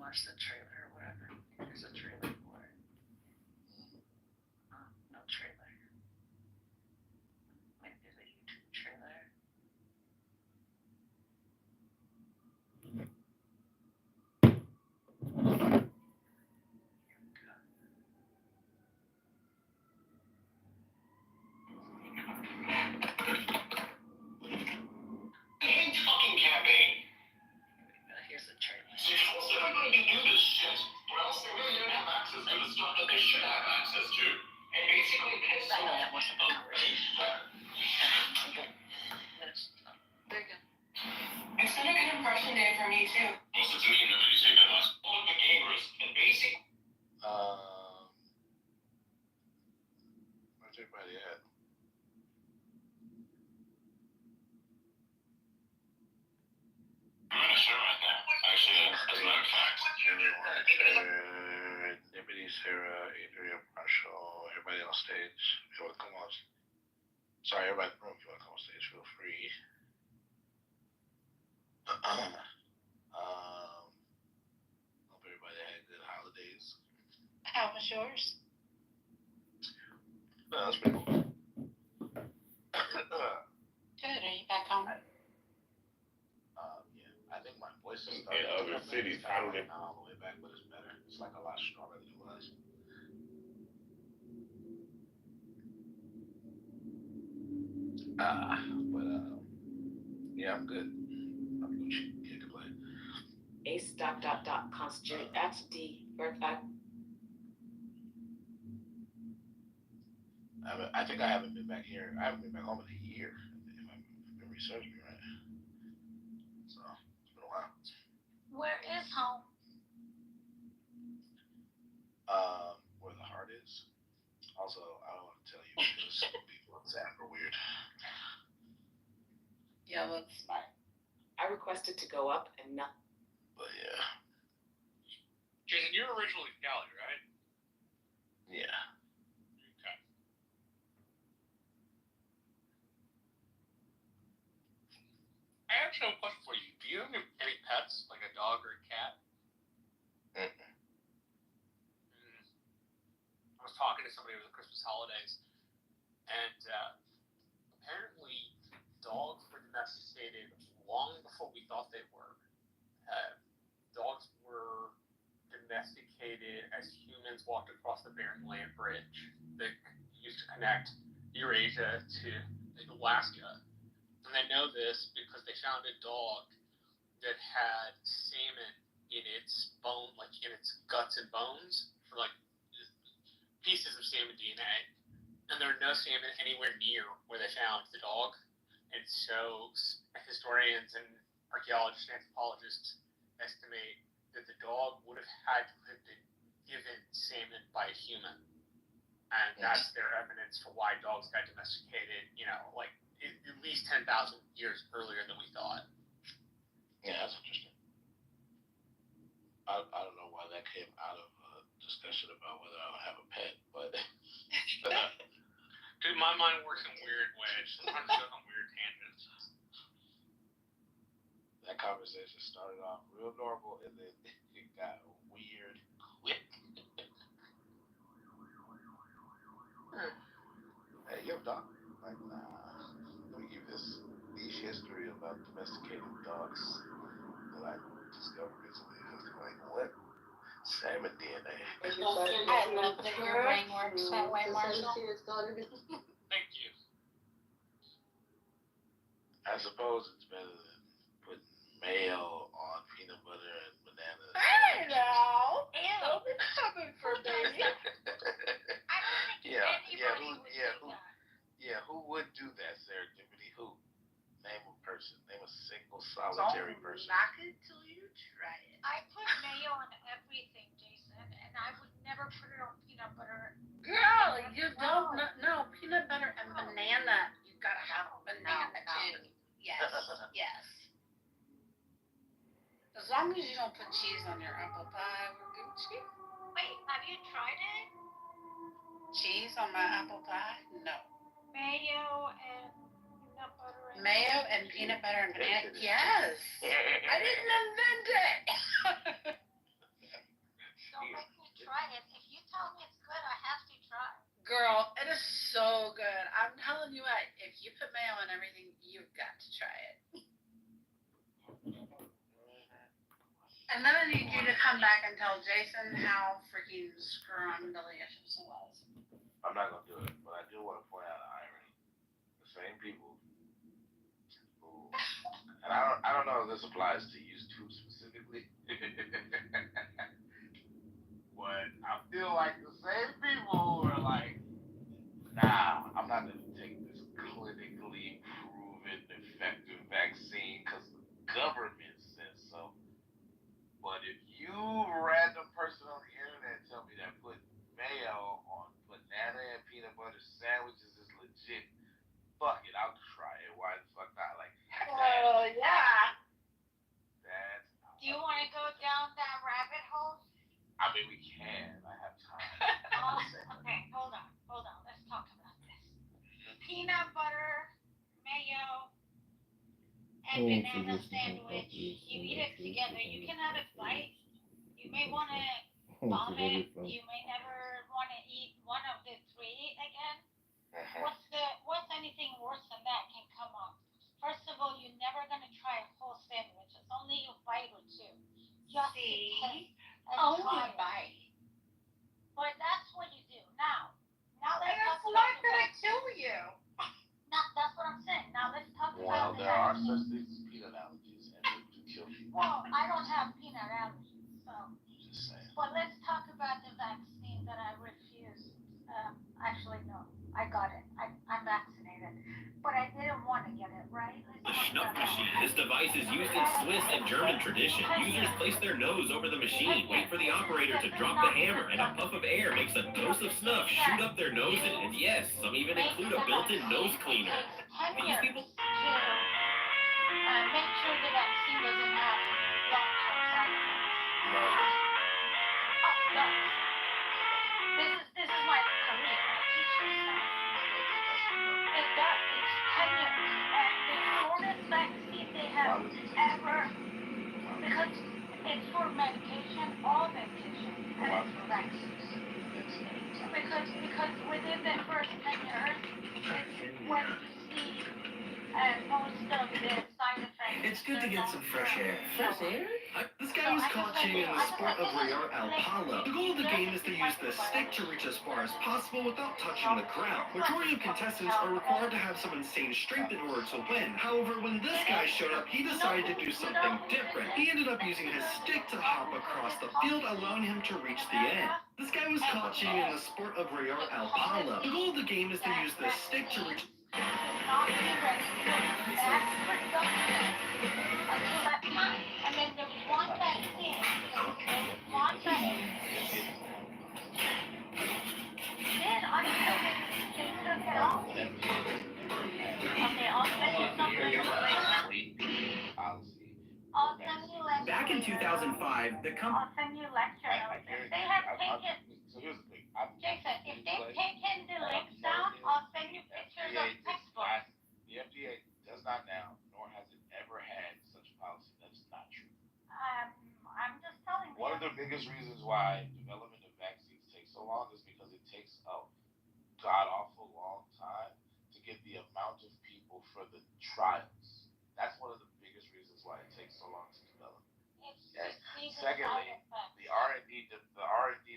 watch the trailer or whatever. There's a trailer for it. No trailer. Wait, there's a YouTube trailer. Fucking campaign. Here's the trailer. So how's everybody do this shit? Or else they really don't have access to the stuff that they should have access to. And basically piss I know off. that wasn't the conversation. There you go. It's been a good impression day for me too. Also, to me, nobody say that last. All of the gamers and basic. Where's everybody at? I'm gonna share right now. Actually, as a matter of fact. Liberty, Sarah, Adrian, Marshall, everybody on stage. If you want to come on. Sorry, everybody in the room. If you want to come on stage, feel free. Hope everybody had good holidays. How was yours? No, that's pretty cool. Good. Are you back home? Yeah, I think my voice is In other cities, how do they? not all the way back, but it's better. It's like a lot stronger than it was. Yeah, I'm good. I'm Gucci. Yeah, good play. Ace ... constitute XD verified. I think I haven't been back here. I haven't been back home in a year, if my memory serves me right. So it's been a while. Where is home? Where the heart is. Also, I don't want to tell you because people on Zap are weird. Yeah, that's smart. I requested to go up and not. But yeah. Jason, you're originally Cali, right? Yeah. Okay. I actually have a question for you. Do you have any pets, like a dog or a cat? Mm-mm. I was talking to somebody over the Christmas holidays, and apparently dogs were domesticated long before we thought they were. Dogs were domesticated as humans walked across the Bering Land Bridge that used to connect Eurasia to Alaska. And they know this because they found a dog that had salmon in its bone, like in its guts and bones, for like pieces of salmon DNA. And there were no salmon anywhere near where they found the dog. And so historians and archaeologists and anthropologists estimate that the dog would have had to have been given salmon by a human. And that's their evidence for why dogs got domesticated, like at least 10,000 years earlier than we thought. Yeah, that's interesting. I don't know why that came out of a discussion about whether I would have a pet, but Dude, my mind works in weird ways. Sometimes it goes on weird tangents. that conversation started off real normal and then it got weird quick. Hey, you have a dog? Like, nah. Let me give this niche history about domesticating dogs that I discovered recently. Just like, what? Salmon DNA. I love that your brain works that way, Marshall. Thank you. I suppose it's better than putting mayo on peanut butter and bananas. I know. Don't be coming for baby. Who would do that, Serendipity? Who? Name a person. Name a single solitary person. Knock it till you try it. I put mayo on everything, Jason, and I would never put it on peanut butter. Girl, you don't know peanut butter and banana. You gotta have banana too. Yes, yes. As long as you don't put cheese on your apple pie, we're Gucci. Wait, have you tried it? Cheese on my apple pie? No. Mayo and peanut butter. And Mayo and peanut butter and banana? Yes. I didn't invent it. Girl, it is so good. I'm telling you what, if you put mayo on everything, you've got to try it. And then I need you to come back and tell Jason how freaking scrum delicious it was. I'm not gonna do it, but I do want to point out an irony. The same people who, and I don't know if this applies to you two specifically, but I feel like the same people who are like, nah, I'm not gonna take this clinically proven effective vaccine because the government says so. But if you random person on the internet tell me that put mayo on banana and peanut butter sandwiches is legit, fuck it, I'll try it. Why the fuck not? Like, Oh, yeah. that's. Do you want to go down that rabbit hole? I mean, we can. I have time. Okay, hold on. Let's talk about this. Peanut butter, mayo, and banana sandwich. You eat it together. You can have a bite. You may want to vomit. You may never want to eat one of the three again. What's anything worse than that can come up? First of all, you're never gonna try a whole sandwich. It's only a bite or two. Just See? to taste and Only try a it. bite. But that's what you do. Now let's And talk it's about not the gonna vaccine. kill you. That's what I'm saying. Now let's talk Well, about the there are vaccine. such things as peanut allergies, and they do kill people. Well, I don't have peanut allergies, so. Just saying. But let's talk about the vaccine that I refused. Actually, no, I got it. I'm vaccinated, but I didn't want to get it, right? The Schnupp machine. This device is used in Swiss and German tradition. Users place their nose over the machine, wait for the operator to drop the hammer, and a puff of air makes a dose of snuff shoot up their nose, and yes, some even include a built-in nose cleaner. These people... Make sure the vaccine doesn't have long-term side effects. No. Oh, no. This is my career. I teach this stuff. It does. It's 10 years. And the shortest vaccine they have ever, because it's for medication, all medication, and it's for vaccines. Because within the first 10 years, it's when you see most of the side effects. It's good to get some fresh air. Fresh air? This guy was caught cheating in the sport of Rayar Al Palo. The goal of the game is to use the stick to reach as far as possible without touching the ground. Majority of contestants are required to have some insane strength in order to win. However, when this guy showed up, he decided to do something different. He ended up using his stick to hop across the field, allowing him to reach the end. This guy was caught cheating in the sport of Rayar Al Palo. The goal of the game is to use the stick to reach... Not be ready for that production until that time. And then there's one vaccine. There's one vaccine. Then I took it. They took it off. Okay, I'll send you something. I'll send you lecture. Back in 2005, the company... I'll send you lecture notes. If they have taken... So here's the thing. Jason, if they've taken the links down, I'll send you pictures of textbooks. The FDA does not now, nor has it ever had such a policy. That is not true. I'm just telling you. One of the biggest reasons why development of vaccines takes so long is because it takes a god-awful long time to get the amount of people for the trials. That's one of the biggest reasons why it takes so long to develop. Secondly, the R&D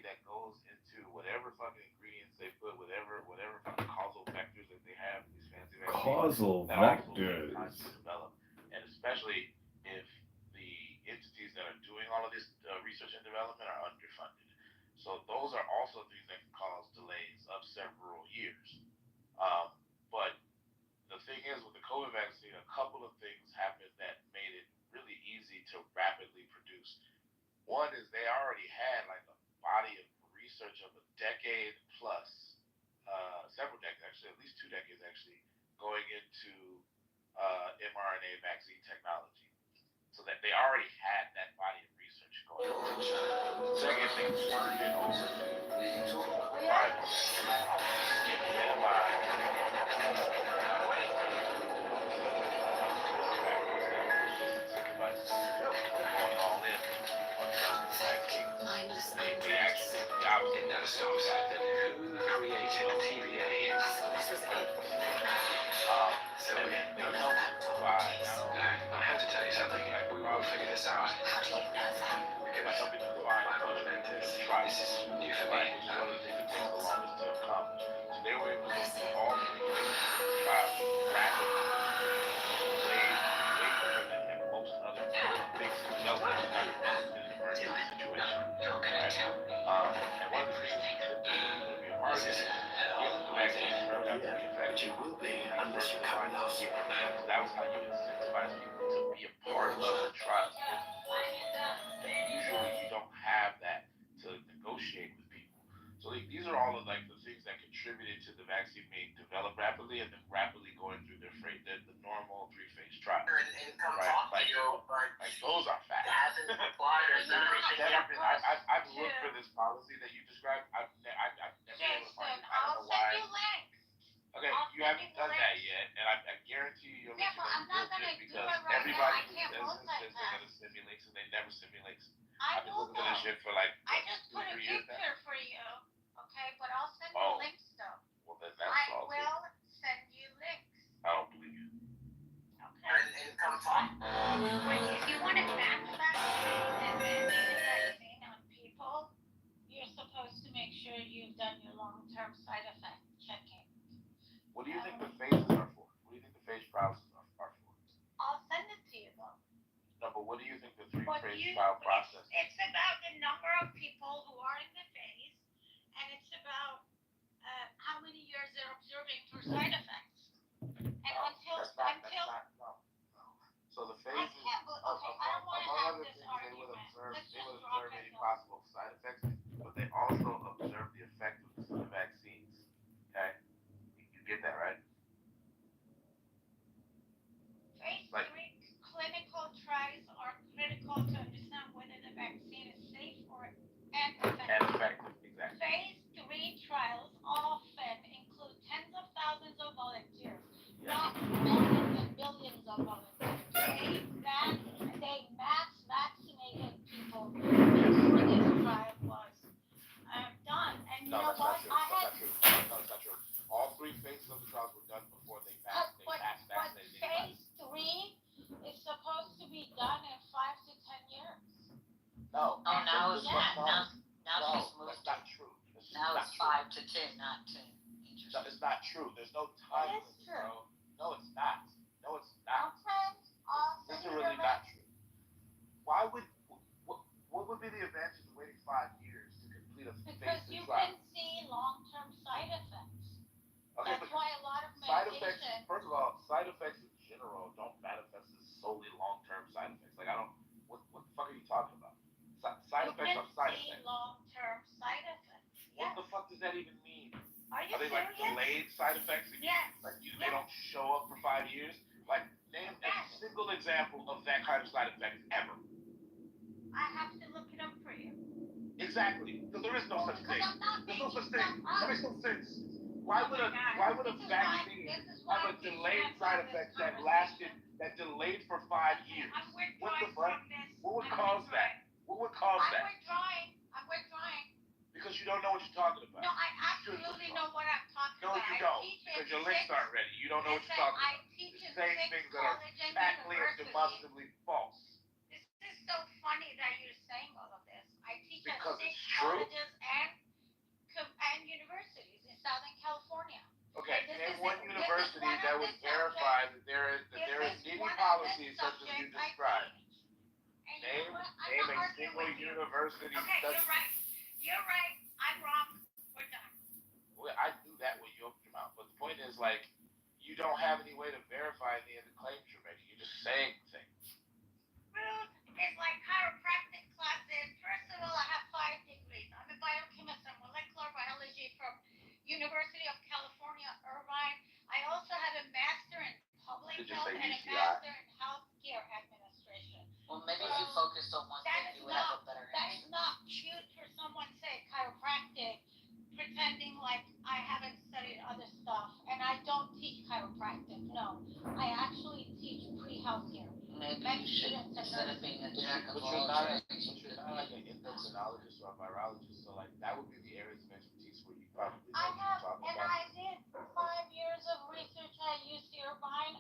that goes into whatever fucking ingredients they put, whatever fucking causal vectors that they have, these fancy vaccines. Causal vectors. To develop, and especially if the entities that are doing all of this research and development are underfunded. So those are also things that can cause delays of several years. But the thing is, with the COVID vaccine, a couple of things happened that made it really easy to rapidly produce. One is they already had like a body of research of a decade plus, several decades actually, at least 2 decades actually, going into mRNA vaccine technology. So that they already had that body of research going on. Second thing, turned it over to private It never stops at the who created So we I have to tell you something. We will figure this out. How do you know that? Because my movement is this is new for me. One of the things that takes the longest to accomplish. So they were able to go through all three trials rapidly, way quicker than most other big developments in an emergency situation. Right? And one of the things that would be hard is the vaccine turned out to be effective. You will be unless you cover those. That was how you incentivize people to be a part of the trials. Usually you don't have that to negotiate with people. So these are all of like the things that contributed to the vaccine being developed rapidly and then rapidly going through the normal three-phase trial. Right? Like those are facts. I've looked for this policy that you described. I've never been able to find it. I don't know why. Okay, you haven't done that yet, and I guarantee you you'll Yeah, but I'm not gonna do because it right everybody now. I can't who says this says they're multitask. gonna send me links and they never send me links. I I've been will looking at this though. shit for like I just put a 2-3 years now. picture for you, okay? But I'll send you Oh. links though. Well, then that's I all. will send you links, I don't believe you. okay? If you want to backtrack and then do the vaccine on people, you're supposed to make sure you've done your long-term side effect checking. What do you think the phases are for? What do you think the phase trials are for? I'll send it to you though. No, but what do you think the But three-phase trial process is? it's about the number of people who are in the phase, and it's about how many years they're observing for side effects. And until. No. So the I phases, can't, okay, I don't want to among have other this things, they would argument. Let's just observe drop any it. possible side effects, but they also observe the effectiveness of the vaccines. Okay? You get that, right? Phase Like- 3 clinical trials are critical to understand whether the vaccine is safe and And effective. effective, exactly. Phase 3 trials often include tens of thousands of volunteers, not millions and billions of volunteers. They mass vaccinated people before this trial was done. And you No, know that's not what? true. I That's had not true. No, that's not true. All three phases of the trials were done before they mass but vaccinated. phase 3 is supposed to be done in 5 to 10 years. No. Oh, now it's Yeah. now No, she's moved. that's not true. That's Now not it's true. 5 to 10, not 10. No, Interesting. it's not true. There's no time It is limit, true. bro. No, it's not. No, it's not. Okay, I'll This send is you the really link. not true. Why would what would be the advantage of waiting 5 years to complete a Because phase 3 you trial? can see long-term side effects. Okay, That's why a lot of side effects. medication. First of all, side effects in general don't manifest as solely long-term side effects. Like I don't. What the fuck are you talking about? Side effects are side You can see effects. long-term side effects. What Yes. the fuck does that even mean? Are you Are they like serious? delayed side effects? Yes. Like they don't show up for 5 years? Like name a single example of that kind of side effect ever. I have to look it up for you. Exactly. Because there is no such Because thing. I'm not There's no making such thing. stuff up. That makes no sense. Why would a vaccine have a delayed side effect that delayed for 5 years? I'm withdrawing What the fuck? from this. What would I'm cause withdrawing. that? What would cause I'm that? withdrawing. I'm withdrawing. Because you don't know what you're talking about. No, I absolutely know what I'm talking No, about. you I don't. teach in Because your links six- aren't ready. You don't know what you're Listen, talking I about. teach in Saying 6 things that are college and patently and universities. demonstrably false. This is so funny that you're saying all of this. I teach at Because 6 it's true. colleges and universities in Southern California. Okay, This name is one it. This is university one of that the would verify that there is This any is one of the policies such as you subjects I described. teach. And you Name know what? I'm name not a arguing single with you. university Okay, such. you're right. You're right. I'm wrong. We're done. Well, I knew that when you opened your mouth, but the point is, like, you don't have any way to verify any of the claims you're making. You're just saying things. Rude. It's like chiropractic classes. First of all, I have 5 degrees. I'm a biochemist and molecular biology from University of California, Irvine. I also have a master in public Did you health say and a UCI? master in healthcare administration. Well, maybe if you focused on one That thing, is you would have a better That answer. is not cute for someone to say chiropractic, pretending like I haven't studied other stuff. And I don't teach chiropractic. No, I actually teach pre-healthcare. Maybe you should, instead of being a jack of But all you're not trades, you should like be. an endocrinologist or a virologist, so like that would be the areas of expertise where you probably know I what you're have, talking and about. I did 5 years of research at UC Irvine.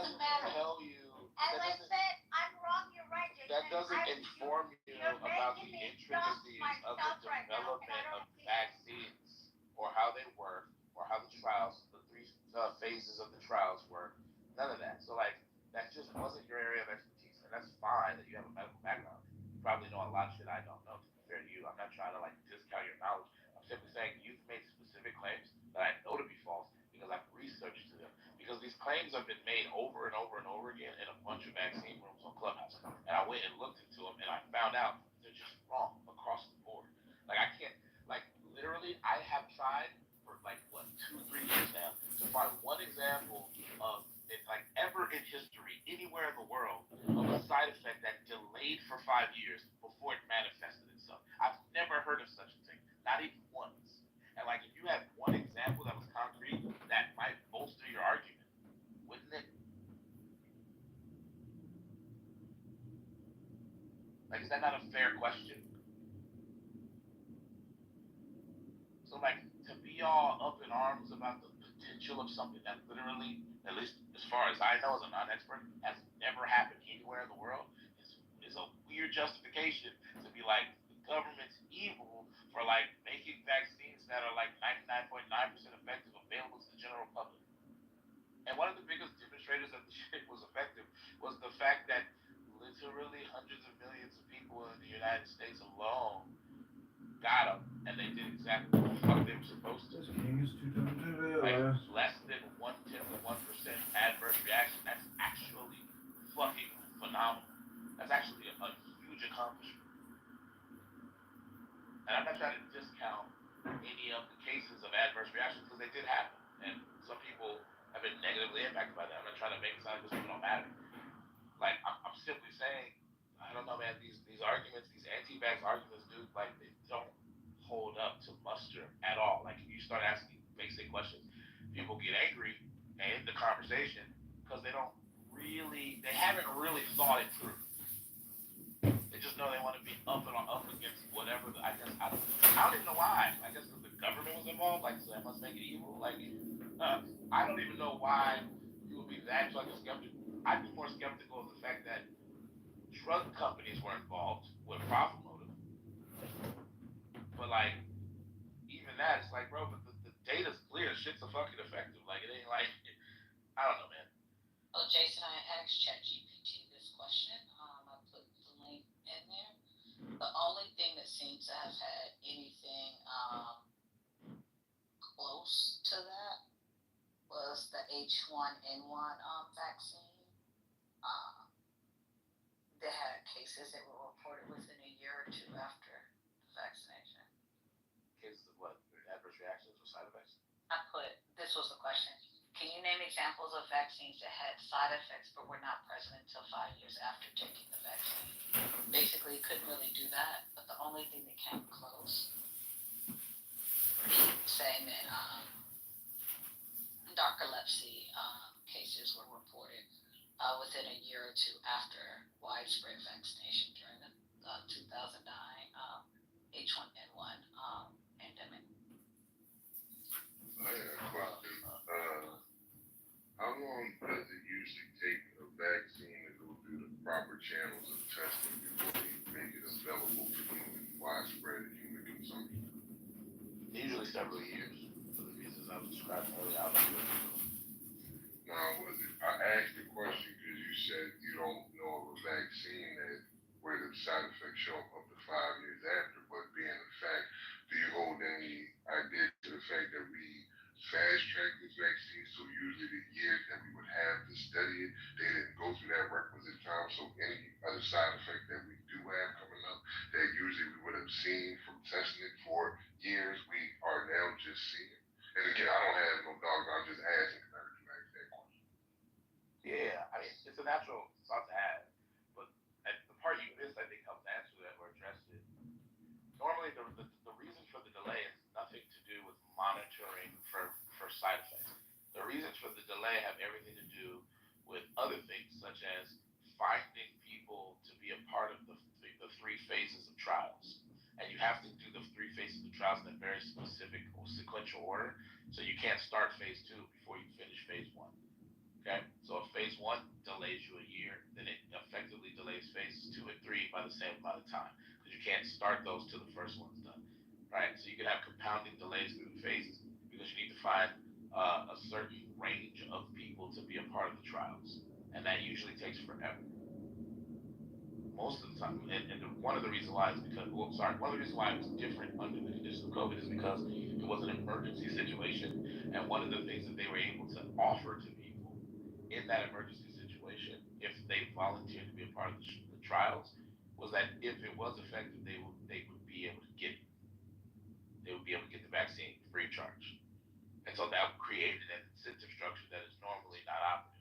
doesn't matter. tell you. As That I doesn't, said, I'm wrong, you're right, Jason. that doesn't I- inform you you're about the making me intricacies dump of the myself right now, and I development don't of appreciate vaccines, or how they work, or how the trials, the three phases of the trials work. None of that. So like, that just wasn't your area of expertise, and that's fine that you have a medical background. You probably know a lot of shit I don't know. To be fair to you, I'm not trying to like discount your knowledge. I'm simply saying you've made specific claims that I know to be false because I've researched them. Because these claims have been made over and over and over again in a bunch of vaccine rooms on Clubhouse. And I went and looked into them and I found out they're just wrong across the board. Like I can't, like literally, I have tried for like what 2-3 years now to find one example of it, like ever in history, anywhere in the world, of a side effect that delayed for 5 years before it manifested itself. I've never heard of such a thing, not even once. And like, if you had one example that was concrete, that might bolster your argument, wouldn't it? Like, is that not a fair question? So, like, to be all up in arms about the potential of something that literally, at least as far as I know as a non-expert, has never happened anywhere in the world is a weird justification to be like, the government's evil for, like, making vaccines that are, like, 99.9% effective available to the general public. And one of the biggest demonstrators that the shit was effective was the fact that literally hundreds of millions of people in the United States alone got them, and they did exactly what the fuck they were supposed to. Like less than 0.1% adverse reaction. That's actually fucking phenomenal. That's actually a huge accomplishment. And I'm not trying to discount any of the cases of adverse reactions because they did happen, and some people have been negatively impacted by that. I'm not trying to make it sound like this don't matter. Like I'm simply saying, I don't know, man. These arguments, these anti-vax arguments, dude, like they don't hold up to muster at all. Like if you start asking basic questions, people get angry and end the conversation because they haven't really thought it through. They just know they want to be up against whatever. I don't even know why. I guess because the government was involved, like so that must make it evil. Like I don't even know why you would be that fucking skeptical. I'd be more skeptical of the fact that drug companies were involved with profit motive. But like even that, it's like, bro, but the data's clear. Shit's a fucking effective. Like it ain't like I don't know, man. Oh, Jason, I asked ChatGPT this question. I put the link in there. The only thing that seems to have had anything close to that was the H1N1 vaccine. They had cases that were reported within a year or two after the vaccination. Cases of what? Adverse reactions or side effects? This was the question. Can you name examples of vaccines that had side effects but were not present until 5 years after taking the vaccine? Basically, couldn't really do that, but the only thing that came close, saying that narcolepsy cases were reported within a year or two after widespread vaccination during the 2009 H1N1 pandemic. I had a question. How long does it usually take a vaccine to go through the proper channels of testing before they make it available for widespread human consumption? Usually several years for the reasons I was describing earlier. Now, I asked the question because you said you don't know of a vaccine where the side effects show up to 5 years after, but being a fact, do you hold any idea to the fact that we fast track this vaccine, so usually the years that we would have to study it, they didn't go through that requisite time, so any other side effect that we do have coming up that usually we would have seen from testing it for years, we are now just seeing. And again, I don't have no dog, I'm just asking because I heard you ask that question. Yeah, I mean, it's a natural thought to have, but the part you missed, I think, helps answer that or address it. Normally, the reason for the delay is nothing to do with monitoring for side effects. The reasons for the delay have everything to do with other things, such as finding people to be a part of the 3 phases of trials. And you have to do the 3 phases of trials in a very specific or sequential order. So you can't start phase 2 before you finish phase 1. Okay, so if phase 1 delays you a year, then it effectively delays phases 2 and 3 by the same amount of time because you can't start those till the first one's done, right? So you can have compounding delays through the phases because you need to find a certain range of people to be a part of the trials, and that usually takes forever. Most of the time, and one of the reasons why is because, one of the reasons why it was different under the conditions of COVID is because it was an emergency situation, and one of the things that they were able to offer to people in that emergency situation, if they volunteered to be a part of the trials, was that if it was effective, they would be able to get the vaccine free of charge, and so that created an incentive structure that is normally not operative.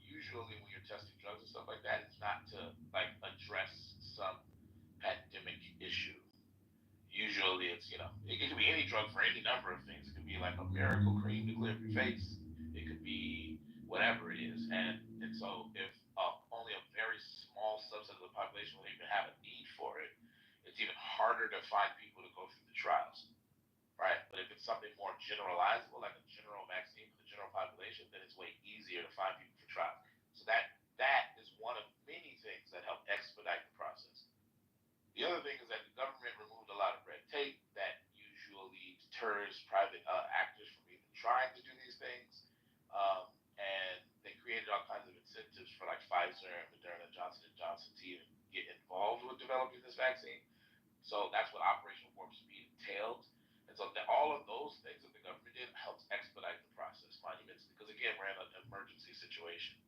Usually, when you're testing drugs and stuff like that, it's not to like address some pandemic issue. Usually, it's it could be any drug for any number of things. It could be like a miracle cream to clear up your face. It could be whatever it is, and so if only a very small subset of the population will even have a need for it, it's even harder to find people to go through the trials, right? But if it's something more generalizable, like a general vaccine for the general population, then it's way easier to find people for trials. So that is one of many things that help expedite the process. The other thing is that the government removed a lot of red tape that usually deters private actors from even trying to do these things, and they created all kinds of incentives for like Pfizer and Moderna, Johnson and Johnson to even get involved with developing this vaccine. So that's what Operation Warp Speed entailed. And so all of those things that the government did helped expedite the process monumentally because, again, we're in an emergency situation.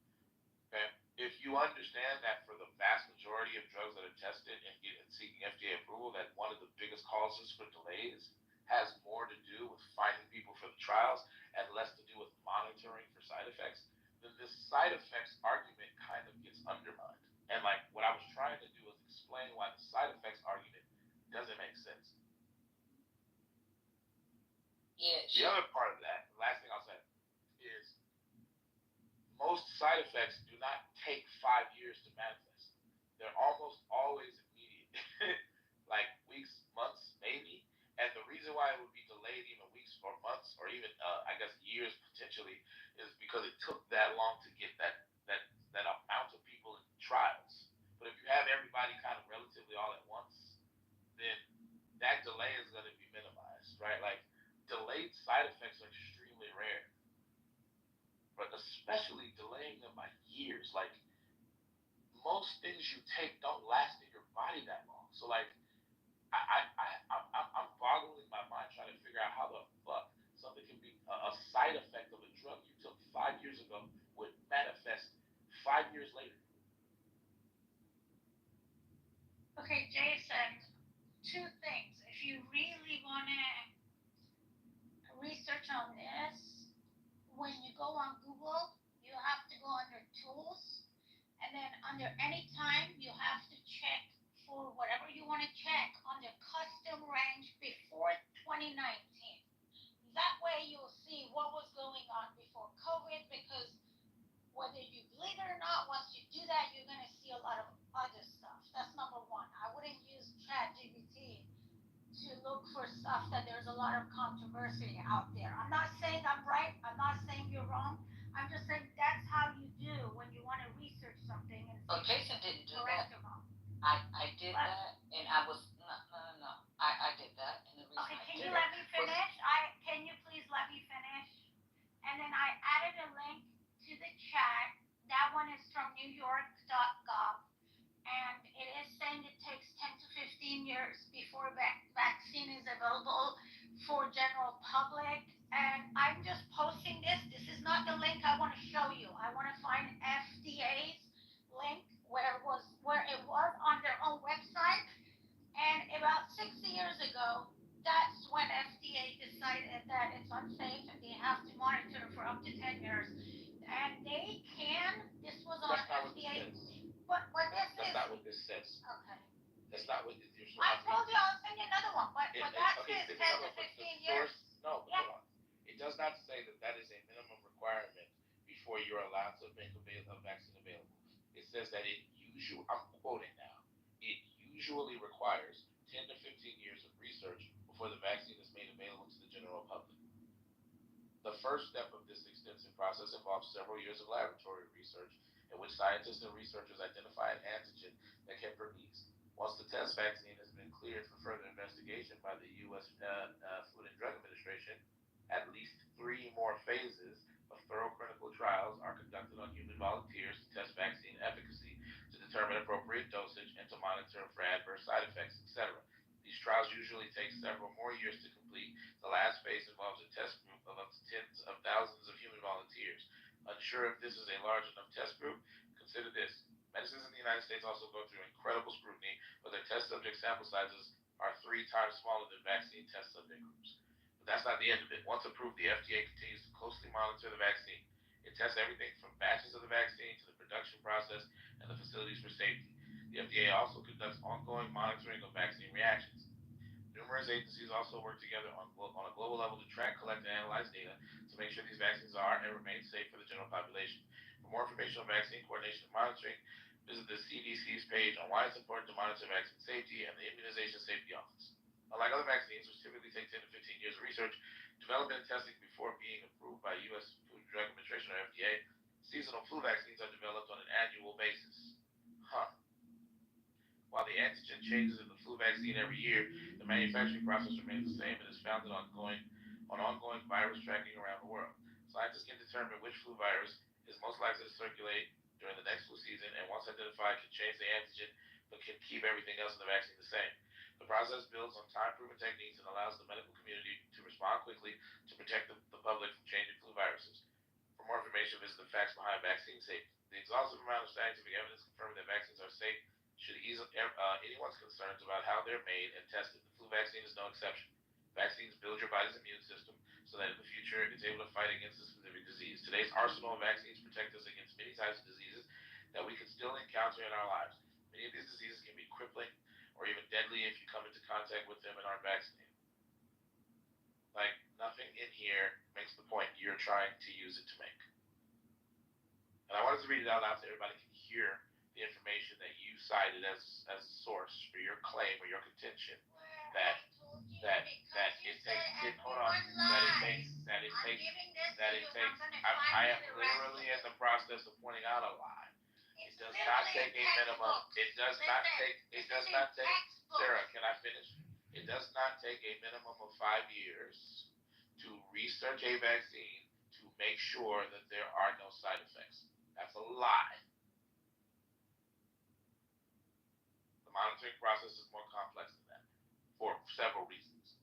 Okay? If you understand that for the vast majority of drugs that are tested and seeking FDA approval, that one of the biggest causes for delays has more to do with finding people for the trials and less to do with monitoring for side effects, then this side effects argument kind of gets undermined. And like what I was trying to do was explain why the side effects argument doesn't make sense. Yeah. The other part of that, the last thing I'll say, is most side effects do not take 5 years to manifest. They're almost always immediate, like weeks, months, maybe. And the reason why it would be delayed even weeks or months or even, I guess, years potentially is because it took that long to get that amount of people in trials. But if you have everybody kind of relatively all at once, then that delay is going to be minimized, right? Like delayed side effects are extremely rare, but especially delaying them by years. Like most things you take don't last in your body that long. So like I'm boggling my mind trying to figure out how the fuck something can be a side effect of a drug you took 5 years ago would manifest 5 years later. Okay, Jason, two things. If you really want to research on this, when you go on Google, you have to go under tools, and then under any time, you have to check for whatever you want to check under custom range before 2019. That way you'll see what was going on before COVID, because whether you believe it or not, once you do that, you're going to see a lot of other stuff. That's number one. I wouldn't use ChatGPT to look for stuff that there's a lot of controversy out there. I'm not saying I'm right. I'm not saying you're wrong. I'm just saying that's how you do when you want to research something and see Jason didn't do correct that. or wrong. I did that, and I was no. I did that, and the reason Okay, I can did you it let me finish? Can you please let me finish? And then I added a link to the chat. That one is from NewYork.gov, and it is saying it takes 10 to 15 years before vaccine is available for general public. And I'm just posting this. This is not the link I want to show you. I want to find FDA's link where it was on their own website. And about 60 years ago, that's when FDA decided that it's unsafe and they have to monitor for up to 10 years. And this was on FDA. But this That's not what this says. Okay. That's not what you're I told you I'll send you another one, but that says 10 to 15 years. No, but hold on. It does not say that is a minimum requirement before you're allowed to make a vaccine available. It says that I'm quoting now, it usually requires 10 to 15 years of research before the vaccine is made available to the general public. The first step of this extensive process involves several years of laboratory research in which scientists and researchers identify an antigen that can produce. Once the test vaccine has been cleared for further investigation by the U.S. Food and Drug Administration, at least 3 more phases of thorough clinical trials are conducted on human volunteers to test vaccine efficacy, to determine appropriate dosage, and to monitor for adverse side effects, etc. These trials usually take several more years to complete. The last phase involves a test group of up to tens of thousands of human volunteers. Unsure if this is a large enough test group? Consider this. Medicines in the United States also go through incredible scrutiny, but their test subject sample sizes are 3 times smaller than vaccine test subject groups. But that's not the end of it. Once approved, the FDA continues to closely monitor the vaccine. It tests everything from batches of the vaccine to the production process and the facilities for safety. The FDA also conducts ongoing monitoring of vaccine reactions. Numerous agencies also work together on a global level to track, collect, and analyze data to make sure these vaccines are and remain safe for the general population. For more information on vaccine coordination and monitoring, visit the CDC's page on why it's important to monitor vaccine safety and the Immunization Safety Office. Unlike other vaccines, which typically take 10 to 15 years of research, development, and testing before being approved by U.S. Food and Drug Administration or FDA, seasonal flu vaccines are developed on an annual basis. While the antigen changes in the flu vaccine every year, the manufacturing process remains the same and is founded on ongoing virus tracking around the world. Scientists can determine which flu virus is most likely to circulate during the next flu season, and once identified, can change the antigen, but can keep everything else in the vaccine the same. The process builds on time-proven techniques and allows the medical community to respond quickly to protect the public from changing flu viruses. For more information, visit the facts behind vaccine safety. The exhaustive amount of scientific evidence confirming that vaccines are safe should ease anyone's concerns about how they're made and tested. The flu vaccine is no exception. Vaccines build your body's immune system so that in the future it's able to fight against a specific disease. Today's arsenal of vaccines protect us against many types of diseases that we can still encounter in our lives. Many of these diseases can be crippling or even deadly if you come into contact with them and aren't vaccinated. Like, nothing in here makes the point you're trying to use it to make. And I wanted to read it out loud so everybody can hear the information that you cited as a source for your claim or your contention that I am literally in the process of pointing out a lie. It does not take a minimum. It does not take, Sarah, can I finish? It does not take a minimum of 5 years to research a vaccine to make sure that there are no side effects. That's a lie. The monitoring process is more complex than that for several reasons.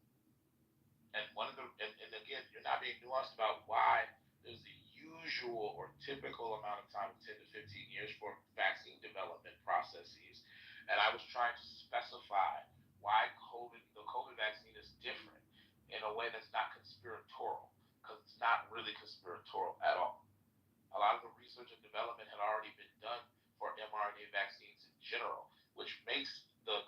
And and again, you're not being nuanced about why there's the usual or typical amount of time of 10 to 15 years for vaccine development processes. And I was trying to specify why the COVID vaccine is different in a way that's not conspiratorial, because it's not really conspiratorial at all. A lot of the research and development had already been done for mRNA vaccines in general, which makes the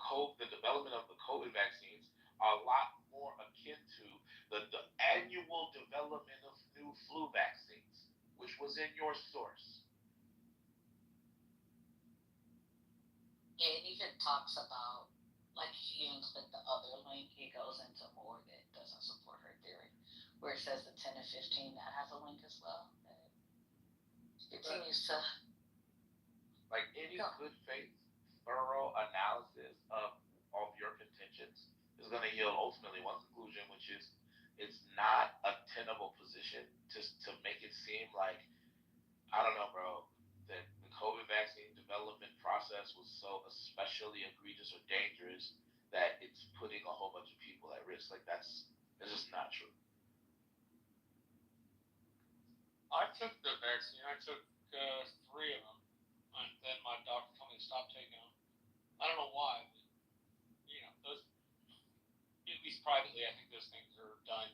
development of the COVID vaccines a lot more akin to the annual development of new flu vaccines, which was in your source. Yeah, it even talks about, like, she even clicked the other link, it goes into more that doesn't support her theory, where it says the 10 to 15, that has a link as well. It continues to... Like, any good faith, thorough analysis of your contentions is going to yield ultimately one conclusion, which is it's not a tenable position to make it seem like, I don't know, bro, that the COVID vaccine development process was so especially egregious or dangerous that it's putting a whole bunch of people at risk. Like, that's just not true. I took the vaccine. I took 3 of them, and then my doctor told me to stop taking them. I don't know why, but, those, at least privately, I think those things are done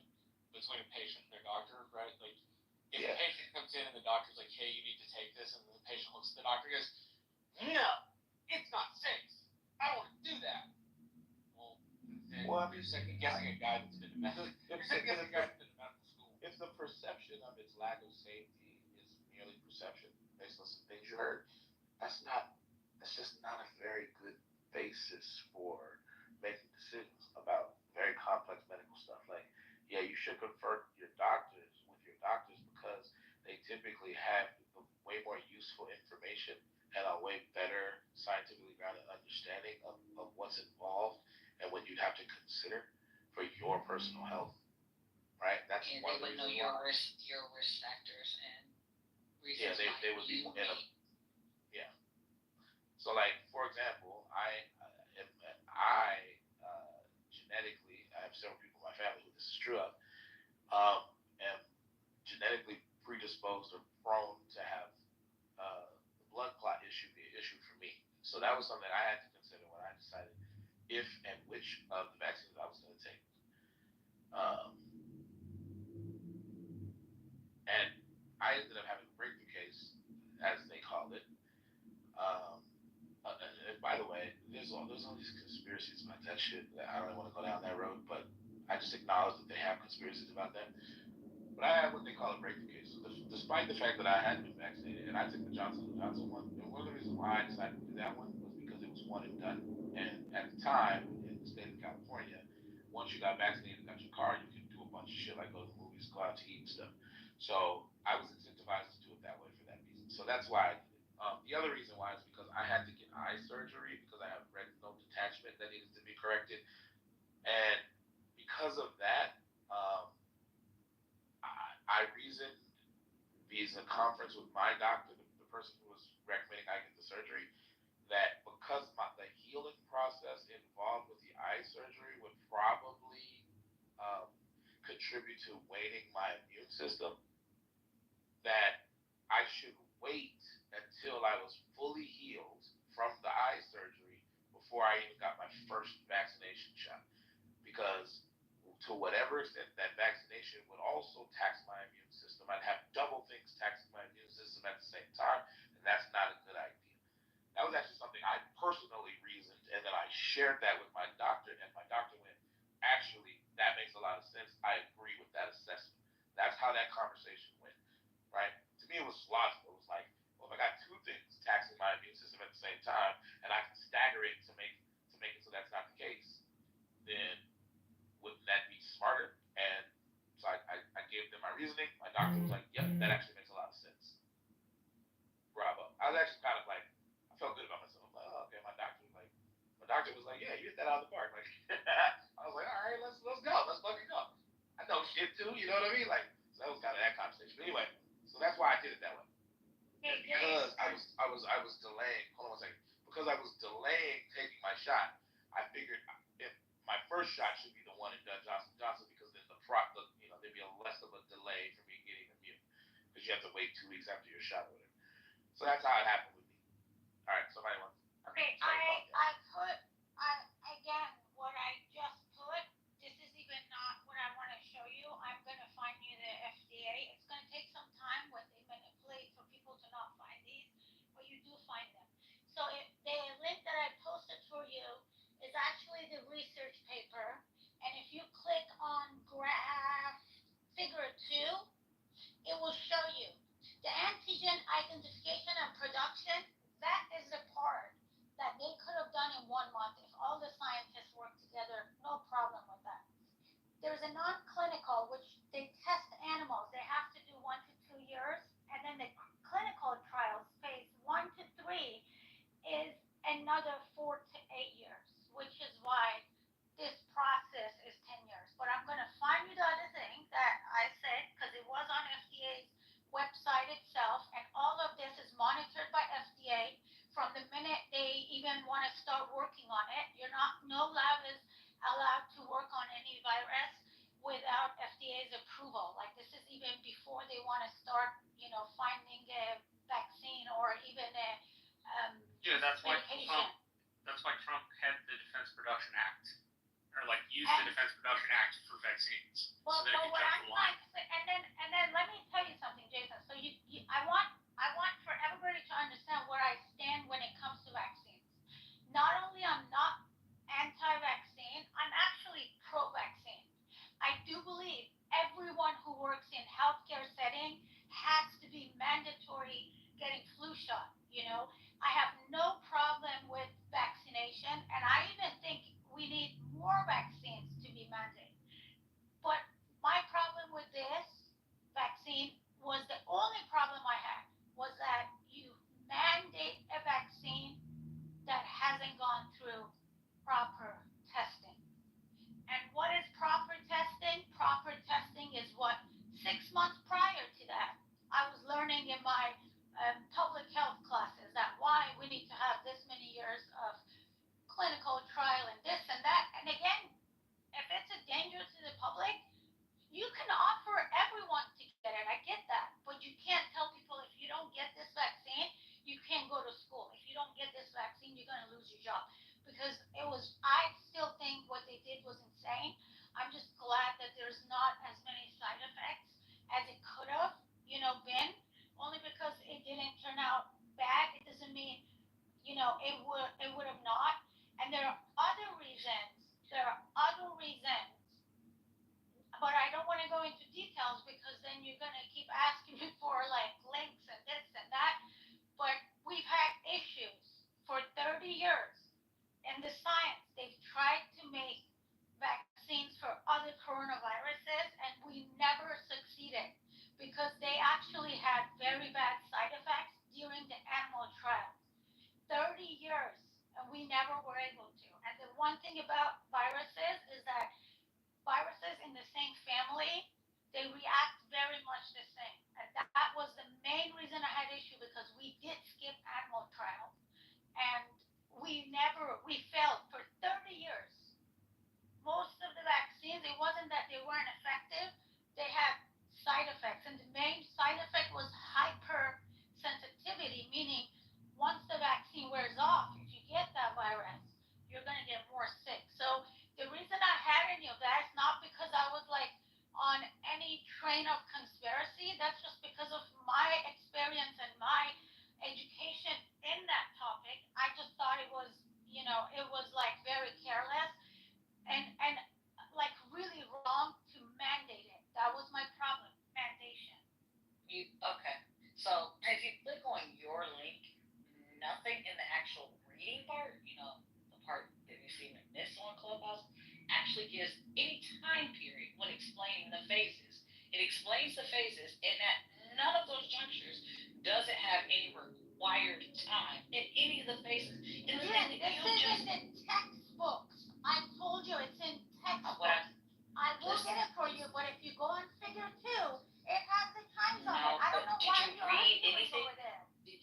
between a patient and their doctor, right? Like, if the patient comes in and the doctor's like, hey, you need to take this, and the patient looks at the doctor and goes, no, it's not safe. I don't want to do that. Well, you're second guessing a guy that's been to medical school. If the perception of its lack of safety is merely perception based on some things you heard, that's just not a very good basis for making decisions about very complex medical stuff. Like, yeah, you should confer with your doctors doctors because they typically have way more useful information and a way better scientifically grounded understanding of what's involved and what you'd have to consider for your personal health. Right? That's And one they of the would know reasons your risk factors and yeah, reasons they why would be you in a yeah. So like for example, genetically I have several people in my family who this is true of. Am genetically predisposed or prone to have the blood clot issue be an issue for me. So that was something I had to consider when I decided if and which of the vaccines I was going to take. And I ended up having a breakthrough case, as they called it. And by the way, there's all these conspiracies about that shit. I don't even want to go down that road, but I just acknowledge that they have conspiracies about that. But I had what they call a breakthrough case. So despite the fact that I hadn't been vaccinated, and I took the Johnson & Johnson one, and one of the reasons why I decided to do that one was because it was one and done. And at the time, in the state of California, once you got vaccinated and got your card, you could do a bunch of shit like go to the movies, go out to eat and stuff. So I was incentivized to do it that way for that reason. So that's why I did it. The other reason why is because I had to get eye surgery because I have retinal detachment that needed to be corrected. And because of that, I reasoned via a conference with my doctor, the person who was recommending I get the surgery, that because the healing process involved with the eye surgery would probably contribute to waning my immune system, that I should wait until I was fully healed from the eye surgery before I even got my first vaccination shot. Because to whatever extent that vaccination would also tax my immune system, I'd have double things taxing my immune system at the same time, and that's not a good idea. That was actually something I personally reasoned, and then I shared that with my doctor, and my doctor went, actually, that makes a lot of sense. I agree with that assessment. That's how that conversation went, right? To me, it was logical. It was like, well, if I got two things taxing my immune system at the same time, and I can stagger it to make it so that's not the case, then wouldn't that be smarter? And so I gave them my reasoning. My doctor was like, yep, that actually makes a lot of sense. Bravo. I was actually kind of like, I felt good about myself. Like, oh, okay, my doctor was like, yeah, you hit that out of the park. Like, I was like, all right, let's go. Let's fucking go. I know shit too, you know what I mean? Like, so that was kind of that conversation. But anyway, so that's why I did it that way. And because I was delaying, hold on one second. Because I was delaying taking my shot, I figured if my first shot should be the one and done Johnson Johnson because then there'd be a less of a delay for me getting immune because you have to wait 2 weeks after your shot or whatever. So that's how it happened with me. All right, somebody wants. Okay, again, what I just put, this is even not what I want to show you. I'm going to find you the FDA. It's going to take some time when they manipulate for people to not find these, but you do find them. So the link that I posted for you is actually the research paper. And if you click on graph figure 2, it will show you the antigen identification and production. That is the part that they could have done in 1 month if all the scientists worked together. No problem with that. There's a non-clinical, which they test animals. They have to do 1 to 2 years. And then the clinical trials, phase 1 to 3, is another 4 to 8 years, which is why this process is 10 years. But I'm going to find you the other thing that I said, because it was on FDA's website itself, and all of this is monitored by FDA from the minute they even want to start working on it. No lab is allowed to work on any virus without FDA's approval. Like this is even before they want to start, finding a vaccine or even a that's why medication. That's why Trump had the Defense Production Act, or like used the Defense Production Act for vaccines. Well, so that what I'm trying to say, and then let me tell you something, Jason. So I want for everybody to understand where I stand when it comes to vaccines. Not only I'm not anti-vaccine, I'm actually pro-vaccine. I do believe everyone who works in healthcare setting has to be mandatory getting flu shot. I have no problem with vaccination, and I even think we need more vaccines to be mandated. But my problem with this vaccine go into details because then you're gonna keep asking me for like links and this and that. But we've had issues for 30 years in the science. They've tried to make vaccines for other coronaviruses, and we never succeeded because they actually had very bad side effects during the animal trials. 30 years, and we never were able to. And the one thing about viruses is that viruses in the same family, they react very much the same. And that was the main reason I had issue because we did skip animal trials and we failed for 30 years. Most of the vaccines, it wasn't that they weren't effective, they had side effects. And the main side effect was hypersensitivity, meaning once the vaccine wears off, if you get that virus, you're going to get more sick. So the reason I had any of that is not because I was like on any train of conspiracy. That's just because of my experience and my education in that topic. I just thought it was, it was like very careless and like really wrong to mandate it. That was my problem, mandation. Okay. So if you click on your link, nothing in the actual reading part, the part that you see in this on Clubhouse, actually gives any time period when explaining the phases. It explains the phases, and at none of those junctures does it have any required time in any of the phases. In the thing that you just in textbooks. I told you it's in textbooks. what I will get it for you, but if you go on figure 2, it has the times on No, it. I don't but know did why you you're read arguing anything? over there. did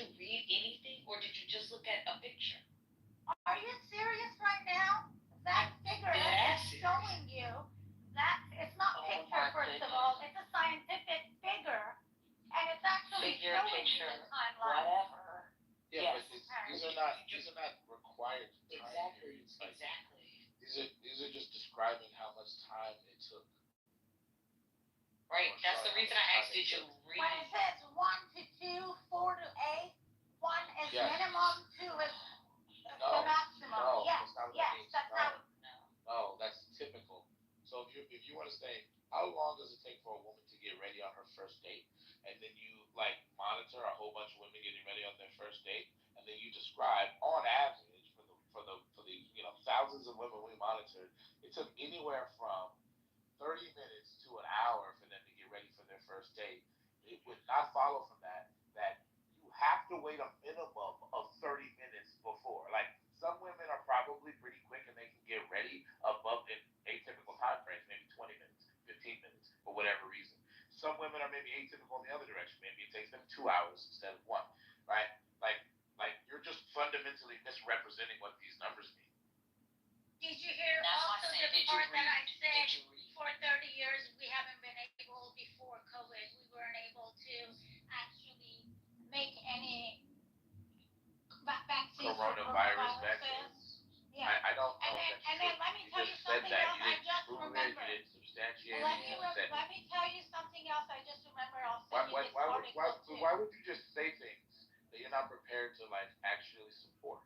you read anything, or did you just look at a picture? Are you serious right now? That figure Dead is serious. showing you that it's not Oh picture my first of goodness. all. It's a scientific figure, and it's actually Figure, showing picture, you the timeline. whatever. Yeah, Yes. but these are not required time Exactly. periods. Like, Exactly. these are just describing how much time it took. Right. That's the reason I asked. Did you read? When it says 1 to 2, 4 to 8, 1 is Yes. minimum, 2 is No, the maximum. no, Yes, that's not what yes, that means. that's No. not. No, that's typical. So if you want to say how long does it take for a woman to get ready on her first date, and then you like monitor a whole bunch of women getting ready on their first date, and then you describe on average for the thousands of women we monitored, it took anywhere from 30 minutes to an hour for them to get ready for their first date. It would not follow from that you have to wait a minimum of 30 minutes before. Like, some women are probably pretty quick and they can get ready above in atypical time frames, maybe 20 minutes, 15 minutes, for whatever reason. Some women are maybe atypical in the other direction. Maybe it takes them 2 hours instead of 1, right? Like you're just fundamentally misrepresenting what these numbers mean. Did you hear That's why I also said, the did you part that read? I said Did you read? for 30 years we haven't been able, before COVID, we weren't able to actually make any vaccines for Coronavirus coronaviruses. vaccines. Yeah. I don't know. And then let me tell you just said something that. else. You I didn't just prove it. remembered. You didn't substantiate it. You just said it. Let me tell you something else. I just remember. I'll Why, send you why, this why, would, article too. why would you just say things that you're not prepared to like actually support?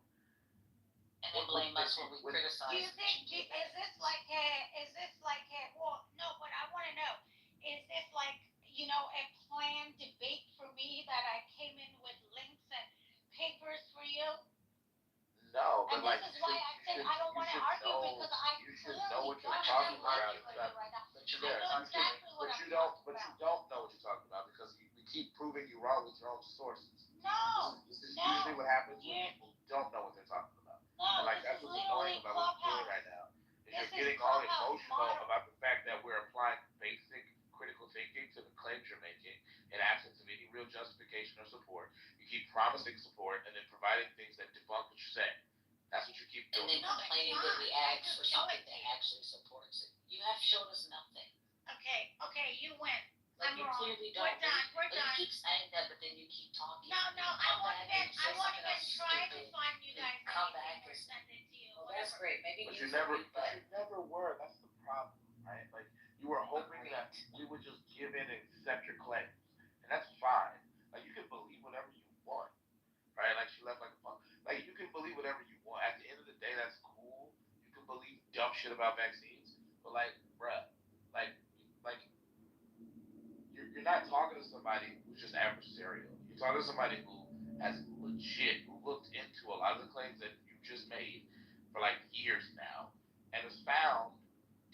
And then blame us when we criticize. Do you think is this like a well no, but I want to know, is this like a planned debate for me that I came in with links and papers for you? No, And but like this is why I said I don't want to argue because I you should clearly know what you're don't talking want to about. argue with you right now. But you I know exactly what I'm talking about. don't know what you're talking about because we keep proving you wrong with your own sources. No, This is usually what happens when people don't know what they're talking about. no, And like this that's is what's literally annoying about what you're doing Clubhouse. right now. Is This you're is getting all Clubhouse emotional model. about the fact that we're applying basic critical thinking to the claims you're making in absence of any real justification or support. You keep promising support and then providing things that debunk what you're saying. That's what you keep And doing. then complaining that we ask for something that actually supports it. You have shown us nothing. Okay, you win. Like, I'm you wrong. clearly We're don't. done. We're Like, done. you keep saying that, but then you keep talking. No, You I come won't back even. and you say I won't something even else try to stupid. find you guys Come anything back or and- send it to you. Well, that's Whatever. great. Maybe But you you can never, read, but were. That's the problem, right? Like you were hoping that we would just give in and accept your claims, and that's fine. Like you can believe whatever you want, right? Like she left like a punk. Like you can believe whatever you want. At the end of the day, that's cool. You can believe dumb shit about vaccines, but like, bruh, like not talking to somebody who's just adversarial. You're talking to somebody who has legit looked into a lot of the claims that you just made for like years now and has found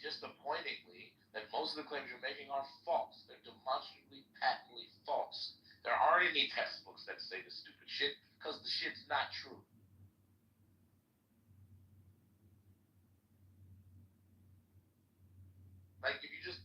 disappointingly that most of the claims you're making are false. They're demonstrably, patently false. There aren't any textbooks that say this stupid shit because the shit's not true. Like if you just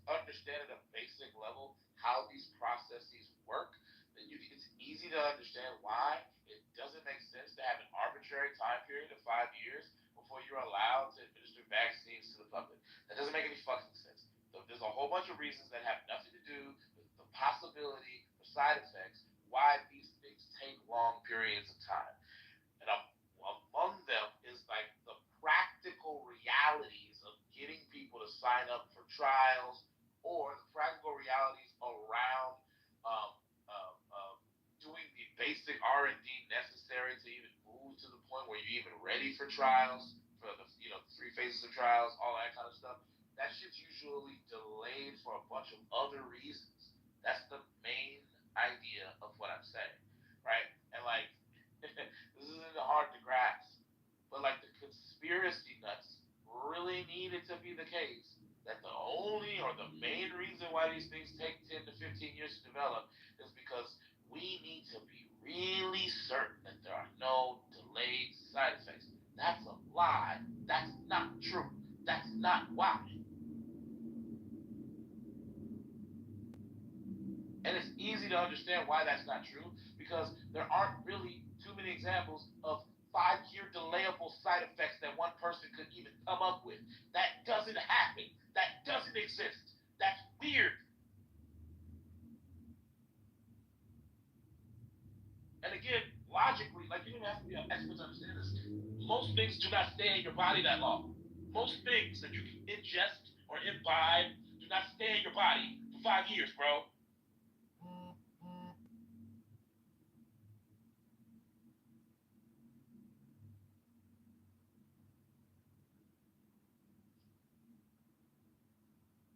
understand at a basic level how these processes work, then it's easy to understand why it doesn't make sense to have an arbitrary time period of 5 years before you're allowed to administer vaccines to the public. That doesn't make any fucking sense. So there's a whole bunch of reasons that have nothing to do with the possibility of side effects, why these things take long periods of time. And among them is like the practical realities of getting people to sign up for trials or the practical realities around um, doing the basic R&D necessary to even move to the point where you're even ready for trials, for the 3 phases of trials, all that kind of stuff. That shit's usually delayed for a bunch of other reasons. That's the main idea of what I'm saying, right? And like, this isn't hard to grasp, but like the conspiracy nuts really need it to be the case that the only or the main reason why these things take 10 to 15 years to develop is because we need to be really certain that there are no delayed side effects. That's a lie. That's not true. That's not why. And it's easy to understand why that's not true because there aren't really too many examples of 5-year delayable side effects that one person could even come up with. That doesn't happen. That doesn't exist. That's weird. And again, logically, like you don't have to be an expert to understand this. Most things do not stay in your body that long. Most things that you can ingest or imbibe do not stay in your body for 5 years, bro.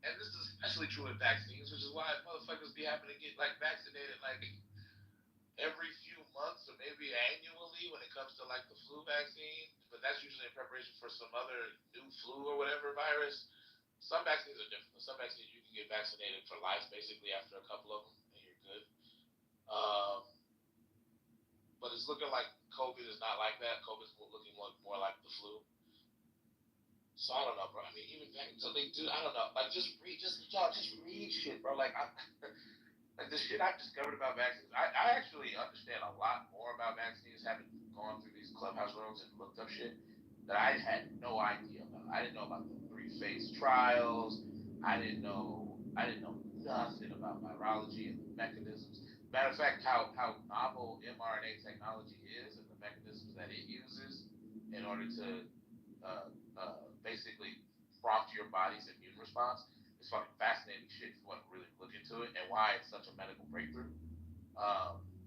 And this is especially true with vaccines, which is why motherfuckers be having to get like vaccinated like every few months or maybe annually when it comes to like the flu vaccine. But that's usually in preparation for some other new flu or whatever virus. Some vaccines are different. Some vaccines you can get vaccinated for life basically after a couple of them and you're good. But it's looking like COVID is not like that. COVID's looking more like the flu. So I don't know, bro. I mean, even so they do. I don't know. Like, just read shit, bro. Like, like the shit I've discovered about vaccines. I actually understand a lot more about vaccines having gone through these clubhouse rooms and looked up shit that I had no idea about. I didn't know about the 3-phase trials. I didn't know nothing about virology and the mechanisms. Matter of fact, how novel mRNA technology is and the mechanisms that it uses in order to basically prompt your body's immune response. It's fucking fascinating shit if you want to really look into it and why it's such a medical breakthrough.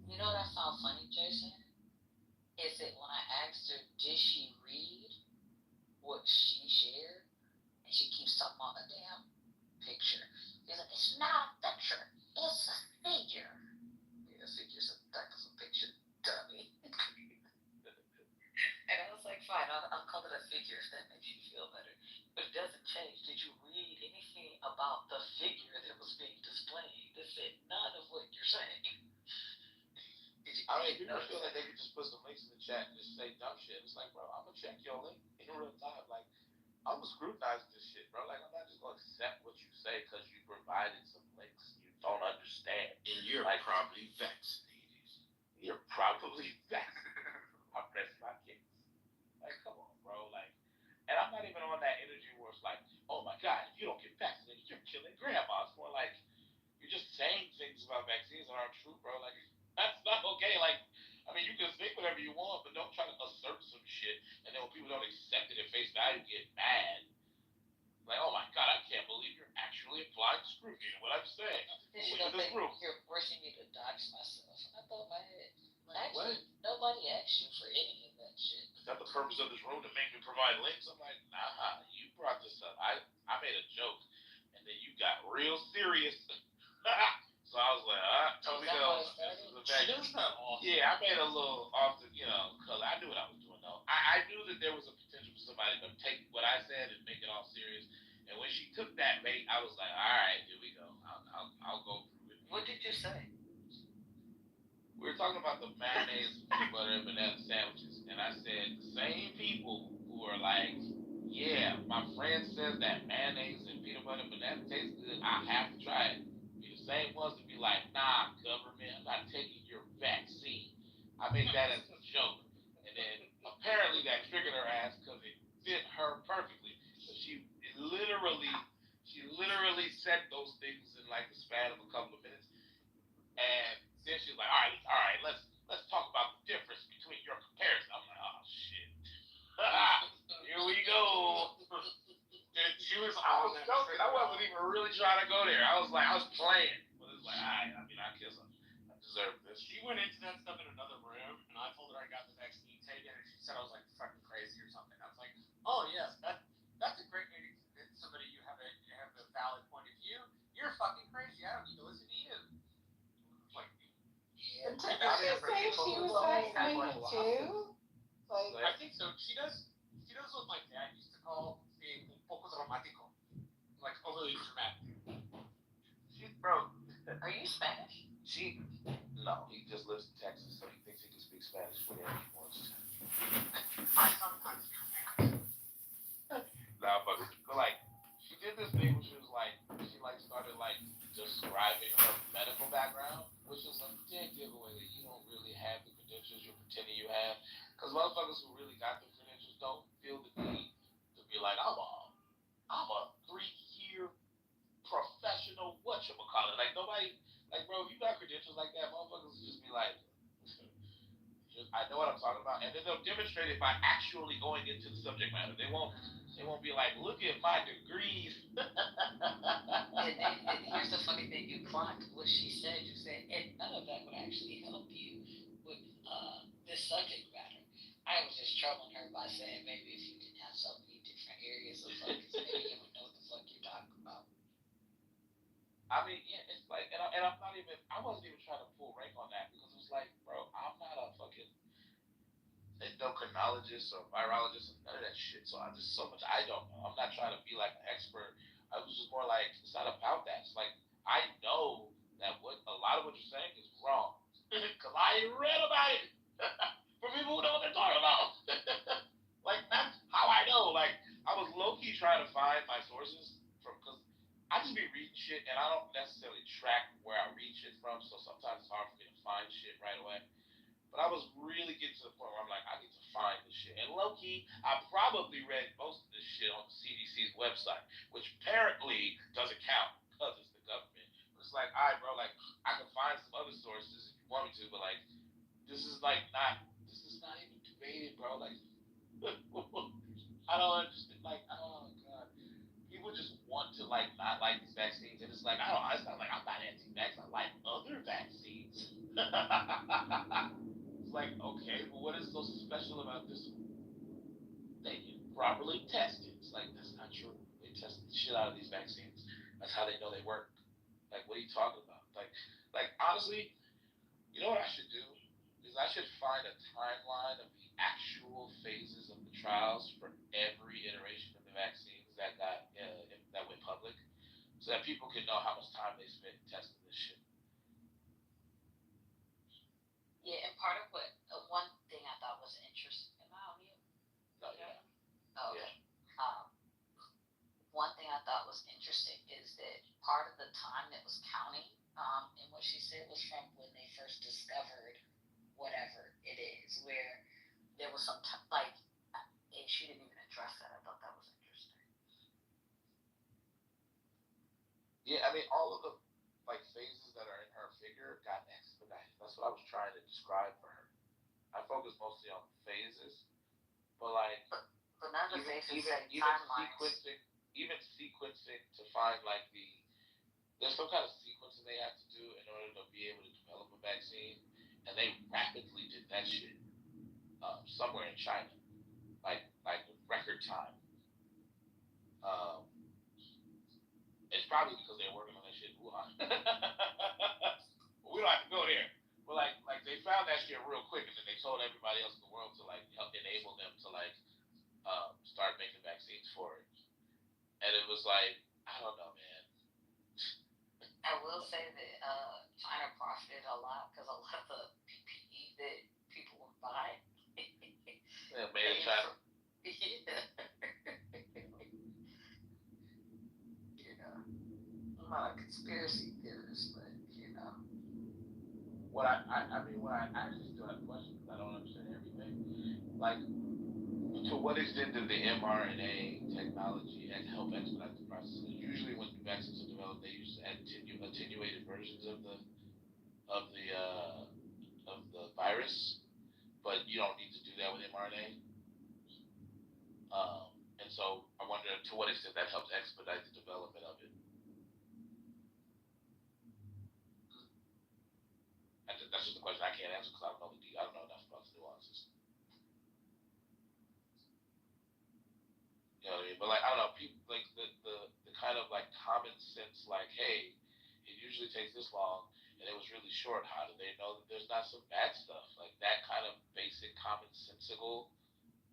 You know that sounds funny, Jason? Is it when I asked her, did she read what she shared? And she keeps talking about a damn picture. She's like, it's not a picture, it's a figure. Yeah, a figure's a picture, dummy. And I was like, fine, I'll call it a figure if that makes you feel better. But it doesn't change. Did you read anything about the figure that was being displayed that said none of what you're saying? I mean, people feel like they could just put some links in the chat and just say dumb shit. It's like, bro, I'm gonna check your link in real time. Like, I'm gonna scrutinize this shit, bro. Like, I'm not just gonna accept what you say because you provided some links you don't understand. And you're like, probably vaccinated. You're probably vaccinated. I press my case. Like, come on, bro. Like, and I'm not even on that energy where it's like, oh my God, if you don't get vaccinated, you're killing grandma. It's more like you're just saying things about vaccines that aren't true, bro. Like, that's not okay. Like, I mean, you can think whatever you want, but don't try to assert some shit. And then when people don't accept it at face value, get mad. Like, oh my God, I can't believe you're actually applying scrutiny to what I'm saying. You know, you're forcing me to dox myself. I thought my head. Actually, nobody asked you for any of that shit. Is that the purpose of this room to make me provide links? I'm like, nah, you brought this up. I made a joke, and then you got real serious. So I was like, Is we that go. how it This started? is the She vaccine. does that often. Yeah, I made a little off the, because I knew what I was doing though. I knew that there was a potential for somebody to take what I said and make it all serious. And when she took that bait, I was like, all right, here we go. I'll go through it. What did you say? We were talking about the mayonnaise, peanut butter, and banana sandwiches, and I said the same people who are like, yeah, my friend says that mayonnaise and peanut butter and banana tastes good. I have to try it. Be the same ones to be like, nah, government, I'm not taking your vaccine. I made that as a joke, and then apparently that triggered her ass because it fit her perfectly. So she literally said those things in like the span of a couple of minutes. And then she's like, all right, let's talk about the difference between your comparison. I'm like, oh shit. Here we go. Dude, she was I on was that joking. I wasn't even really trying to go there. I was playing. But it's like, I guess I deserve this. She went into that stuff in another room, and I told her I got the vaccine taken, and she said I was like fucking crazy or something. I was like, oh yes, that's a great way to convince somebody you have a valid point of view. You're fucking crazy. I don't need to listen to you. Like, Yeah. Did you say she was vaccinated too? Like, I think so. She does what my dad used to call being un poco dramático, like overly dramatic. Bro, Are you Spanish? no, he just lives in Texas, so he thinks he can speak Spanish whenever he wants to. I sometimes. Nah, but like, she did this thing where she was like, started like describing her medical background, which is a dead giveaway that you don't really have the credentials you're pretending you have. Because motherfuckers who really got the credentials don't feel the need to be like, I'm a 3-year professional whatchamacallit. Like nobody, like bro, if you got credentials like that, motherfuckers will just be like, I know what I'm talking about, and then they'll demonstrate it by actually going into the subject matter. They won't be like, look at my degrees. And here's the funny thing, you clocked what she said. You said, and none of that would actually help you with this subject matter. I was just trolling her by saying maybe if you didn't have so many different areas of focus, maybe you would know what the fuck you're talking about. I mean, yeah, it's like, and I wasn't even trying to pull rank on that because it was like, bro, I'm not a fucking endocrinologist or virologist or none of that shit. So there's so much I don't know. I'm not trying to be like an expert. I was just more like, it's not about that. It's like, I know that a lot of what you're saying is wrong because I read about it for people who know what they're talking about. Like, that's how I know. Like, I was low-key trying to find my sources because I just be reading shit and I don't necessarily track where I read shit from, so sometimes it's hard for me to find shit right away. But I was really getting to the point where I'm like, I need to find this shit. And low-key, I probably read most of this shit on the CDC's website, which apparently doesn't count because it's the government. But it's like, all right, bro, like, I can find some other sources if you want me to, but like, this is not even debated, bro. Like, I don't understand. Like, oh god, people just want to like not like these vaccines, and it's like it's not like I'm not anti-vax. I like other vaccines. It's like, okay, well, what is so special about this one? They properly tested. It's like that's not true. They tested the shit out of these vaccines. That's how they know they work. Like, what are you talking about? Like honestly, you know what I should do? Is I should find a timeline of the actual phases of the trials for every iteration of the vaccines that went public, so that people can know how much time they spent testing this shit. Yeah, and part of one thing I thought was interesting. Am I on mute? No, yeah. Oh, okay. One thing I thought was interesting is that part of the time that was counting, and what she said was from when they first discovered whatever it is, where there was some and she didn't even address that. I thought that was interesting. Yeah, I mean, all of the like phases that are in her figure got expedited. That's what I was trying to describe for her. I focused mostly on phases, but like, but none of the phases say even timelines. sequencing to find like there's some kind of sequencing they have to do in order to be able to develop a vaccine, and they rapidly did that shit somewhere in China, like record time. It's probably because they're working on that shit in Wuhan. don't have to go there. But like they found that shit real quick, and then they told everybody else in the world to like help enable them to like start making vaccines for it. And it was like, I don't know, man. I will say that China profited a lot because a lot of the PPE that people would buy. Yeah, made in China. Yeah. You know, I'm not a conspiracy theorist, but you know. What I mean, what I actually still have questions because I don't understand everything. Like, to what extent did the mRNA technology help expedite the process? Usually, when vaccines are developed, they use attenuated versions of the virus, but you don't need to do that with mRNA. And so I wonder to what extent that helps expedite the development of it. That's just a question I can't answer because I don't know enough about the nuances. You know what I mean? But like I don't know, people like the kind of like common sense, like, hey, it usually takes this long and it was really short. How do they know that there's not some bad stuff? Like that kind of basic commonsensical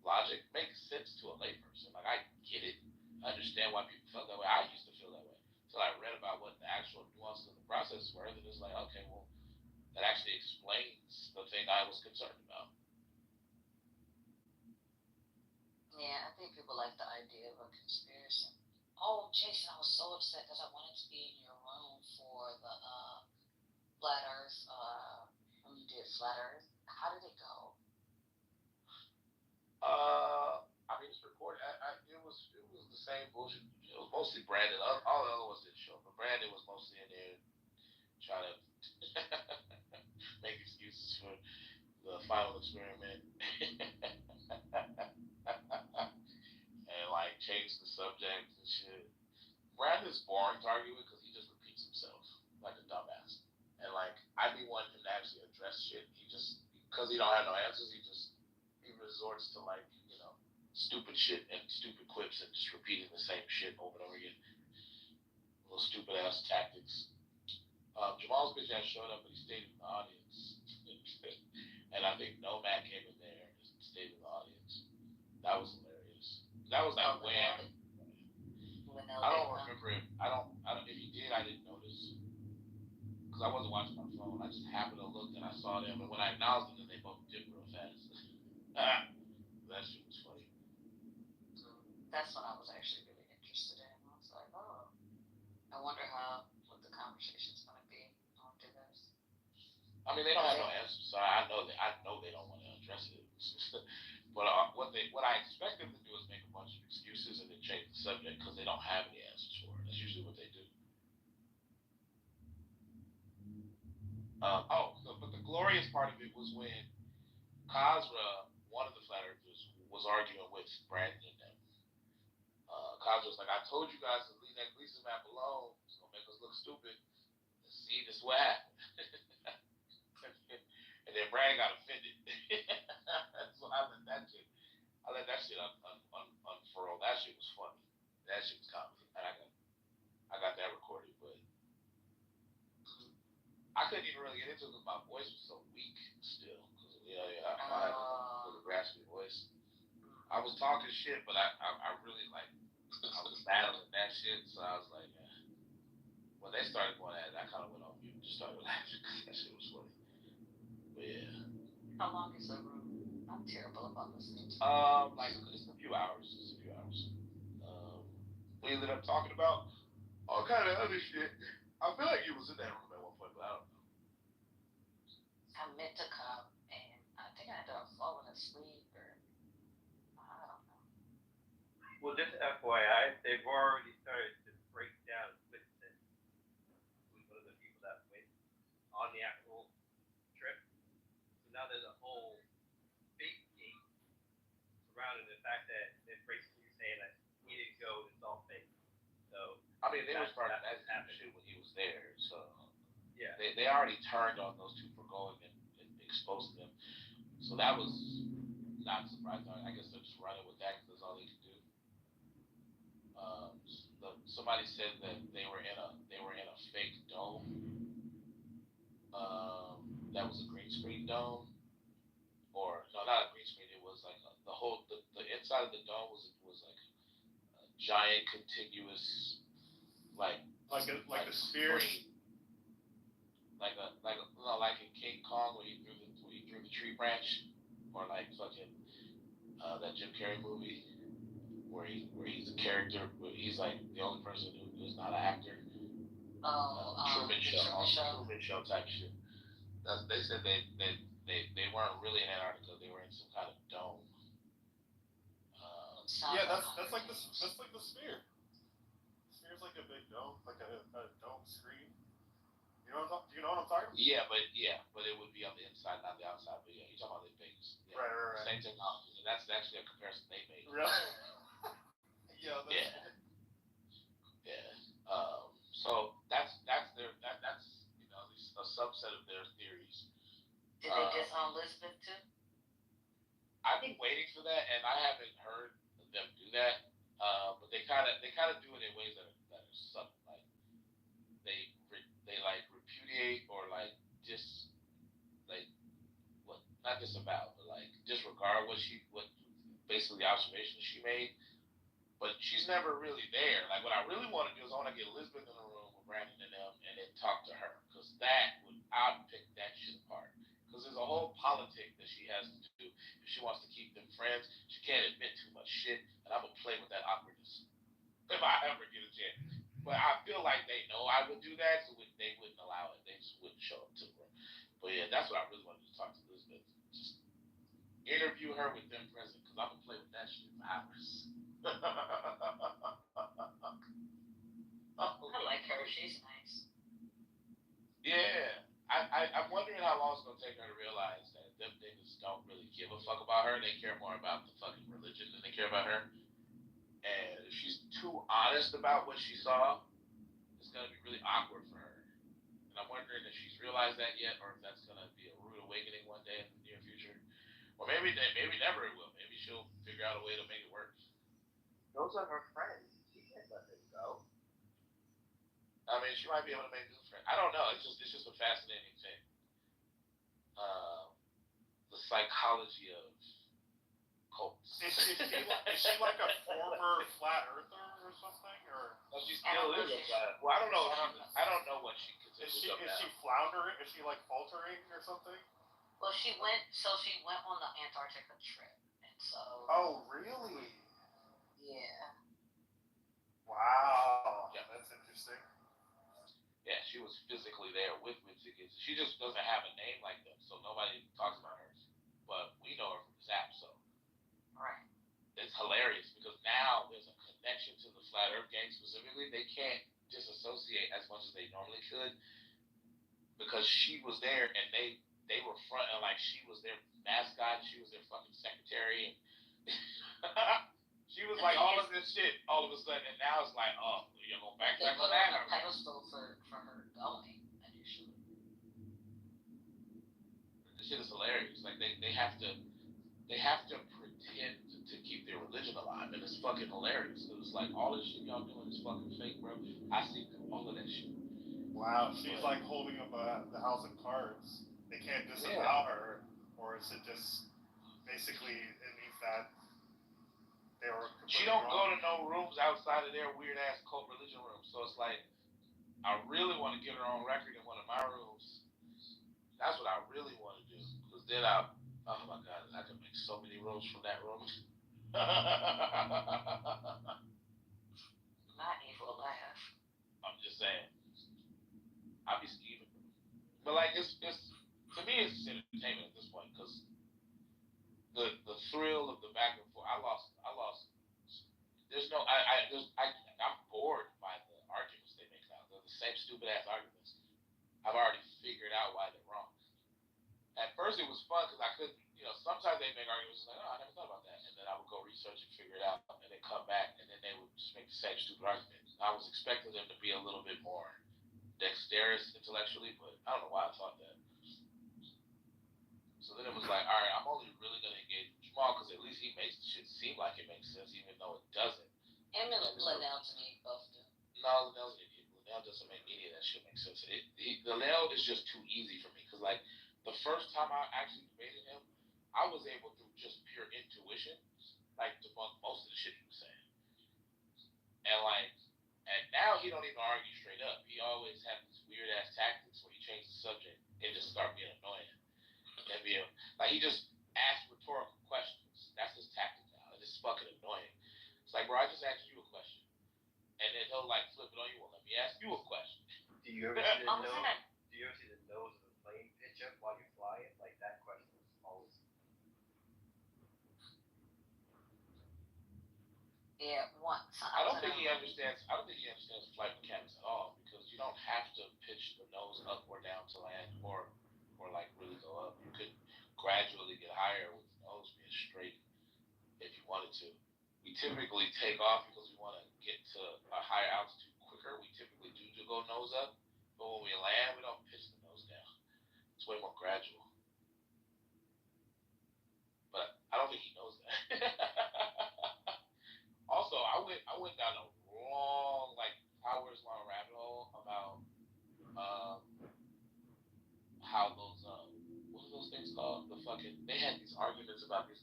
logic makes sense to a layperson. Like I get it. I understand why people felt that way. I used to feel that way. So I read about what the actual nuances of the process were, and it's like, okay, well, that actually explains the thing I was concerned about. Yeah, I think people like the idea of a conspiracy. Oh, Jason, I was so upset because I wanted to be in your room for the Flat Earth, when you did Flat Earth. How did it go? I mean, it's recorded. It was the same bullshit. It was mostly Brandon. All the other ones didn't show, but Brandon was mostly in there trying to make excuses for the final experiment. And like change the subject and shit. Brandon's boring to argue with because he just repeats himself like a dumbass. And like I be wanting him to actually address shit. He just because he don't have no answers, he resorts to like, stupid shit and stupid quips and just repeating the same shit over and over again. Little stupid ass tactics. Jamal's bitch ass showed up, but he stayed in the audience. And I think Nomad came in there and just stayed in the audience. That was hilarious. That was like when I don't remember it. I don't. If he did, I didn't notice because I wasn't watching my phone. I just happened to look and I saw them, and when I acknowledged them, then they both dipped real fast. That shit was funny. That's what I was actually really interested in. I was like, oh, I wonder what the conversation's going to be after this. I mean, they don't have no answers, so I know they don't want to address it. But what I expect them to do is make a bunch of excuses and then change the subject because they don't have any answers for it. That's usually what they do. But the glorious part of it was when Kazra, one of the flat earthers, was arguing with Brandon and them. Kazra was like, I told you guys to leave that Gleason map alone. It's going to make us look stupid. See, this is what happened. And then Brandon got offended. So I let that shit unfurl. That shit was funny. That shit was comedy. And I got that recorded, but I couldn't even really get into it because my voice was so weak still. Because I have a really raspy voice. I was talking shit, but I really like I was battling that shit. So I was like, yeah. When they started going at it, I kind of went on mute and just started laughing because that shit was funny. But yeah. How long is the room? I'm terrible about listening to like it's a few hours. We ended up talking about all kind of other shit. I feel like he was in that room at one point, but I don't know. I meant to come, and I think I ended up falling asleep, or I don't know. Well, just FYI, they've already started to break down Whitson, who's one of the people that went on the actual trip. So now there's a whole big game surrounding the fact that they're basically saying that he didn't go, it's all fake. So I mean, they were starting that shit when he was there, so yeah, they already turned on those two for going and exposing them. So that was not surprising. I guess they're just running with that because that's all they can do. Somebody said that they were in a fake dome. dome, or no, not a green screen. It was like the inside of the dome was like a giant contiguous like a sphere. Like in King Kong where he threw the tree branch, or like fucking that Jim Carrey movie where he's a character, where he's like the only person who's not an actor. Truman Show type shit. They said they weren't really in Antarctica. They were in some kind of dome. Yeah, that's like the sphere. The sphere's like a big dome, like a dome screen. Do you know what I'm talking about? Yeah, but it would be on the inside, not the outside. But yeah, you're talking about the Vegas. Yeah. Right. Same technology, and that's actually a comparison they made. Really? Yeah. Yeah. So that's a subset of their theories. Did they disown Elizabeth too? I've been waiting for that, and I haven't heard them do that. But they kind of do it in ways that are subtle, like they like repudiate or like not disavow, but like disregard what basically the observations she made. But she's never really there. Like what I really want to do is I want to get Elizabeth in the room with Brandon and them, and then talk to her, because I'd pick that shit apart. Because there's a whole politic that she has to do if she wants to keep them friends. She can't admit too much shit, and I'm gonna play with that awkwardness if I ever get a chance. But I feel like they know I would do that, so they wouldn't allow it. They just wouldn't show up to the room. But yeah, that's what I really want to do, talk to Elizabeth. Just interview her with them present, because I'm gonna play with that shit for hours. I like her. She's nice. Yeah. I'm wondering how long it's gonna take her to realize that them niggas don't really give a fuck about her. They care more about the fucking religion than they care about her. And if she's too honest about what she saw, it's gonna be really awkward for her. And I'm wondering if she's realized that yet, or if that's gonna be a rude awakening one day in the near future. Or maybe never it will. Maybe she'll figure out a way to make it work. Those are her friends. She can't let them go. I mean, she might be able to make new friends. I don't know. It's just a fascinating thing. The psychology of cults. Is she like a former flat earther or something, or? No, she still is a flat. Well, I don't know. I don't know what she considers. Is she floundering? Is she like faltering or something? Well, she went on the Antarctica trip, and so. Oh, really? Yeah. Wow. Yeah, that's interesting. Yeah, she was physically there with tickets. She just doesn't have a name like them, so nobody talks about her. But we know her from this app, so. Right. It's hilarious because now there's a connection to the Flat Earth gang specifically. They can't disassociate as much as they normally could, because she was there and they were fronting like she was their mascot, she was their fucking secretary, and she was like all of this shit all of a sudden, and now it's like, oh, you're gonna backtrack on that? They put her on a pedestal for her going initially. This shit is hilarious. Like they have to pretend to keep their religion alive, and it's fucking hilarious. It was like all this shit y'all doing is fucking fake, bro. I see through all of that shit. Wow, she's like holding up the house of cards. They can't disavow her, or is it just basically it means that they were. She don't go to no rooms outside of their weird ass cult religion rooms. So it's like, I really want to get her on record in one of my rooms. That's what I really want to do, because then oh my god, I can make so many rooms from that room. Not evil laugh. I'm just saying. I'll be scheming. But like it's to me it's entertainment at this point, because the thrill of the back and forth. I lost. There's no. I'm bored by the arguments they make now. They're the same stupid ass arguments. I've already figured out why they're wrong. At first it was fun because I couldn't. Sometimes they make arguments like, oh, I never thought about that, and then I would go research and figure it out, and then come back, and then they would just make the same stupid arguments. I was expecting them to be a little bit more dexterous intellectually, but I don't know why I thought that. So then it was like, all right, I'm only really going to engage with Jamal because at least he makes the shit seem like it makes sense, even though it doesn't. And Linnell to me both do. No, Linnell's an idiot. Linnell doesn't make any of that shit make sense. Linnell is just too easy for me, because like the first time I actually debated him, I was able through just pure intuition, like debunk most of the shit he was saying. And like, and now he don't even argue straight up. He always had these weird ass tactics where he changed the subject and just start being annoying. And being like he just asks rhetorical questions. That's his tactic now. And it's fucking annoying. It's like, bro, I just asked you a question. And then he'll like flip it on you. Well, let me ask you a question. Do you ever see the nose? Do you ever see the nose of the plane pitch up while you fly it? Like that question is always. Yeah, once. I don't think he understands. I don't think he understands flight mechanics at all because you don't have to pitch the nose up or down to land or like really go up. You could gradually get higher with the nose being straight if you wanted to. We typically take off because we want to get to a higher altitude quicker. We typically do go nose up, but when we land, we don't pitch the nose down. It's way more gradual. But I don't think he knows that. Also, I went down a long, like hours long rabbit hole about how those what are those things called? They had these arguments about these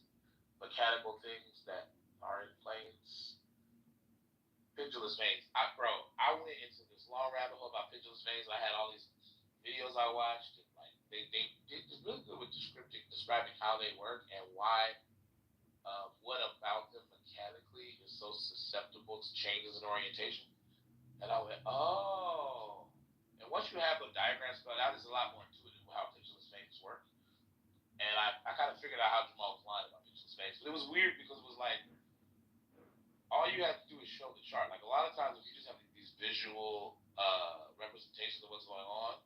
mechanical things that are in planes. Pendulous vanes. I went into this long rabbit hole about pendulous vanes. I had all these videos I watched, and like they did really good with describing how they work and why. What about them mechanically is so susceptible to changes in orientation? And I went, oh. And once you have the diagram spelled out, it's a lot more intuitive how pendulous vanes work. And I kind of figured out how Jamal was lying about pendulous vanes. But it was weird because it was like, all you have to do is show the chart. Like a lot of times, if you just have these visual representations of what's going on,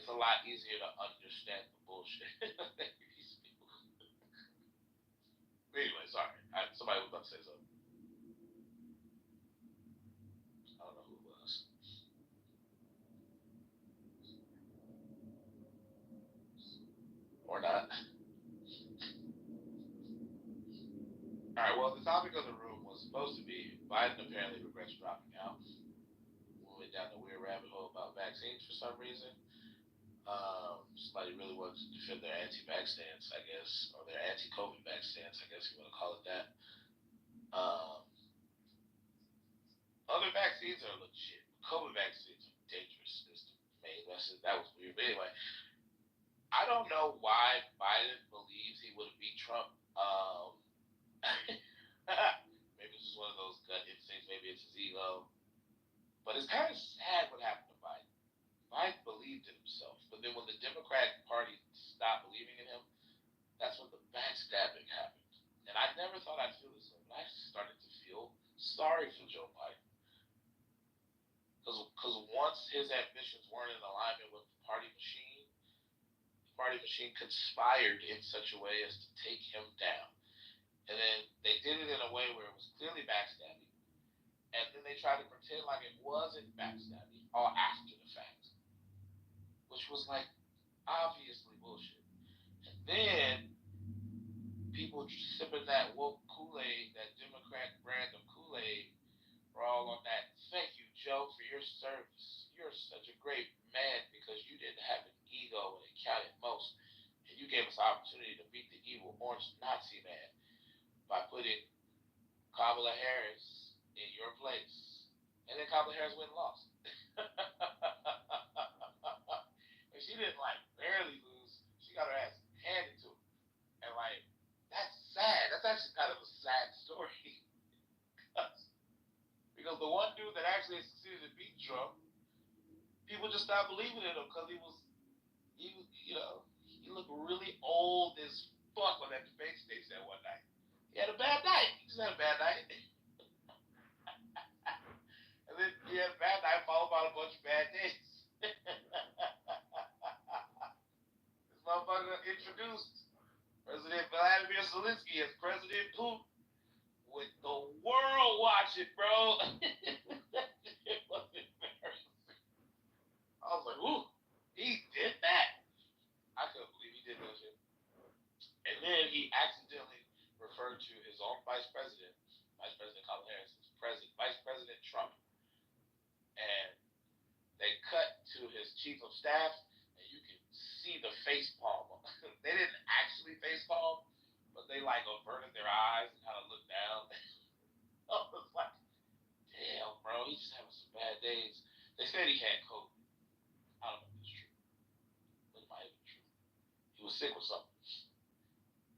it's a lot easier to understand the bullshit. Anyway, sorry. Somebody was about to say something. I don't know who it was. Or not. Alright, well, the topic of the room was supposed to be Biden apparently regrets dropping out. We went down the weird rabbit hole about vaccines for some reason. Somebody really wanted to defend their anti-vax stance, I guess, or their anti-COVID vax stance, I guess you want to call it that. Other vaccines are legit. COVID vaccines are dangerous. Is the main message. That was weird. But anyway, I don't know why Biden believes he would have beat Trump. Maybe it's just one of those gut instincts. Maybe it's his ego. But it's kind of sad what happened to Biden. Biden believed in himself. But then when the Democratic Party stopped believing in him, that's when the backstabbing happened. And I never thought I'd feel this way, but I started to feel sorry for Joe Biden. Because once his ambitions weren't in alignment with the party machine conspired in such a way as to take him down. And then they did it in a way where it was clearly backstabbing. And then they tried to pretend like it wasn't backstabbing, all after the fact. Which was like, obviously bullshit. And then people sipping that woke Kool-Aid, that Democrat brand of Kool-Aid, were all on that. Thank you, Joe, for your service. You're such a great man because you didn't have an ego when it counted most. And you gave us the opportunity to beat the evil orange Nazi man by putting Kamala Harris in your place. And then Kamala Harris went and lost. And she didn't like barely lose. She got her ass handed to her. And like, that's sad. That's actually kind of a sad story. Because the one dude that actually succeeded in beating Trump, people just stopped believing in him because he looked really old as fuck on that debate stage that one night. He had a bad night. He just had a bad night. And then he had a bad night followed by a bunch of bad days. This motherfucker introduced President Vladimir Zelensky as President Putin. With the world watching, bro. It was embarrassing. I was like, ooh, he did that. I couldn't believe he did that shit. And then he accidentally referred to his own Vice President Kamala Harris, Vice President Trump. And they cut to his chief of staff, and you can see the face palm. They didn't actually face palm, but they like averted their eyes and kind of looked down. I was like, damn, bro, he's just having some bad days. They said he had COVID. I don't know if it's true, but it might have been true. He was sick with something.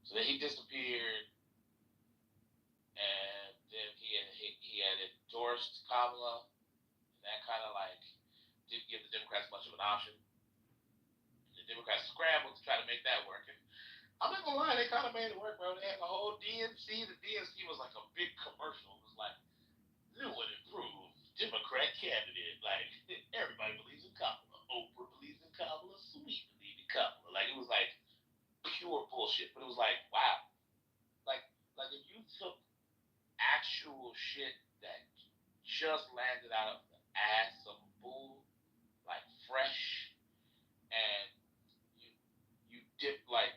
So then he disappeared, and then he had endorsed Kamala, and that kind of like didn't give the Democrats much of an option. The Democrats scrambled to try to make that work, and I'm not gonna lie, they kind of made it work, bro. They had the whole DNC. The DNC was like a big commercial. It was like new and improved Democrat candidate. Like everybody believes in Kamala. Oprah believes in Kamala. Sweet believes in Kamala. Like it was like pure bullshit. But it was like, wow. Like if you took actual shit that just landed out of the ass of a bull, like fresh, and you dip like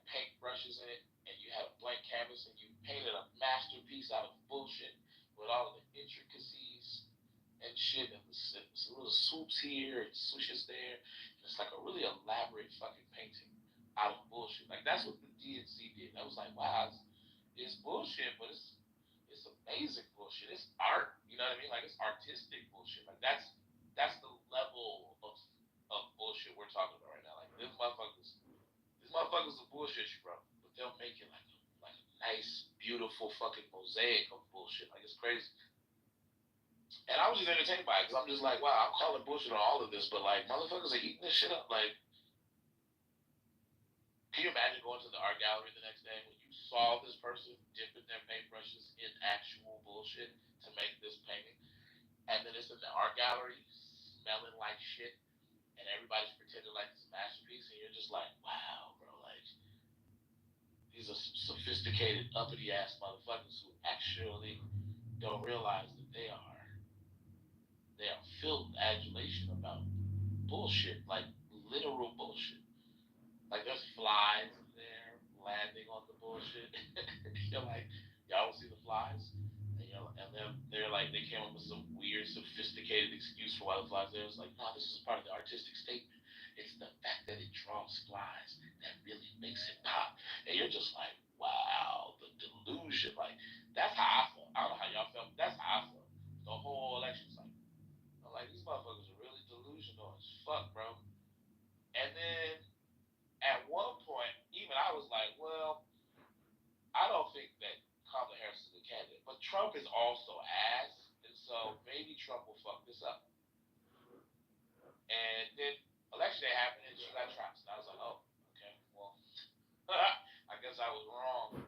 paint brushes in it, and you had a blank canvas, and you painted a masterpiece out of bullshit with all of the intricacies and shit, and the little swoops here and swooshes there. And it's like a really elaborate fucking painting out of bullshit. Like that's what the DNC did. I was like, wow, it's bullshit, but it's amazing bullshit. It's art. You know what I mean? Like it's artistic bullshit. Like that's the level of bullshit we're talking about right now. Like these motherfuckers will bullshit you, bro. But they'll make it like a nice, beautiful fucking mosaic of bullshit. Like it's crazy. And I was just entertained by it because I'm just like, wow, I'm calling bullshit on all of this, but like motherfuckers are eating this shit up. Like, can you imagine going to the art gallery the next day when you saw this person dipping their paintbrushes in actual bullshit to make this painting, and then it's in the art gallery smelling like shit, and everybody's pretending like it's a masterpiece, and you're just like, wow, bro, like these are some sophisticated, uppity ass motherfuckers who actually don't realize that they are filled with adulation about bullshit, like literal bullshit. Like there's flies in there landing on the bullshit. You're like, y'all don't see the flies? And they're like, they came up with some weird, sophisticated excuse for why the flies there. It's like, no, this is part of the artistic statement. It's the fact that it draws flies that really makes it pop. And you're just like, wow, the delusion. Like, that's how I felt. I don't know how y'all felt, but that's how I felt. The whole election's like, I'm like, these motherfuckers are really delusional as fuck, bro. And then at one point, even I was like, well, I don't think that Kamala Harris is a good candidate, but Trump is also ass, and so maybe Trump will fuck this up. And then election day happened, and she got trounced. And I was like, oh, okay, well, I guess I was wrong.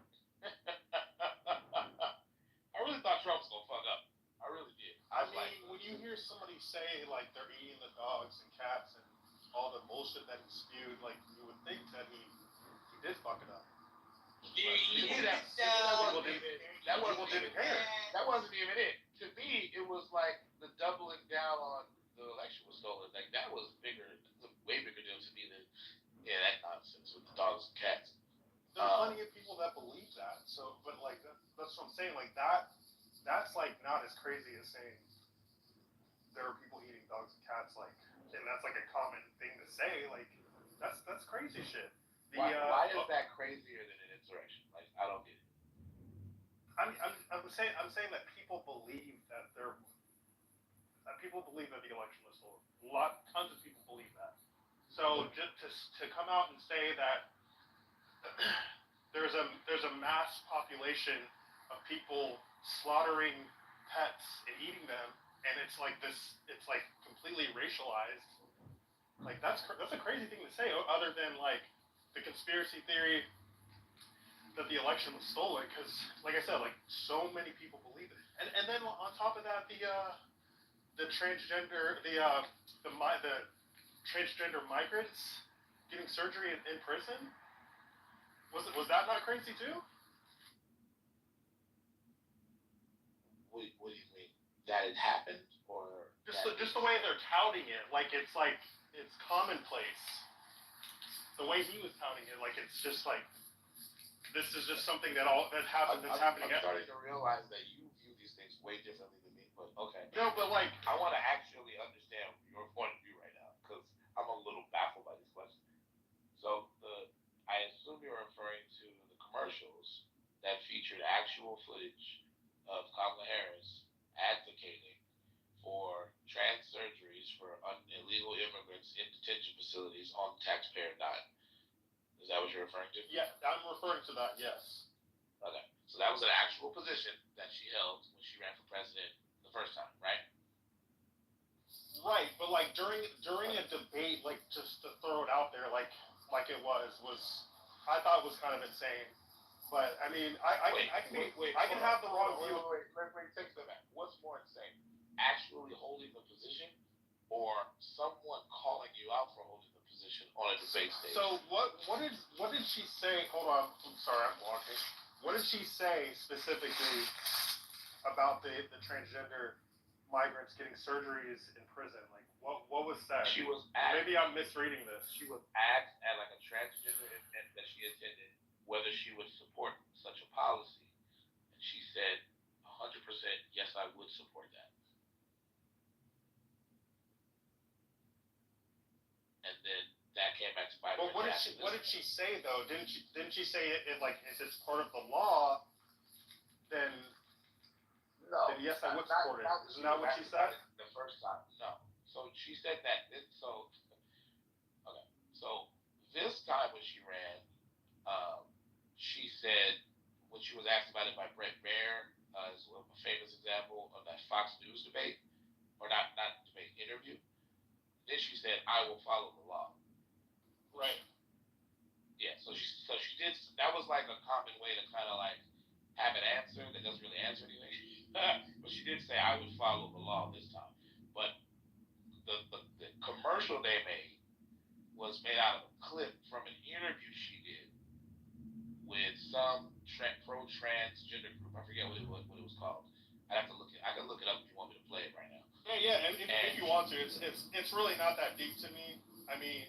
I really thought Trump was gonna fuck up. I really did. I mean, when you hear somebody say like they're eating the dogs and cats and all the bullshit that he spewed, like you would think that he did fuck it up. That wasn't even it. To me, it was like the doubling down on the election was stolen. Like that was bigger, way bigger deal to me than that nonsense with the dogs and cats. There's plenty of people that believe that. So, but like that's what I'm saying. Like that's like not as crazy as saying there are people eating dogs and cats. Like, and that's like a common thing to say. Like that's crazy shit. Why is that crazier than an insurrection? Like I don't get it. I'm saying that people believe that people believe that the election was stolen. Tons of people believe that. So just to come out and say that there's a mass population of people slaughtering pets and eating them, and it's like completely racialized. Like that's a crazy thing to say. Other than like the conspiracy theory that the election was stolen, because like I said, like so many people believe it, and then on top of that, the transgender transgender migrants getting surgery in prison, was that not crazy too? What do you mean? That it happened, or just the way they're touting it, like it's commonplace. The way he was touting it, like it's just like this is just something that happens. That's happening. I'm starting to realize that you view these things way differently than me. But okay. No, but like I want to actually understand your point of view right now because I'm a little baffled by these questions. actual footage of Kamala Harris advocating for trans surgeries for illegal immigrants in detention facilities on the taxpayer dime. Is that what you're referring to? Yeah, I'm referring to that, yes. Okay. So that was an actual position that she held when she ran for president the first time, right? Right, but like during a debate, like just to throw it out there, like it was I thought was kind of insane. But I mean, I can have the wrong view. Wait, take that back. What's more insane? Actually holding the position, or someone calling you out for holding the position on a debate stage? So what did she say? Hold on, I'm sorry, I'm walking. What did she say specifically about the transgender migrants getting surgeries in prison? Like what was said? She was asked, maybe I'm misreading this. She was asked at like a transgender event that she attended whether she would support such a policy, and she said 100% yes, I would support that. And then that came back to bite her. But what did she say though? Didn't she say it like if it's part of the law, then no, then yes, I would support it. Isn't that what she said? The first time, no. So she said that. So this time when she ran, she said when she was asked about it by Brett Baer, is a famous example of that Fox News debate, or not debate, interview. Then she said, "I will follow the law." Right. Yeah. So she did. That was like a common way to kind of like have an answer that doesn't really answer anything. But she did say, "I would follow the law this time." But the commercial they made was made out of a clip from an interview she did with some pro-transgender group. I forget what it was called. I can look it up if you want me to play it right now. Yeah. If you want to, it's really not that deep to me. I mean,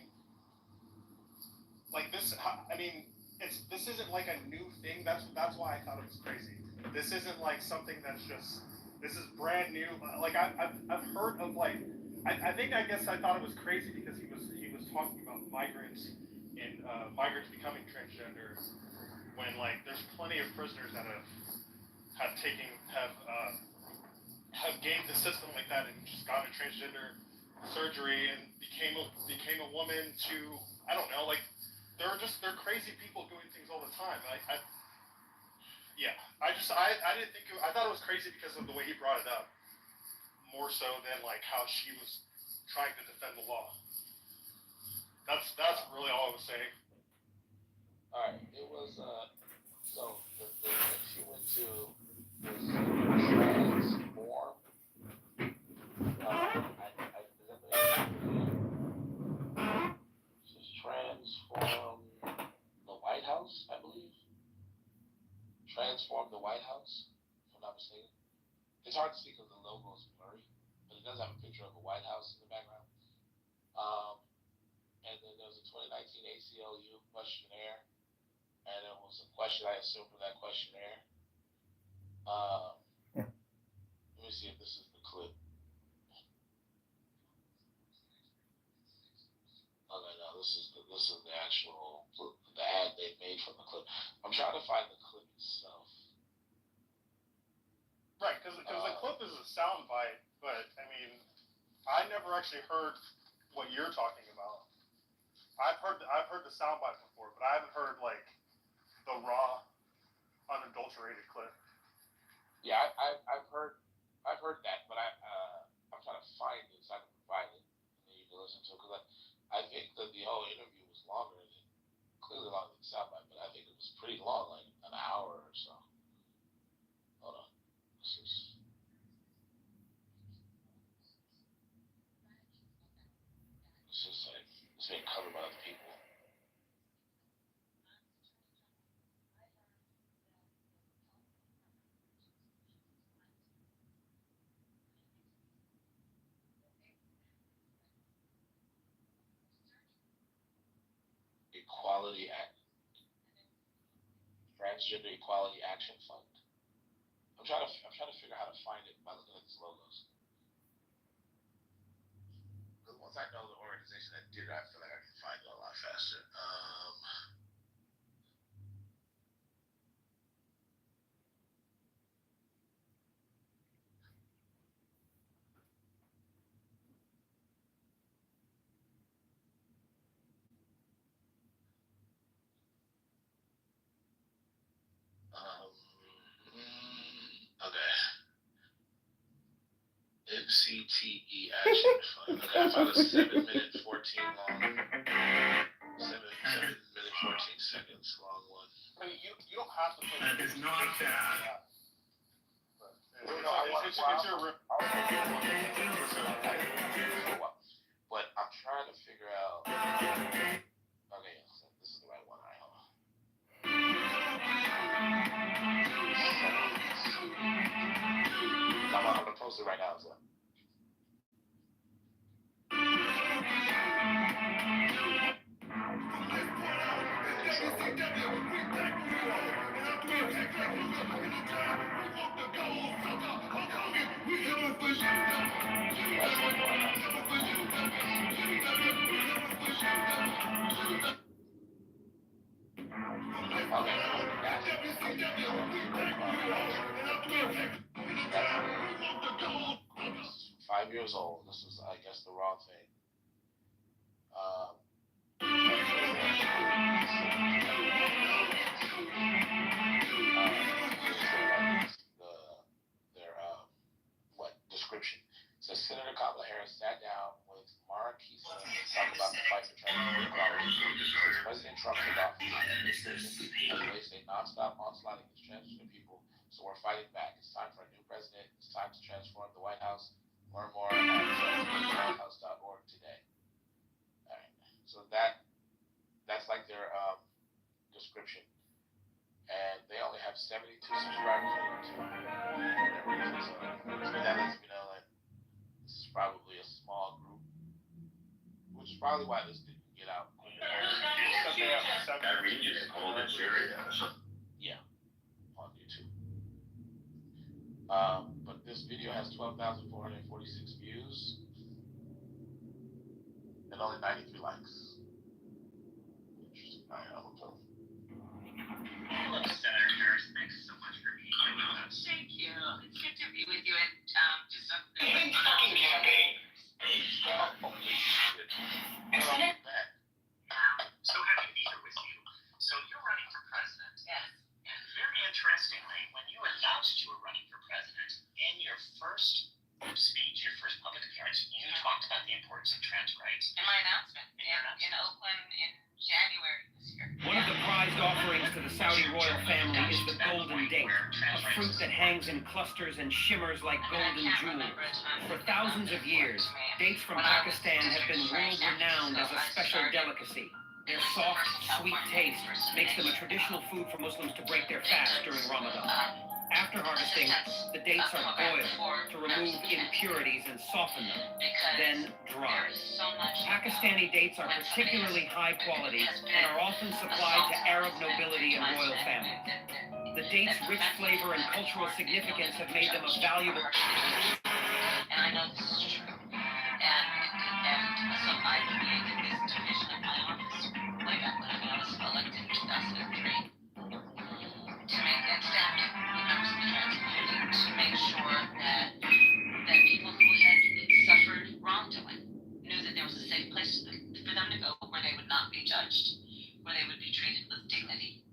like this. I mean, this isn't like a new thing. That's why I thought it was crazy. This isn't like something that's just. This is brand new. Like I've heard of like. I guess I thought it was crazy because he was talking about migrants and migrants becoming transgender when like there's plenty of prisoners that have gamed the system like that and just gotten a transgender surgery and became a woman to I don't know, like they're crazy people doing things all the time. I didn't think I thought it was crazy because of the way he brought it up, more so than like how she was trying to defend the law. That's really all I was saying. All right, it was so the she went to was transform. Transform the White House, I believe. Transform the White House, if I'm not mistaken. It's hard to see because the logo is blurry, but it does have a picture of a White House in the background. And then there was a 2019 ACLU questionnaire, and it was a question I assume from that questionnaire. Let me see if this is the clip. Okay, no, this is the actual the ad they made from the clip. I'm trying to find the clip itself. Right, because the clip is a soundbite, but I mean, I never actually heard what you're talking about. I've heard the soundbite before, but I haven't heard like the raw, unadulterated clip. Yeah, I've heard that, but I'm trying to find it so I can provide it and you can listen to it because I think that the whole interview was clearly longer than the soundbite, but I think it was pretty long, like an hour or so. Hold on, it's being covered by other people. Transgender Equality Action Fund. I'm trying to figure out how to find it by looking at these logos. Because once I know the organization that did it, I feel like I can find it a lot faster. CTE action fund. Okay, I found a 7-minute 14 long. 7 minute 14 seconds long one. I mean, you don't have to put That is not that. It's your But I'm trying to figure out. Okay, yes, this is the right one. All right, hold on. I'm gonna post it right now. So. It's 5 years old. This is, I guess, the wrong thing. Description. So Senator Kamala Harris sat down with Marquisa to talk about the fight for transgender equality since President Trump took office. As they say, nonstop onslaught against transgender people, so we're fighting back. It's time for a new president. It's time to transform the White House. Learn more at whitehouse.org today. All right. So that's like their description. And they only have 72 subscribers on YouTube. So that lets me know that this is probably a small group, which is probably why this didn't get out. That region is called Nigeria. Yeah, on YouTube. But this video has 12,446 views and only 93 likes. Interesting. All right, I'm gonna put them. Hello, Senator Harris. Thanks so much for being here with us. Thank you. It's good to be with you and just Talking campaign. so happy to be here with you. So you're running for president. Yes. And very interestingly, when you announced you were running for president, in your first speech, your first public appearance, you talked about the importance of trans rights. In my announcement in Oakland in January this year. One of the prized offerings to the Saudi royal family is the golden date, a fruit that hangs in clusters and shimmers like golden jewels. For thousands of years, dates from Pakistan have been world-renowned as a special delicacy. Their soft, sweet taste makes them a traditional food for Muslims to break their fast during Ramadan. After harvesting, the dates are boiled to remove impurities and soften them, then dried. Pakistani dates are particularly high quality and are often supplied to Arab nobility and royal families. The dates' rich flavor and cultural significance have made them a valuable... And I know this is true. And so I created this division of my office way back when I was elected in 2003 to make and staffed with members of the trans community to make sure that people who had suffered wrongdoing knew that there was a safe place for them to go where they would not be judged, where they would be treated with dignity,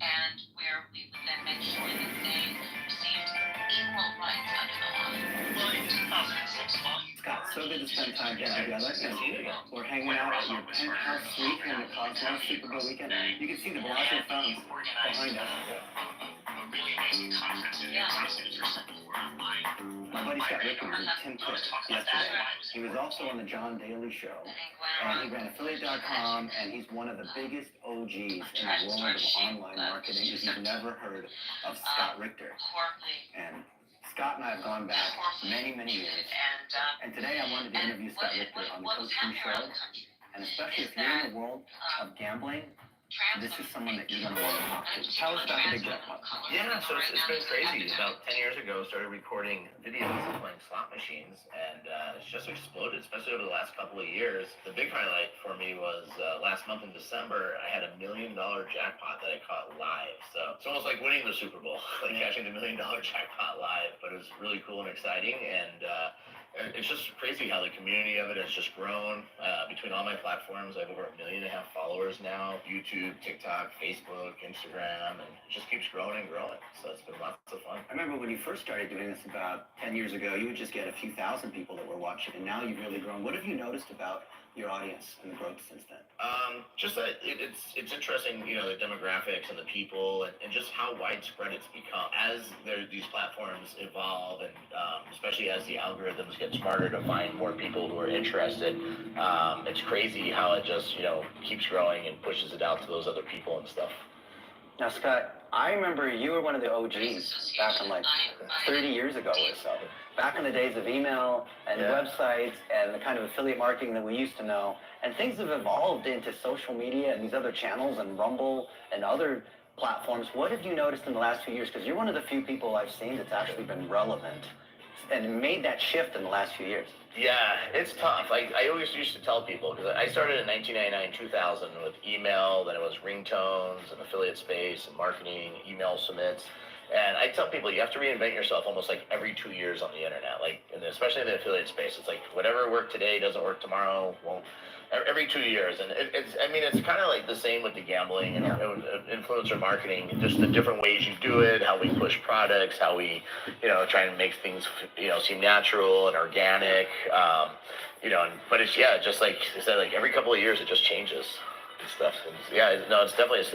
and where we would then make sure that they received equal rights under the law. Well, in 2006, Scott, so good to spend time down together. We're hanging out at your penthouse suite here in the Cosmos Super Bowl weekend. You can see the Bellagio fountains behind us. My buddy Scott Richter was with Tim Cook yesterday. He was also on the John Daly Show, and he ran affiliate.com, and he's one of the biggest OGs in the world of online marketing. If you've never heard of Scott Richter, and Scott and I have gone back many, many years, and today I wanted to interview Scott Richter on the Coach King Show, and especially if you're in the world of gambling, this is someone that you're going to want to talk to. Tell us about the big jackpot. Yeah, so it's been crazy. About 10 years ago, started recording videos of playing slot machines, and it's just exploded, especially over the last couple of years. The big highlight for me was last month in December, I had $1 million jackpot that I caught live. So it's almost like winning the Super Bowl, like catching the $1 million jackpot live, but it was really cool and exciting, and And it's just crazy how the community of it has just grown. Between all my platforms, I have over 1.5 million followers now. YouTube, TikTok, Facebook, Instagram, and it just keeps growing and growing. So it's been lots of fun. I remember when you first started doing this about 10 years ago, you would just get a few thousand people that were watching, and now you've really grown. What have you noticed about your audience and the growth since then? Just that it's interesting, the demographics and the people and just how widespread it's become as these platforms evolve and especially as the algorithms get smarter to find more people who are interested. It's crazy how it just, keeps growing and pushes it out to those other people and stuff. Now, Scott, I remember you were one of the OGs back in 30 years ago or so. Back in the days of email and websites and the kind of affiliate marketing that we used to know. And things have evolved into social media and these other channels and Rumble and other platforms. What have you noticed in the last few years? Because you're one of the few people I've seen that's actually been relevant and made that shift in the last few years. Yeah, it's tough. I always used to tell people, because I started in 1999, 2000 with email, then it was ringtones and affiliate space and marketing, email submits. And I tell people you have to reinvent yourself almost like every 2 years on the internet, and especially in the affiliate space. It's like whatever worked today doesn't work tomorrow, won't. Every 2 years, and it's kind of like the same with the gambling and influencer marketing, just the different ways you do it, how we push products, how we, try and make things, seem natural and organic, but it's just like I said, like every couple of years it just changes and stuff. And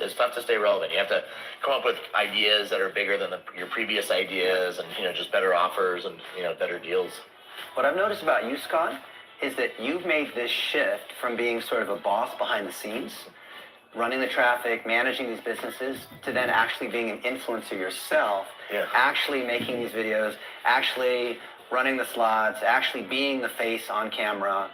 it's tough to stay relevant. You have to come up with ideas that are bigger than your previous ideas, and just better offers and better deals. What I've noticed about you, Scott, is that you've made this shift from being sort of a boss behind the scenes, running the traffic, managing these businesses, to then actually being an influencer yourself, actually making these videos, actually running the slots, actually being the face on camera.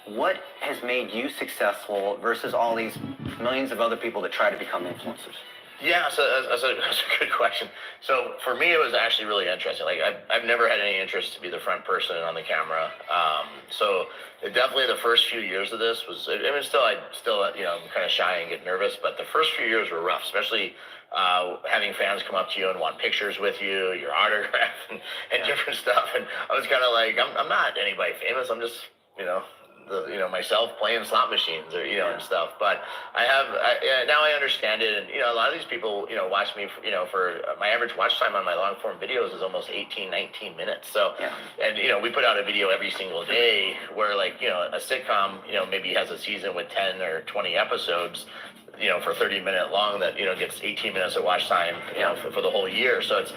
What has made you successful versus all these millions of other people that try to become influencers? Yeah, so that's a good question. So for me, it was actually really interesting. Like I've never had any interest to be the front person on the camera. So definitely the first few years of this was. I mean, still I'm kind of shy and get nervous, but the first few years were rough, especially having fans come up to you and want pictures with you, your autograph, and different stuff. And I was kind of like, I'm not anybody famous. I'm just myself playing slot machines or and stuff. But now I understand it, and a lot of these people watch me for my average watch time on my long form videos is almost 18, 19 minutes. So and we put out a video every single day, where a sitcom maybe has a season with 10 or 20 episodes, for 30-minute long that gets 18 minutes of watch time for the whole year. So it's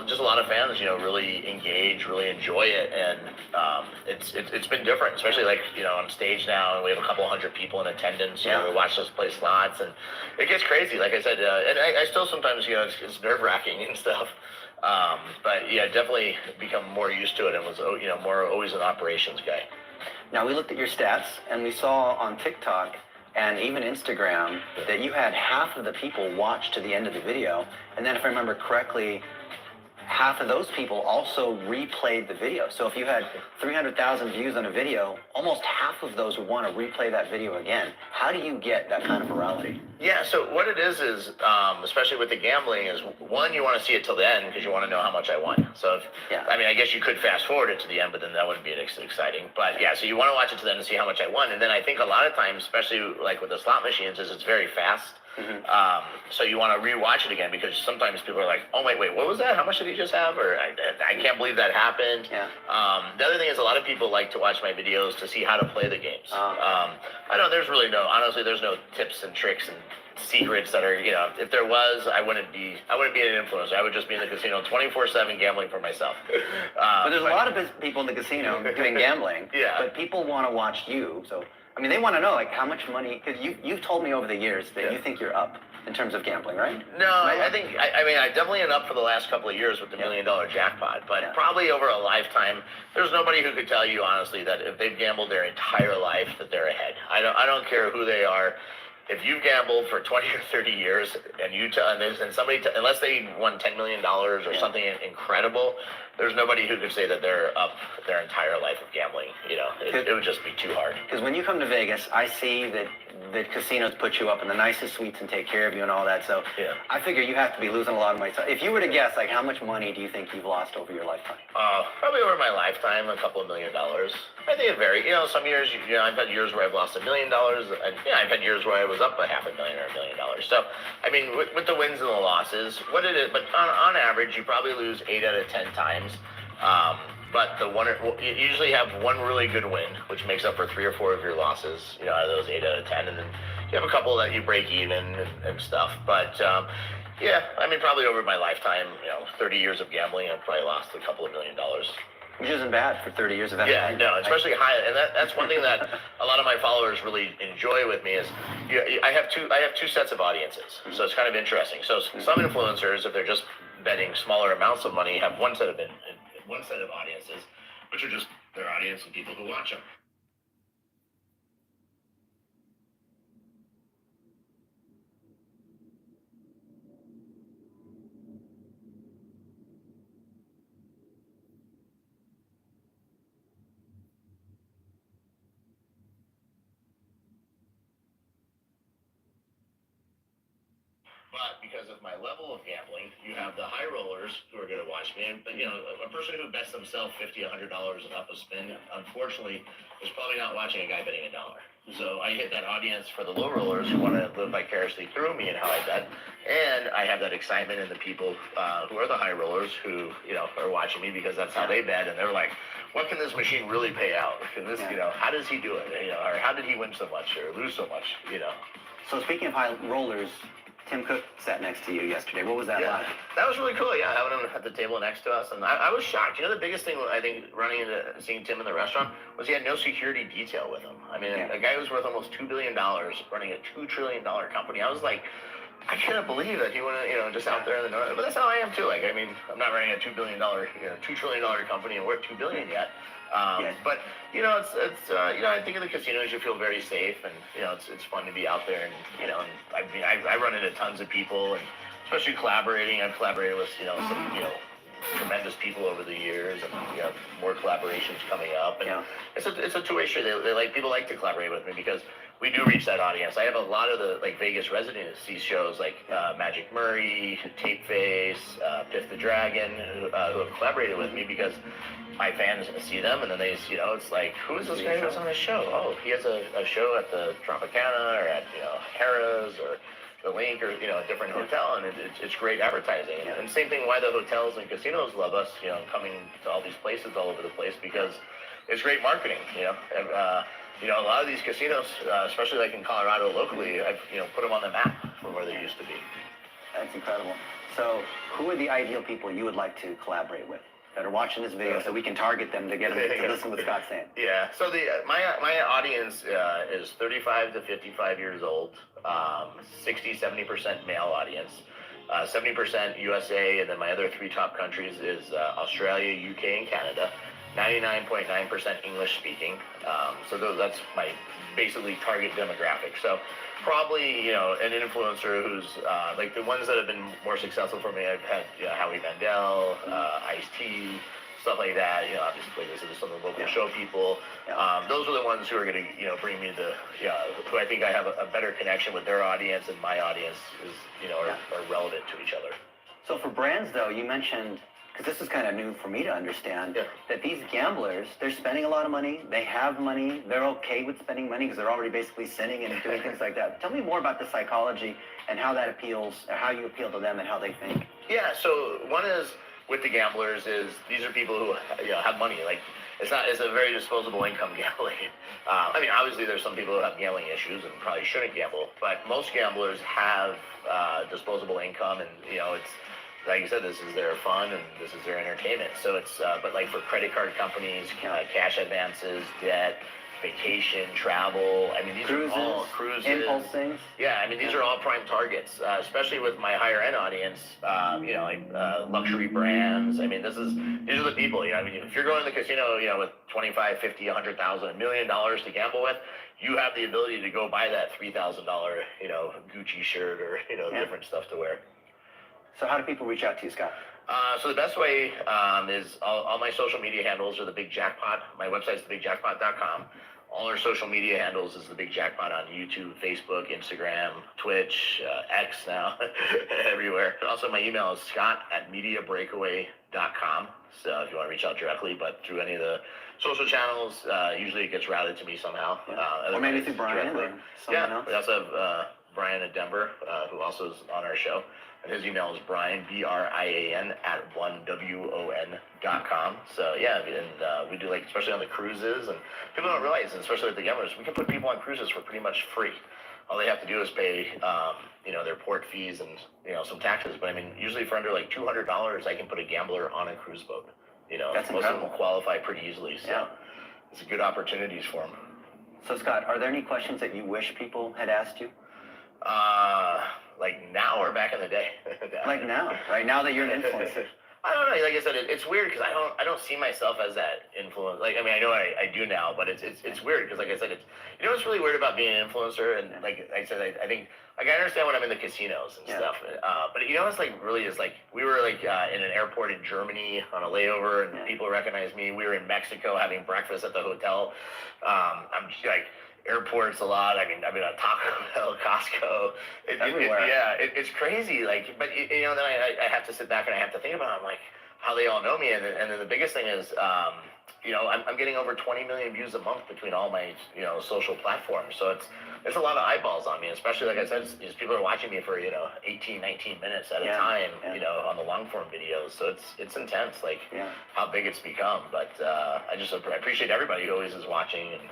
just a lot of fans really engage, really enjoy it, and it's been different, especially on stage now, and we have a couple hundred people in attendance. We watch us play slots, and it gets crazy. Like I said, and I still sometimes it's nerve-wracking and stuff. But definitely become more used to it, and was always an operations guy. Now we looked at your stats, and we saw on TikTok and even Instagram that you had half of the people watch to the end of the video, and then if I remember correctly, half of those people also replayed the video. So if you had 300,000 views on a video, almost half of those would want to replay that video again. How do you get that kind of virality? Yeah, so what it is especially with the gambling, is one, you want to see it till the end because you want to know how much I won. So I guess you could fast forward it to the end, but then that wouldn't be exciting. But so you want to watch it to the end and see how much I won. And then I think a lot of times, especially like with the slot machines, is it's very fast. So you want to rewatch it again, because sometimes people are like, oh wait, what was that? How much did he just have? Or I can't believe that happened. The other thing is a lot of people like to watch my videos to see how to play the games. I know there's there's no tips and tricks and secrets that are, if there was, I wouldn't be an influencer. I would just be in the casino 24/7 gambling for myself. But there's a lot of people in the casino doing gambling. But people want to watch you, so. I mean, they want to know, how much money, because you've told me over the years that you think you're up in terms of gambling, right? No, I think, I definitely am up for the last couple of years with the $1 million jackpot, but probably over a lifetime, there's nobody who could tell you, honestly, that if they've gambled their entire life, that they're ahead. I don't care who they are. If you've gambled for 20 or 30 years and somebody, unless they won $10 million or something incredible, there's nobody who could say that they're up their entire life of gambling. It would just be too hard. Because when you come to Vegas, I see that the casinos put you up in the nicest suites and take care of you and all that. So Yeah. I figure you have to be losing a lot of money. So if you were to guess, like, how much money do you think you've lost over your lifetime? Probably over my lifetime, a couple of $1 million. I think it varies. You know, some years, I've had years where I've lost $1 million, and I've had years where I was up $500,000 or $1 million. So, I mean, with the wins and the losses, what it is, but on average, you probably lose 8 out of 10 times. But you usually have one really good win, which makes up for 3 or 4 of your losses, out of those 8 out of 10, and then you have a couple that you break even and stuff. But yeah, I mean, probably over my lifetime, 30 years of gambling, I've probably lost a couple of $1 million. Which isn't bad for 30 years of that. Yeah, no, especially high, and that's one thing that a lot of my followers really enjoy with me is, I have two sets of audiences, so it's kind of interesting. So some influencers, if they're just betting smaller amounts of money, have one set of audiences, which are just their audience and people who watch them. But because of my level of gambling, you have the high rollers who are going to watch me. But, a person who bets themselves $50, $100 and up a spin, unfortunately, is probably not watching a guy betting $1. So I hit that audience for the low rollers who want to live vicariously through me and how I bet. And I have that excitement in the people who are the high rollers who, are watching me because that's how they bet. And they're like, what can this machine really pay out? Can this, how does he do it? Or how did he win so much or lose so much, So speaking of high rollers, Tim Cook sat next to you yesterday. What was that like? That was really cool, having him at the table next to us. And I was shocked. The biggest thing, I think, running into seeing Tim in the restaurant was he had no security detail with him. I mean, a guy who's worth almost $2 billion running a $2 trillion company. I was like, I couldn't believe that he went, just out there in the north. But that's how I am, too. Like, I mean, I'm not running a $2 trillion company and we're at $2 billion yet. But it's I think in the casinos you feel very safe, and it's fun to be out there, and I run into tons of people, and especially collaborating. I've collaborated with some tremendous people over the years, and more collaborations coming up, and it's a two-way street. People like to collaborate with me because we do reach that audience. I have a lot of the Vegas residency shows like Magic Murray, Tape Face, Piff the Dragon, who have collaborated with me because my fans see them, and then they, it's like, who is this guy who's on the show? Oh, he has a show at the Tropicana or at Harrah's or the Link or a different hotel, and it's great advertising. And same thing, why the hotels and casinos love us, coming to all these places all over the place, because it's great marketing. A lot of these casinos, especially like in Colorado locally, I've put them on the map from where they used to be. That's incredible. So, who are the ideal people you would like to collaborate with that are watching this video, so we can target them to get them to listen to what Scott's saying? Yeah. So my audience is 35 to 55 years old, 60-70% male audience, 70% USA, and then my other 3 top countries is Australia, UK, and Canada. 99.9% English speaking. So that's my basically target demographic. So probably, an influencer who's like the ones that have been more successful for me. I've had Howie Mandel, Ice-T, stuff like that. Obviously this is some of the local show people. Those are the ones who are going to bring me who I think I have a better connection with their audience, and my audience is are relevant to each other. So for brands though, you mentioned, because this is kind of new for me to understand, that these gamblers, they're spending a lot of money, they have money, they're okay with spending money because they're already basically sinning and doing things like that. Tell me more about the psychology and how that appeals, or how you appeal to them and how they think. Yeah, so one is with the gamblers is these are people who have money. Like it's a very disposable income gambling. I mean, obviously there's some people who have gambling issues and probably shouldn't gamble, but most gamblers have disposable income, and it's, like you said, this is their fun and this is their entertainment. So it's, but like for credit card companies, cash advances, debt, vacation, travel. I mean, these are all cruises, impulse things. Yeah, I mean, these are all prime targets, especially with my higher end audience. Luxury brands. I mean, these are the people. I mean, if you're going to the casino, with 25, 50, 100,000, $1 million to gamble with, you have the ability to go buy that $3,000, Gucci shirt or different stuff to wear. So how do people reach out to you, Scott? So the best way is all my social media handles are The Big Jackpot. My website's thebigjackpot.com. all our social media handles is the Big Jackpot on YouTube, Facebook, Instagram, Twitch, X now, everywhere. Also, my email is scott@mediabreakaway.com. So if you want to reach out directly, but through any of the social channels, usually it gets routed to me somehow. Or maybe through Brian or someone else. We also have Brian in Denver, who also is on our show. And his email is Brian, BRIAN, @1WON.com. So yeah, and we do like, especially on the cruises, and people don't realize, and especially with the gamblers, we can put people on cruises for pretty much free. All they have to do is pay, their port fees and, some taxes. But I mean, usually for under like $200, I can put a gambler on a cruise boat. That's most of incredible. them qualify pretty easily. So it's good opportunities for them. So Scott, are there any questions that you wish people had asked you? Like now or back in the day? Like now, right now that you're an influencer. I don't know. Like I said, it's weird because I don't see myself as that influence. Like, I mean, I know I do now, but it's weird because, like I said, what's really weird about being an influencer, and like I said, I think, like, I understand when I'm in the casinos and stuff, but what's like really is like, we were like in an airport in Germany on a layover, and people recognized me. We were in Mexico having breakfast at the hotel. I'm just like, airports a lot. I mean, at Taco Bell, Costco, everywhere. It's crazy. Like, but then I have to sit back and I have to think about it. I'm like, how they all know me, and then the biggest thing is, I'm getting over 20 million views a month between all my social platforms. So it's a lot of eyeballs on me, especially like I said, people are watching me for 18, 19 minutes at a time, on the long form videos. So it's intense, like how big it's become. But I appreciate everybody who always is watching and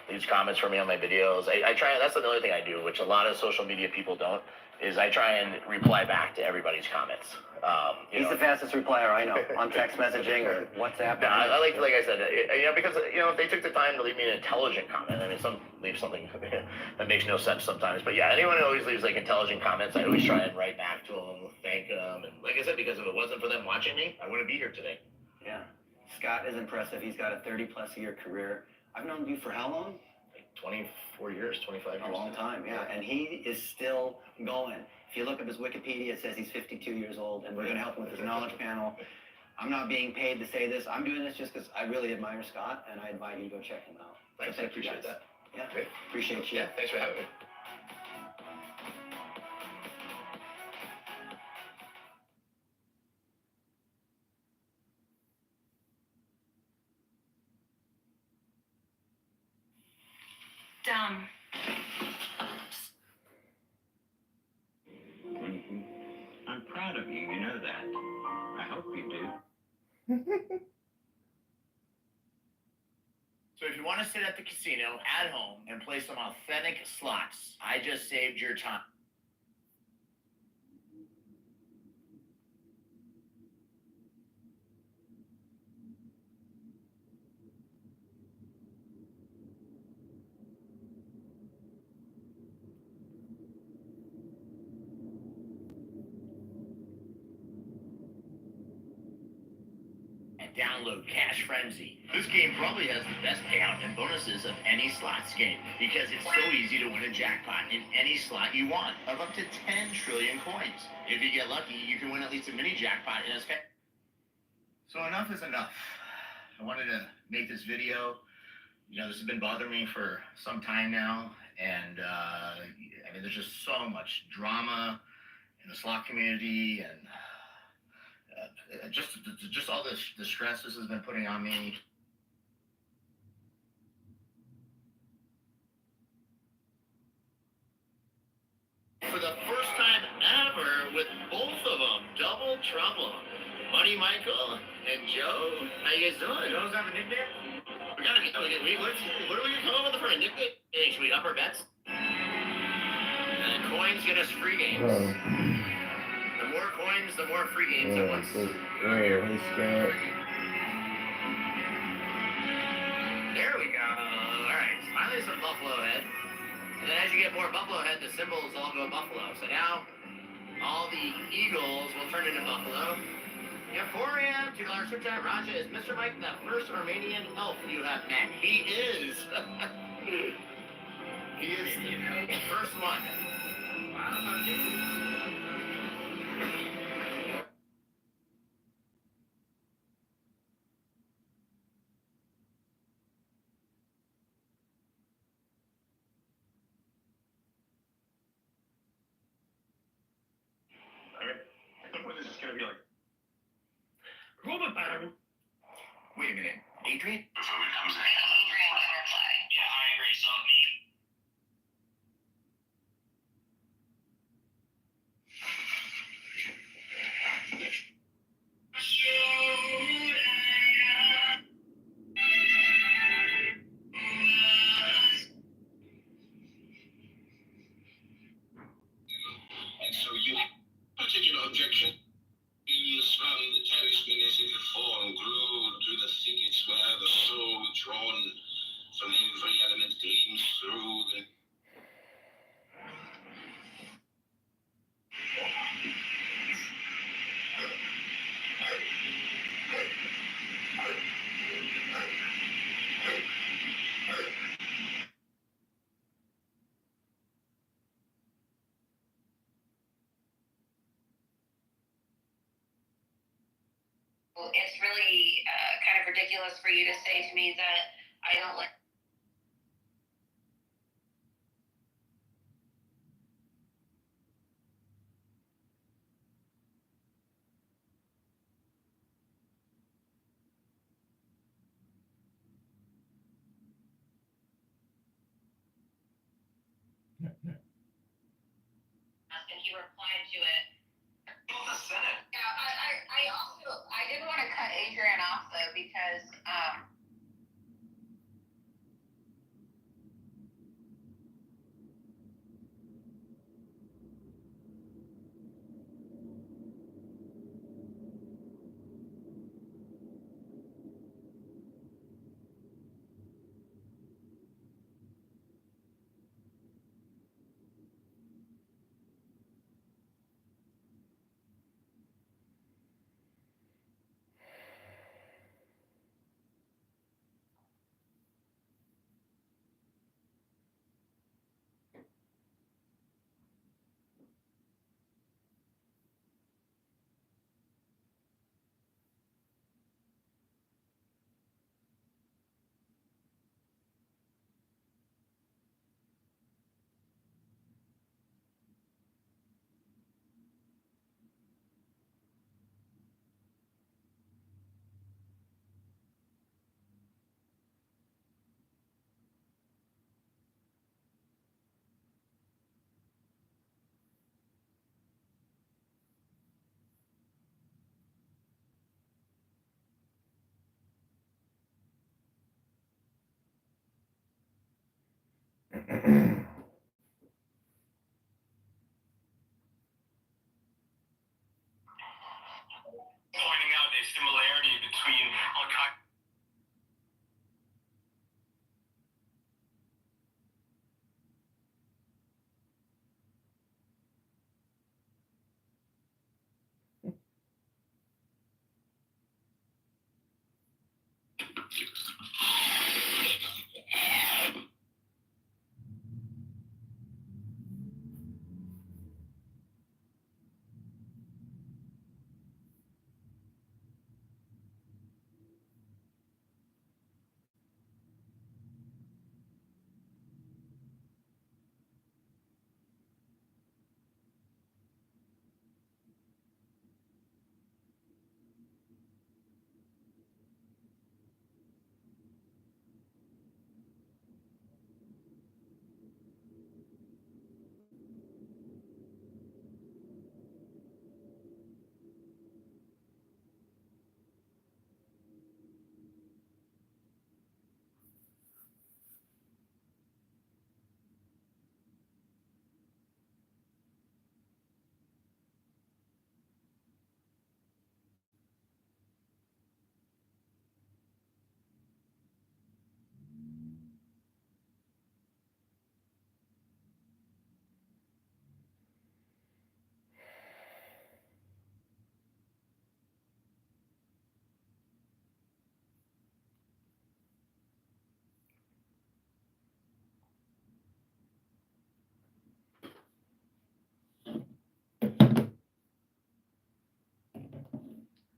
leaves comments for me on my videos. I try, that's another thing I do, which a lot of social media people don't, is I try and reply back to everybody's comments. He's the fastest replier I know on text messaging or WhatsApp. No, I like I said, because if they took the time to leave me an intelligent comment, I mean, some leave something that makes no sense sometimes, but yeah, anyone who always leaves like intelligent comments, I always try and write back to them, thank them, and like I said, because if it wasn't for them watching me, I wouldn't be here today. Yeah, Scott is impressive. He's got a 30+ year career. I've known you for how long? Like 24 years, 25 years. A long time, yeah. And he is still going. If you look up his Wikipedia, it says he's 52 years old, and we're going to help him with his knowledge panel. I'm not being paid to say this. I'm doing this just because I really admire Scott, and I invite you to go check him out. Thanks, I appreciate that. Yeah, great. Appreciate you. Yeah, thanks for having me. Dumb. I'm proud of you, you know that. I hope you do. So if you want to sit at the casino at home and play some authentic slots, I just saved your time. Download Cash Frenzy. This game probably has the best payout and bonuses of any slots game because it's so easy to win a jackpot in any slot you want of up to 10 trillion coins. If you get lucky, you can win at least a mini jackpot in a spec. So enough is enough. I wanted to make this video. This has been bothering me for some time now, and there's just so much drama in the slot community, and just all the stress this has been putting on me. For the first time ever, with both of them, double trouble. Buddy Michael and Joe, how you guys doing? Joe's have a nickname? What are we gonna come up with for a nickname? Should we up our bets? And coins get us free games. The more coins, the more free games at once. Hey, Scott. There we go. Alright, finally some buffalo head. And then as you get more buffalo head, the symbols all go buffalo. So now, all the eagles will turn into buffalo. You have 4 a.m., $2 super chat. Raja, is Mr. Mike the first Armenian elf you have met? He is. He is the first one. Wow. Adrian? So here comes Adrian with a reply. Yeah, I agree. So So you have a particular objection? Surrounding the terrace beneath the form glued to the thickets where the soul withdrawn from every element gleams through the It's really kind of ridiculous for you to say to me that I don't like. And he replied to it. the Senate. Yeah, I didn't want to cut Adrian off though because pointing out a similarity between Al-Qaeda.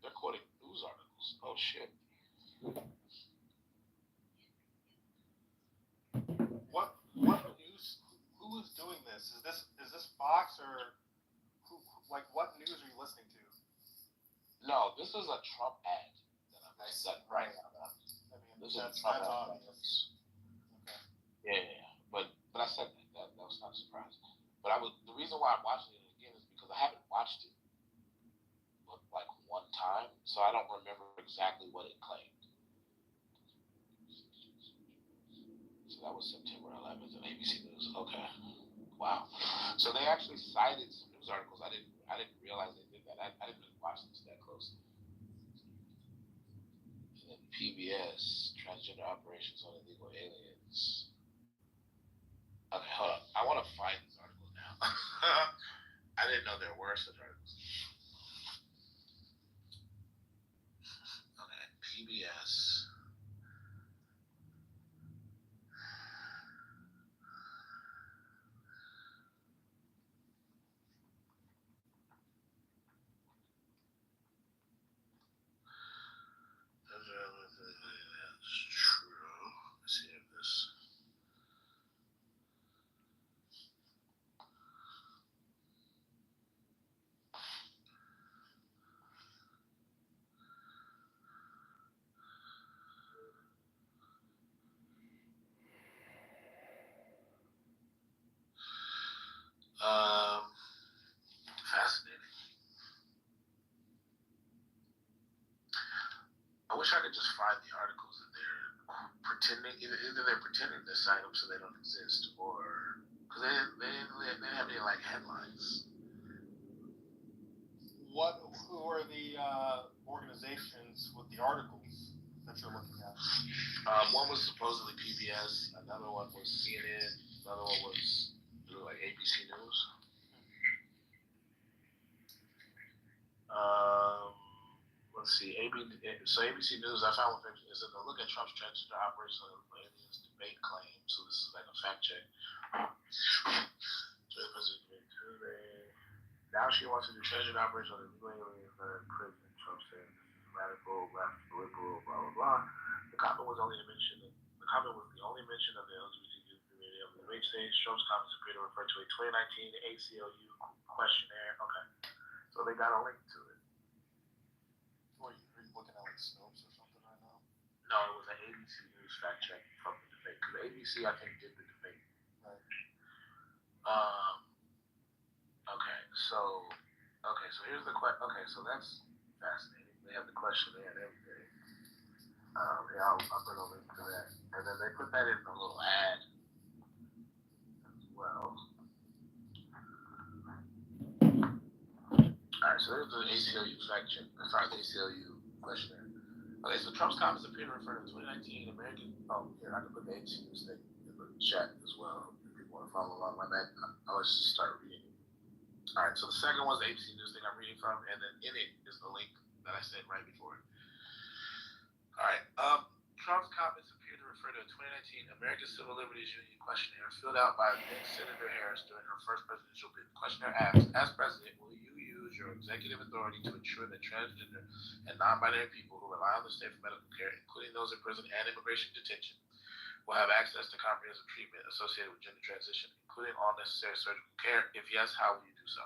They're quoting news articles. Oh shit. What news? Who is doing this? Is this Fox or who? Like, what news are you listening to? No, this is a Trump ad that I sent right now. I mean, That's obvious. Okay. Yeah. But I said that was not a surprise. But the reason why I'm watching it again is because I haven't watched it like one time, so I don't remember exactly what it claimed. So that was September 11th on ABC News. Okay. Wow. So they actually cited some news articles. I didn't realize they did that. I didn't really watch this that closely. And then PBS, transgender operations on illegal aliens. Okay, hold on. I want to find these articles now. I didn't know there were such articles. Okay, PBS. That's true. Let's see if this. Fascinating. I wish I could just find the articles that they're pretending. Either they're pretending to cite them so they don't exist, or because they didn't have any like headlines. Who are the organizations with the articles that you're looking at? One was supposedly PBS. Another one was CNN. Another one was like ABC News. Let's see. ABC News. I found one is that look at Trump's transgender operation on aliens debate claim. So this is like a fact check. Now she wants to do transgender operation on illegal aliens that President Trump said this is radical, left, liberal, blah blah blah. The comment was the only mention of the LGBTQ community on the debate stage. Trump's comments appear to refer to a 2019 ACLU questionnaire. Okay, so they got a link to it. Are you looking at like Snopes or something right now? No, it was an ABC News fact check from the debate because ABC I think did the debate. Right. Okay, so here's the question. Okay, so that's fascinating. They have the questionnaire and everything. Yeah, I'll put a link to that. And then they put that in a little ad as well. Alright, so there's the ACLU fact check. Sorry, the ACLU questionnaire. Okay, so Trump's comments appear to refer to 2019 American. Oh, here, I can put the ABC News thing in the chat as well. If people want to follow along my back, I'll just start reading. Alright, so the second one's the ABC News thing I'm reading from, and then in it is the link that I said right before it. Alright, Trump's comments appear to refer to a 2019 American Civil Liberties Union questionnaire filled out by then-Senator Harris during her first presidential bid. The questionnaire asks, as president, will you use your executive authority to ensure that transgender and non-binary people who rely on the state for medical care, including those in prison and immigration detention, will have access to comprehensive treatment associated with gender transition, including all necessary surgical care? If yes, how will you do so?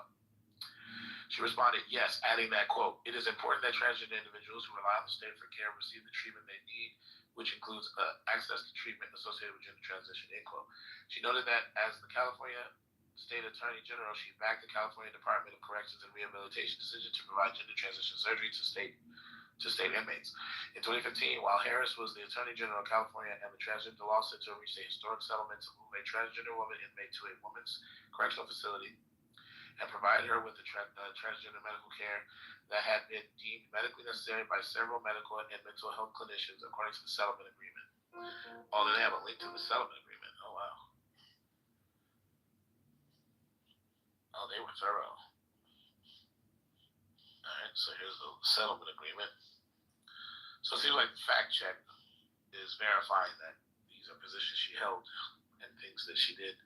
She responded, yes, adding that, quote, it is important that transgender individuals who rely on the state for care receive the treatment they need, which includes access to treatment associated with gender transition, end quote. She noted that as the California State Attorney General, she backed the California Department of Corrections and Rehabilitation decision to provide gender transition surgery to state inmates. In 2015, while Harris was the Attorney General of California and the Transgender Law Center reached a historic settlement to move a transgender woman inmate to a women's correctional facility and provide her with the transgender medical care that had been deemed medically necessary by several medical and mental health clinicians according to the settlement agreement. Oh, then they have a link to the settlement agreement. Oh, wow. Oh, they were thorough. Alright, so here's the settlement agreement. So it seems like the fact check is verifying that these are positions she held and things that she did.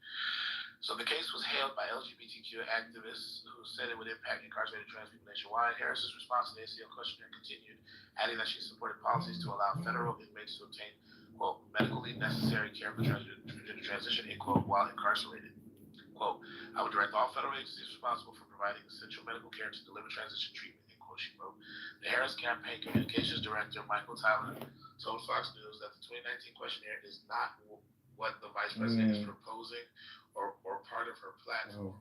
So the case was hailed by LGBTQ activists who said it would impact incarcerated trans people nationwide. Harris's response to the ACL questionnaire continued, adding that she supported policies to allow federal inmates to obtain, quote, medically necessary care for transgender transition, end quote, while incarcerated. Quote, I would direct all federal agencies responsible for providing essential medical care to deliver transition treatment, end quote. what she wrote. The Harris Campaign Communications Director, Michael Tyler, told Fox News that the 2019 questionnaire is not what the vice president is proposing or part of her platform.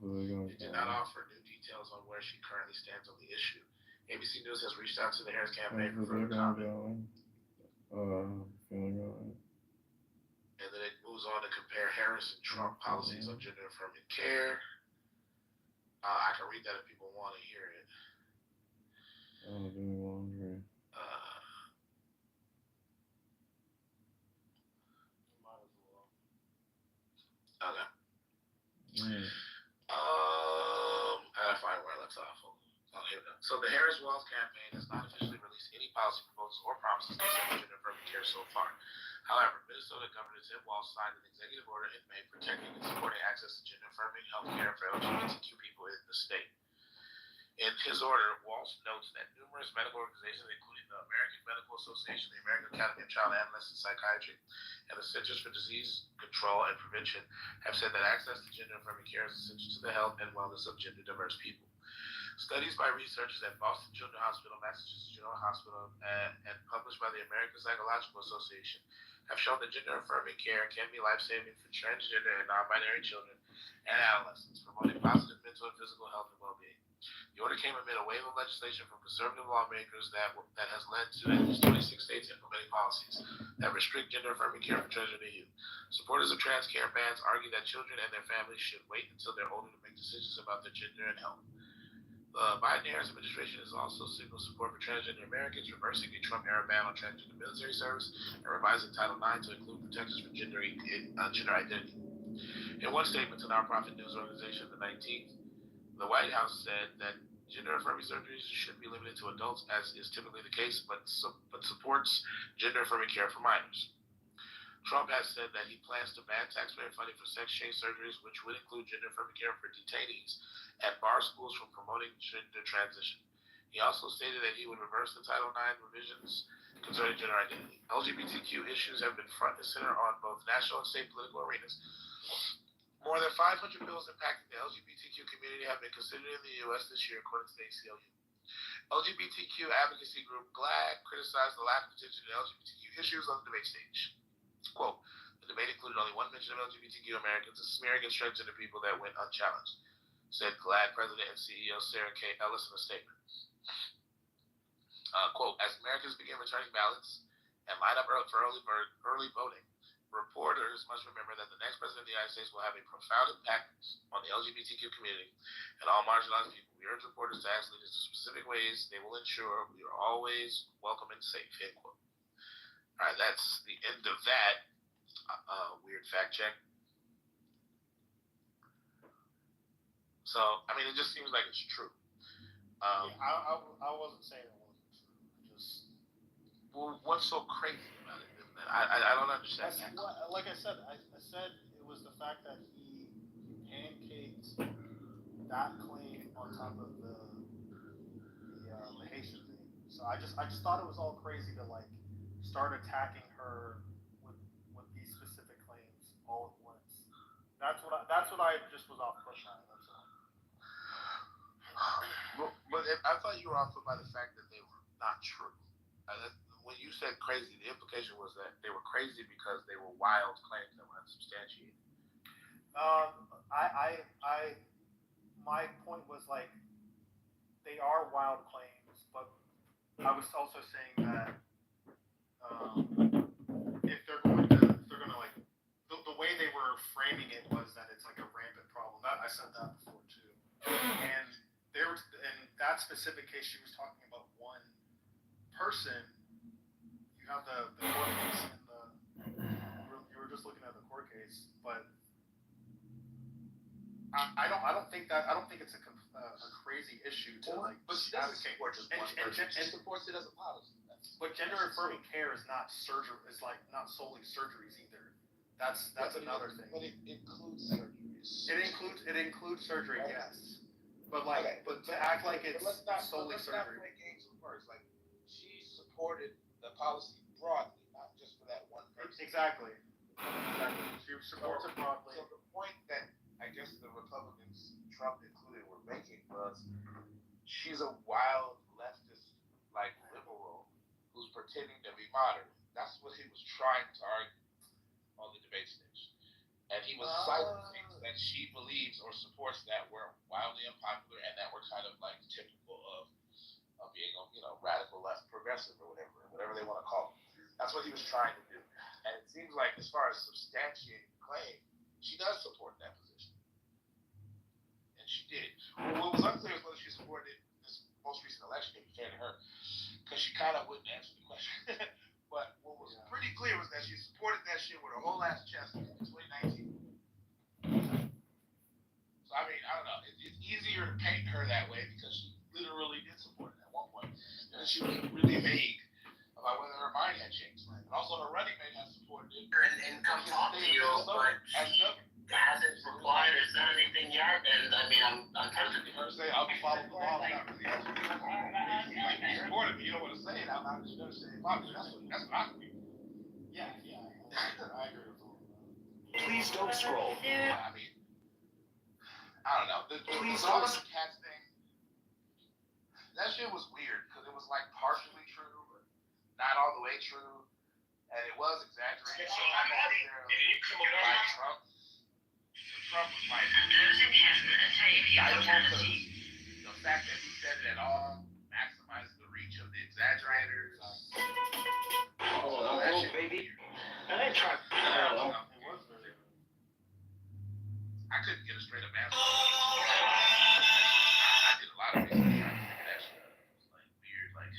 It did not offer new details on where she currently stands on the issue. ABC News has reached out to the Harris campaign for further comment. And then it moves on to compare Harris and Trump policies on gender affirming care. I can read that if people want to hear it. Okay. I gotta find where I left off. Oh, here we go. So the Harris Walls campaign has not officially released any policy proposals or promises concerning gender affirming care so far. However, Minnesota Governor Tim Walz signed an executive order in May protecting and supporting access to gender affirming health care for LGBTQ people in the state. In his order, Walz notes that numerous medical organizations, including the American Medical Association, the American Academy of Child and Adolescent Psychiatry, and the Centers for Disease Control and Prevention, have said that access to gender affirming care is essential to the health and wellness of gender diverse people. Studies by researchers at Boston Children's Hospital, Massachusetts General Hospital, and published by the American Psychological Association have shown that gender affirming care can be life-saving for transgender and non-binary children and adolescents, promoting positive mental and physical health and well-being. The order came amid a wave of legislation from conservative lawmakers that has led to at least 26 states implementing policies that restrict gender affirming care for transgender youth. Supporters of trans care bans argue that children and their families should wait until they're older to make decisions about their gender and health. The Biden-Harris administration has also signaled support for transgender Americans, reversing a Trump-era ban on transgender military service and revising Title IX to include protections for gender identity. In one statement to nonprofit news organization the 19th, the White House said that gender-affirming surgeries should be limited to adults, as is typically the case, but supports gender-affirming care for minors. Trump has said that he plans to ban taxpayer funding for sex change surgeries, which would include gender-affirming care for detainees, and bar schools from promoting gender transition. He also stated that he would reverse the Title IX revisions concerning gender identity. LGBTQ issues have been front and center on both national and state political arenas. More than 500 bills impacting the LGBTQ community have been considered in the U.S. this year, according to the ACLU. LGBTQ advocacy group GLAAD criticized the lack of attention to LGBTQ issues on the debate stage. Quote, the debate included only one mention of LGBTQ Americans, a smear against transgender people that went unchallenged, said GLAAD President and CEO Sarah K. Ellis in a statement. Quote, as Americans begin returning ballots and line up for early voting, reporters must remember that the next president of the United States will have a profound impact on the LGBTQ community and all marginalized people. We urge reporters to ask leaders the specific ways they will ensure we are always welcome and safe, end quote. All right, that's the end of that weird fact check. So, I mean, it just seems like it's true. I wasn't saying it wasn't true. Well, what's so crazy about it? I don't understand. Like I said it was the fact that he pancaked that claim on top of the Haitian thing. So I just thought it was all crazy to like start attacking her with these specific claims all at once. That's what I just was off put by. That's all. But I thought you were off put by the fact that they were not true. When you said crazy, the implication was that they were crazy because they were wild claims that were unsubstantiated. My point was like they are wild claims, but I was also saying that if they're gonna like the way they were framing it was that it's like a rampant problem. I said that before too, and in that specific case, she was talking about one person. You have the court case and you were just looking at the court case, but I don't think it's a crazy issue to like. But she doesn't support just one person. She supports it as a policy. But gender affirming care is not surgery. Is like not solely surgeries either. That's another thing. But it includes surgeries. It includes surgery, yes. But like, but to act like it's solely surgery. Let's not play games with words. Like, she supported the policy broadly, not just for that one person. Exactly. She supports it broadly. So the point that I guess the Republicans, Trump included, were making was she's a wild leftist she believes or supports that we're wildly unpopular and that we're kind of like typical of being, radical left progressive or whatever they want to call it. That's what he was trying to do. And it seems like as far as substantiating the claim, she does support that position. And she did. What was unclear is whether she supported this most recent election, to be fair to her, because she kind of wouldn't answer the question. But what was pretty clear was that she supported that shit with her whole ass chest in 2019. So, I mean, I don't know. It's easier to paint her that way because she literally did support it at one point. And she was really vague about whether her mind had changed. And also, her running mate has supported it. And come talk to you, but she hasn't replied or said anything yet, and I mean, I'm tempted. Her say, I'll follow the law without really answering. Like, you supported me, you don't want to say it out loud, but you never say it publicly. That's what I can do. Yeah, I agree with all of that. Please don't scroll. I mean, I don't know. The all of the cats thing, that shit was weird because it was like partially true, but not all the way true, and it was exaggerated. So not necessarily like Trump. Trump was like, the fact that he said it at all maximizes the reach of the exaggerators. Oh, baby. And then Trump. I couldn't get a straight up answer. I did a lot of research. That shit was like weird. Like,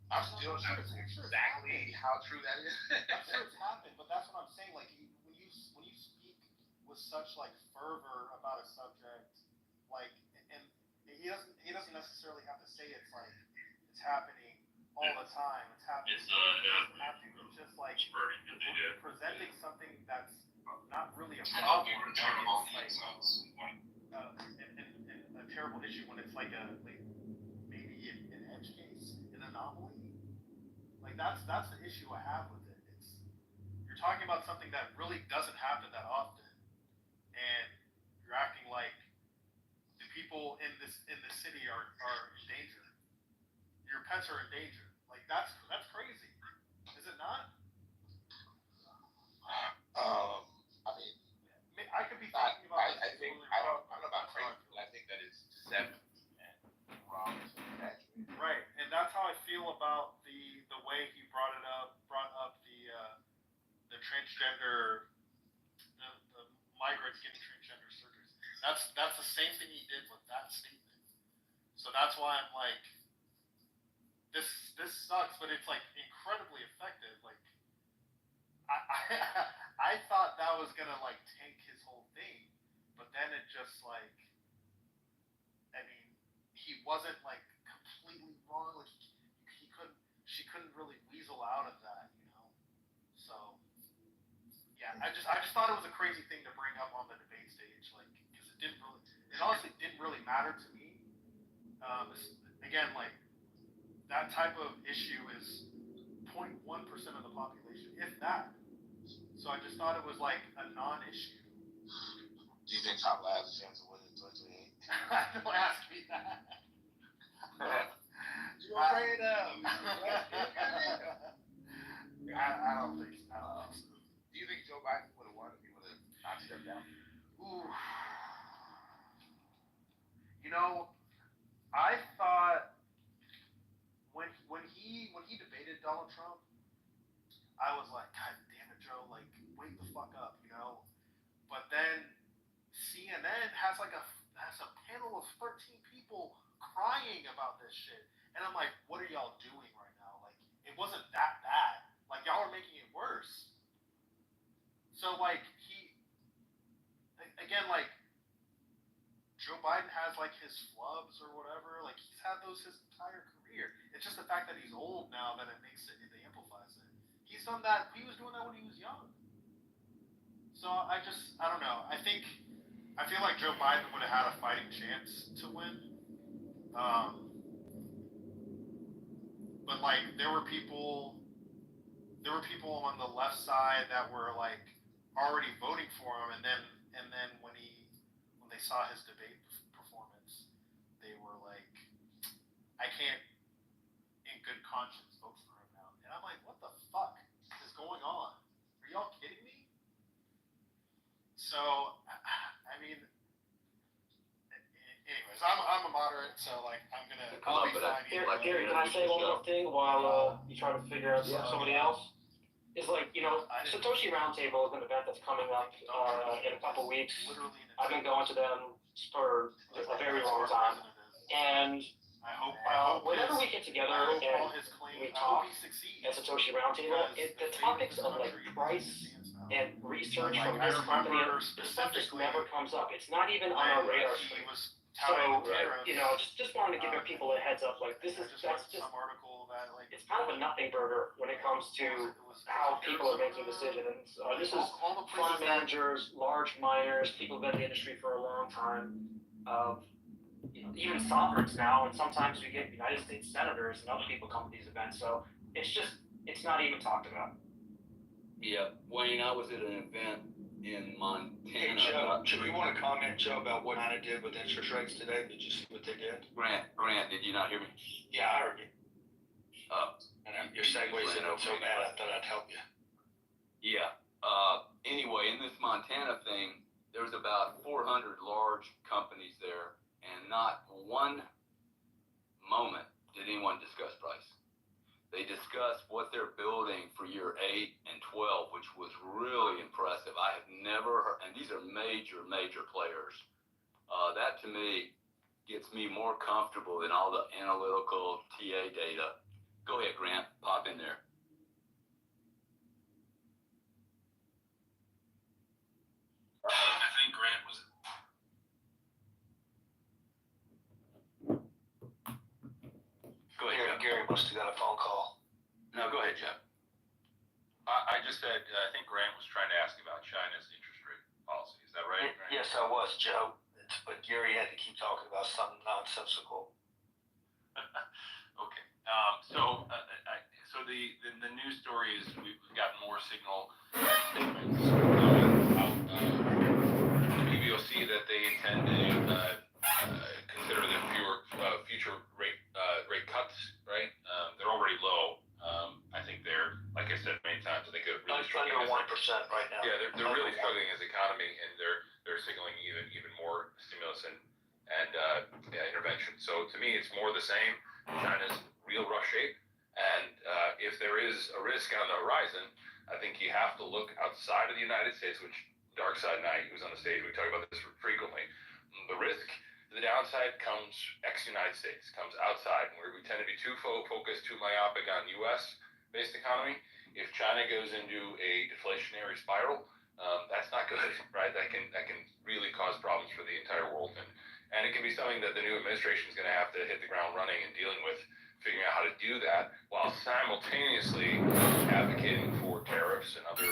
I'm still not sure exactly how true that is. I'm sure it's happened, but that's what I'm saying. Like, when you speak with such like fervor about a subject, like, and he doesn't necessarily have to say it's like it's happening all the time. It's happening. It's just like presenting something that's not really a problem. It's like a terrible issue when it's like maybe an edge case, an anomaly. Like that's the issue I have with it. It's you're talking about something that really doesn't happen that often, and you're acting like the people in this city are in danger. Your pets are in danger. Like that's crazy. Is it not? I mean, I could be thinking about. I think I don't know about crazy, but I think that it's deceptive and wrong to exaggerate. Right, and that's how I feel about the way he brought up the transgender, the migrants getting transgender surgeries. That's the same thing he did with that statement. So that's why I'm like, this sucks, but it's like incredibly effective. Like, I thought that was gonna like tank his whole thing, but then it just like, I mean, he wasn't like completely wrong. Like she couldn't really weasel out of that, So yeah, I just thought it was a crazy thing to bring up on the debate stage, like because it honestly didn't really matter to me. Again, like that type of issue is 0.1% of the population, if that. So I just thought it was like a non-issue. Do you think Tom Labs has a chance to win in 2028? Don't ask me that. You're afraid of. I don't think so. Do you think Joe Biden would have won if he would have not stepped down? Ooh. I thought when he debated Donald Trump, I was like, God damn it, Joe, like wake the fuck up, But then CNN has a panel of 13 people crying about this shit. And I'm like, what are y'all doing right now? Like, it wasn't that bad. Like, y'all are making it worse. So, like, like, Joe Biden has, like, his flubs or whatever. Like, he's had those his entire career. It's just the fact that he's old now that it amplifies it. He's done that. He was doing that when he was young. So, I don't know. I feel like Joe Biden would have had a fighting chance to win. But like there were people on the left side that were like already voting for him, and then when they saw his debate performance, they were like, I can't in good conscience vote for him now. And I'm like, what the fuck is going on? Are y'all kidding me? So mean, anyways, I'm a moderate, so like I'm gonna. I'll be fine. Gary, can I say one more thing while you try to figure out somebody else? Is like, Satoshi Roundtable is an event that's coming up in a couple weeks. I've been going to them for a very long time, and whenever we get together and we talk at Satoshi Roundtable, the topics of like price and research from this company, this stuff just never comes up. It's not even on our radar screen. So, just wanted to give people a heads up. Like that's just it's kind of a nothing burger when it comes to how people are making decisions. This is fund managers, large miners, who've been in the industry for a long time. Even sovereigns now, and sometimes we get United States senators and other people come to these events. So it's not even talked about. Yeah, Wayne, I was at an event in Montana. Hey, Joe, do you want to comment, Joe, about what China did with interest rates today? Did you see what they did? Grant, did you not hear me? Yeah, I heard you. And your segues in so bad, I thought I'd help you. Yeah. Anyway, in this Montana thing, there's about 400 large companies there, and not one moment did anyone discuss price. They discussed what they're building for year 8 and 12, which was really impressive. I have never heard, and these are major, major players. That to me gets me more comfortable than all the analytical TA data. Go ahead, Grant, pop in there. I think Grant was. Go ahead, Gary must have got a phone call. No, go ahead, Jeff. I just said, I think Grant was trying to ask about China's interest rate policy. Is that right? Yes, I was, Joe. But Gary had to keep talking about something nonsensical. Okay. So the news story is we've gotten more signal statements out the PBOC that they intend to consider the future rate cuts. Right? They're already low. I think they're, like I said many times, I think they're really struggling. Under 1% right now. Yeah, they're really struggling as an economy, and they're signaling even more stimulus and intervention. So to me, it's more the same. China's real rough shape, and if there is a risk on the horizon, I think you have to look outside of the United States, which Darkside and I, who's on the stage, we talk about this frequently. The risk to the downside comes ex-United States, comes outside, where we tend to be too focused, too myopic on U.S.-based economy. If China goes into a deflationary spiral, that's not good, right? That can really cause problems for the entire world, and it can be something that the new administration is going to have to hit the ground running and dealing with, figuring out how to do that while simultaneously advocating for tariffs and other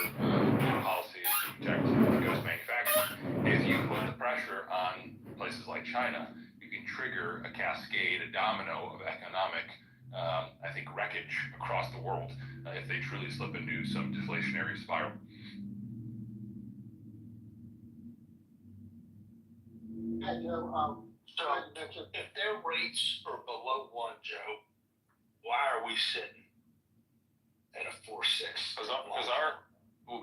policies to protect U.S. manufacturing. If you put the pressure on places like China, you can trigger a cascade, a domino of economic, I think, wreckage across the world if they truly slip into some deflationary spiral. Hey, Joe, so if their rates are below 1, Joe, why are we sitting at a 4.6?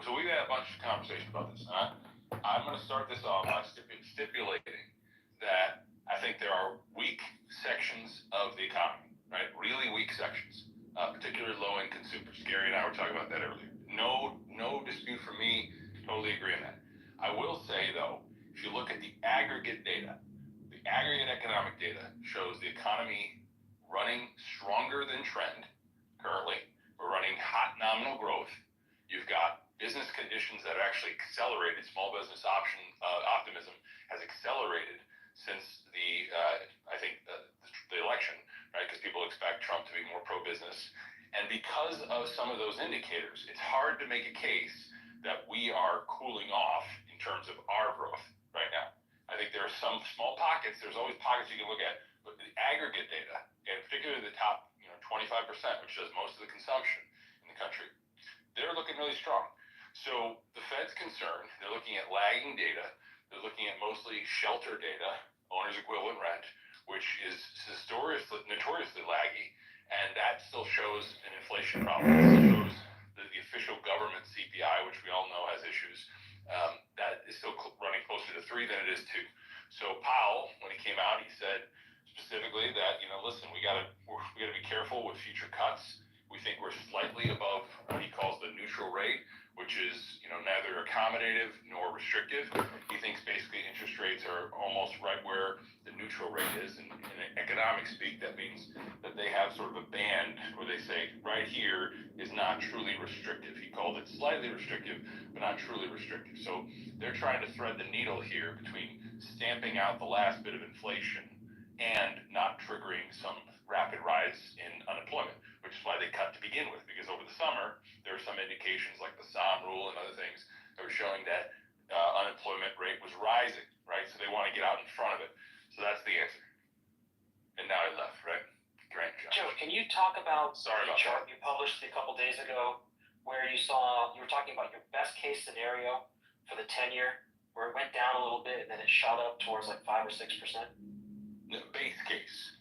So we've had a bunch of conversations about this. I'm going to start this off by stipulating that I think there are weak sections of the economy, right? Really weak sections, particularly low-end consumers. Gary and I were talking about that earlier. No dispute for me. Totally agree on that. I will say, though, if you look at the aggregate data, the aggregate economic data shows the economy running stronger than trend currently. We're running hot nominal growth. You've got business conditions that have actually accelerated. Small business optimism has accelerated since the election, right? Because people expect Trump to be more pro-business. And because of some of those indicators, it's hard to make a case that we are cooling off in terms of our growth right now. I think there are some small pockets. There's always pockets you can look at, but the aggregate data, and particularly the top 25%, which does most of the consumption in the country, they're looking really strong. So the Fed's concerned. They're looking at lagging data. They're looking at mostly shelter data, owner's equivalent rent, which is notoriously laggy, and that still shows an inflation problem. It still shows the official government CPI, which we all know has issues. that is still running closer to 3 than it is 2. So Powell, when he came out, he said specifically that, listen, we gotta be careful with future cuts. We think we're slightly above what he calls the neutral rate, which is, neither accommodative nor restrictive. He thinks basically interest rates are almost right where the neutral rate is. And in economic speak, that means that they have sort of a band where they say right here is not truly restrictive. He called it slightly restrictive, but not truly restrictive. So they're trying to thread the needle here between stamping out the last bit of inflation and not triggering some rapid rise in unemployment, which is why they cut to begin with, because over the summer, there are some indications like the SOM rule and other things that were showing that unemployment rate was rising, right? So they want to get out in front of it. So that's the answer. And now I left, right? Grant, Joe, can you talk about Sorry the about chart you published a couple days ago where you were talking about your best case scenario for the 10-year, where it went down a little bit and then it shot up towards like 5 or 6%? No, base case.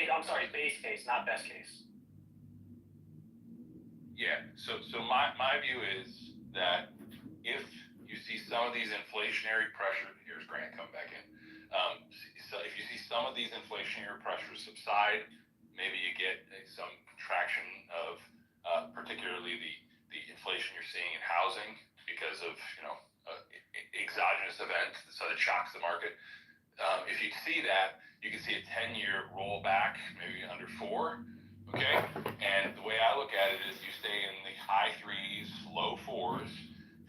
I'm sorry, base case, not best case. Yeah, so my view is that if you see some of these inflationary pressures, here's Grant coming back in. So if you see some of these inflationary pressures subside, maybe you get some contraction of particularly the inflation you're seeing in housing because of exogenous events, so it shocks the market. If you see that, you can see a 10-year roll back, maybe under 4. Okay, and the way I look at it is you stay in the high 3s, low 4s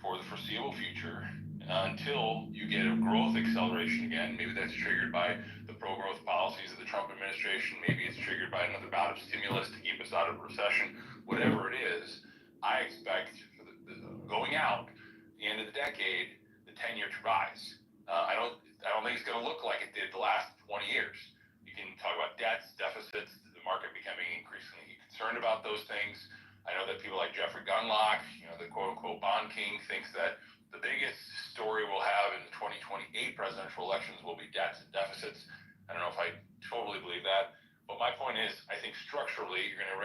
for the foreseeable future until you get a growth acceleration again. Maybe that's triggered by the pro-growth policies of the Trump administration. Maybe it's triggered by another bout of stimulus to keep us out of a recession. Whatever it is, I expect for going out the end of the decade, the 10-year to rise. I don't think it's going to look like it did the last 20 years. You can talk about debts, deficits, the market becoming increasingly concerned about those things. I know that people like Jeffrey Gundlach, the quote-unquote bond king, thinks that the biggest story we'll have in the 2028 presidential elections will be debts and deficits. I don't know if I totally believe that, but my point is, I think structurally you're going to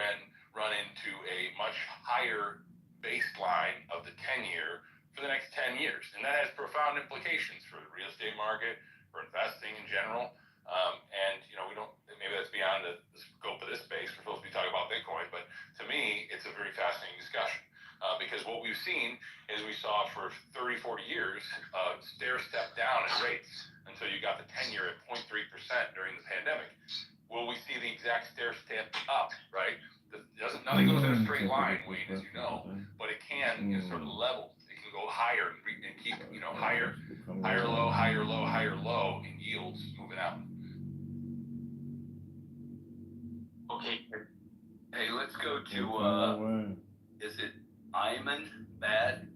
run into a much higher baseline of the 10-year for the next 10 years, and that has profound implications for the real estate market, for investing in general. And we don't, maybe that's beyond the scope of this space. We're supposed to be talking about Bitcoin, but to me, it's a very fascinating discussion because what we've seen is we saw for 30, 40 years stair step down in rates until you got the 10-year at 0.3% during the pandemic. Will we see the exact stair step up, right? Nothing goes in a straight line, Wayne, as you know, but it can sort of level. It can go higher and keep, higher low, higher low, higher low in yields moving out. Okay. Hey, let's go to, is it Iman Bad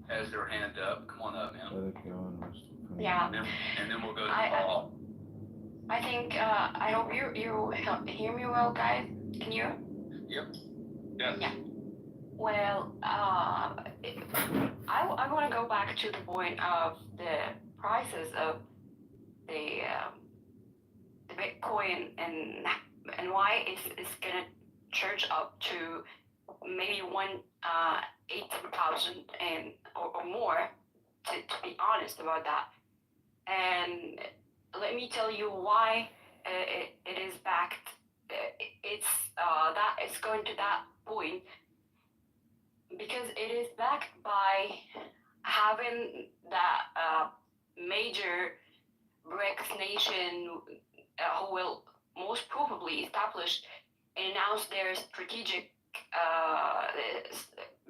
has their hand up? Come on up, man. Yeah. And then we'll go to Paul. I think, I hope you hear me well, guys. Can you? Yep. Yes. Yeah. Well, I want to go back to the point of the prices of the Bitcoin and why it's gonna surge up to maybe 18,000 and or more. To be honest about that, and let me tell you why it is backed. It's going to that point because it is backed by having that major BRICS nation who will most probably establish and announce their strategic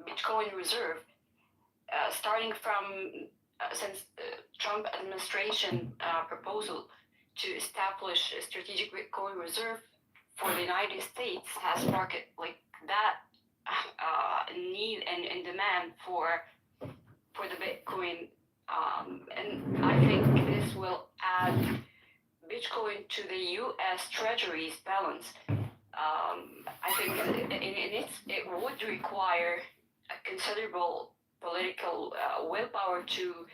Bitcoin reserve, starting from since the Trump administration proposal to establish a strategic Bitcoin reserve for the United States has sparked like that need and demand for the Bitcoin, and I think this will add Bitcoin to the U.S. Treasury's balance. I think it would require a considerable political willpower to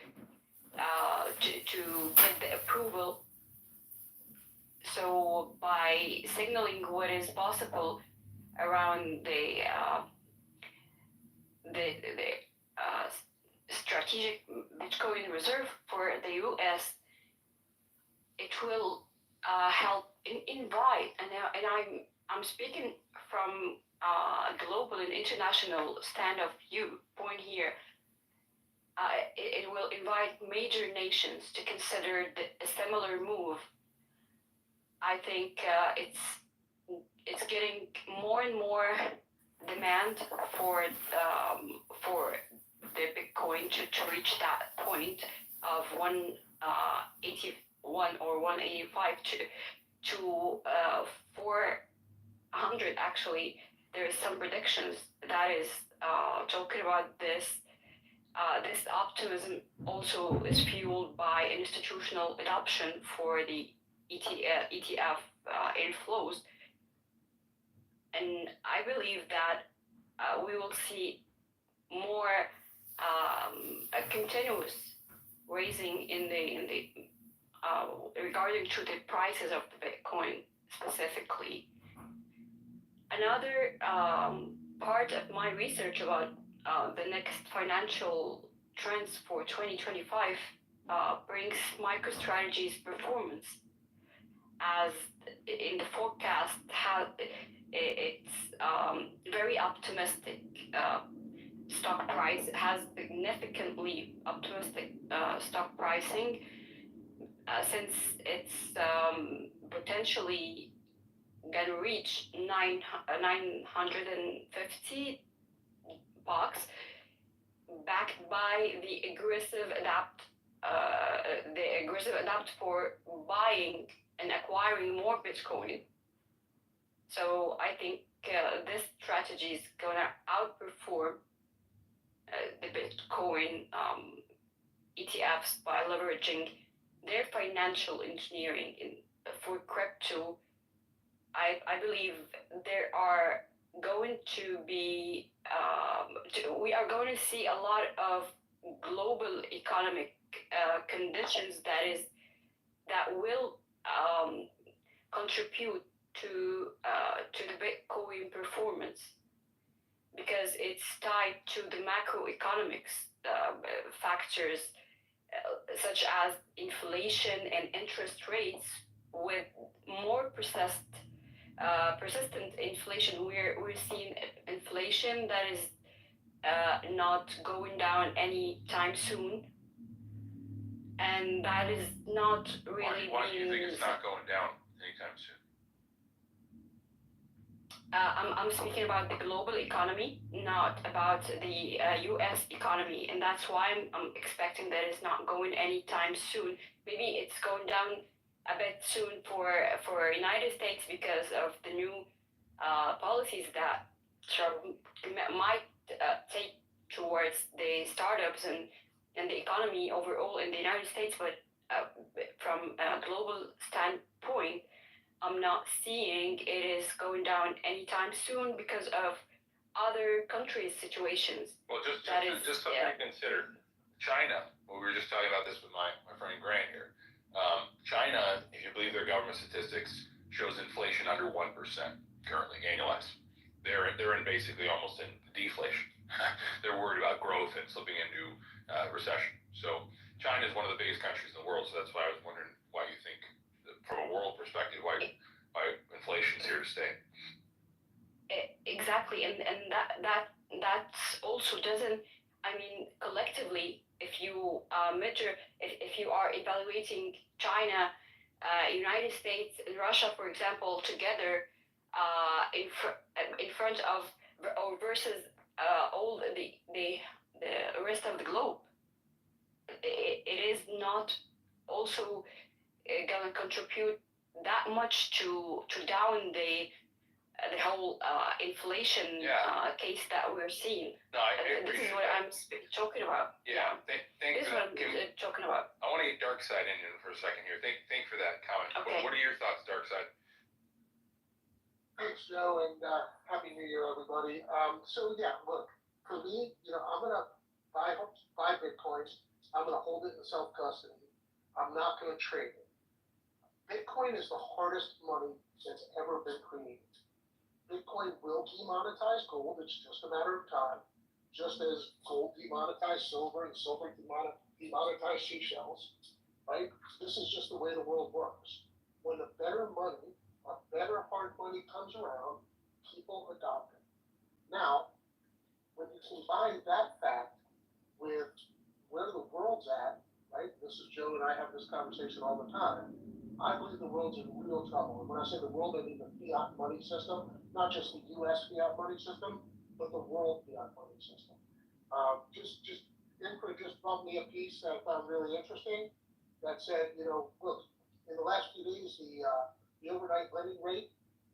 get the approval. So by signaling what is possible around the strategic Bitcoin reserve for the US, it will help invite, and I'm speaking from global and international stand of viewpoint here. It will invite major nations to consider a similar move. I think it's getting more and more demand for the Bitcoin to reach that point of 181 or 185 to 400. Actually, there is some predictions that is talking about this. This optimism also is fueled by institutional adoption for the ETF inflows, and I believe that we will see more a continuous raising in the regarding to the prices of the Bitcoin specifically. Another part of my research about the next financial trends for 2025 brings MicroStrategy's performance, as in the forecast it's very optimistic. Stock price has significantly optimistic stock pricing since it's potentially gonna reach 950 bucks, backed by the aggressive adapt for buying and acquiring more Bitcoin. So I think this strategy is gonna outperform the Bitcoin ETFs by leveraging their financial engineering for crypto. I believe there are going to be we are going to see a lot of global economic conditions that will contribute to the Bitcoin performance, because it's tied to the macroeconomics factors such as inflation and interest rates. With more persistent inflation, we're seeing inflation that is not going down anytime soon, and that is not really. Why do you think it's not going down anytime soon? I'm speaking about the global economy, not about the U.S. economy, and that's why I'm expecting that it's not going anytime soon. Maybe it's going down a bit soon for United States because of the new policies that Trump might take towards the startups and the economy overall in the United States. But from a global standpoint, I'm not seeing it is going down anytime soon because of other countries' situations. Well, just something to consider. China, we were just talking about this with my friend Grant here. China, if you believe their government statistics, shows inflation under 1% currently, annualized. They're in basically almost in deflation. They're worried about growth and slipping into recession. So China is one of the biggest countries in the world. So that's why I was wondering why you think, from a world perspective, why inflation is here to stay. Exactly, and that also doesn't. I mean, collectively, if you measure, if you are evaluating China, United States, and Russia, for example, together in front of or versus all the rest of the globe, it is not also gonna contribute that much to down the whole inflation case that we're seeing. No, I appreciate this is what I'm talking about. Yeah, thanks this for is that. what I'm talking about. I want to get Dark Side in for a second here. Thank for that comment. Okay. What are your thoughts, Dark Side? Thanks, Joe, and Happy New Year, everybody. So yeah, look, for me, I'm gonna buy Bitcoins. I'm gonna hold it in self-custody. I'm not gonna trade it. Bitcoin is the hardest money that's ever been created. Bitcoin will demonetize gold. It's just a matter of time. Just as gold demonetized silver and silver demonetize seashells, right? This is just the way the world works. When the better money, or better hard money comes around, people adopt it. Now, when you combine that fact with where the world's at, right? This is Joe and I have this conversation all the time. I believe the world's in real trouble. And when I say the world, I mean the fiat money system, not just the U.S. fiat money system, but the world fiat money system. Input just bumped me a piece that I found really interesting that said, look, in the last few days, the overnight lending rate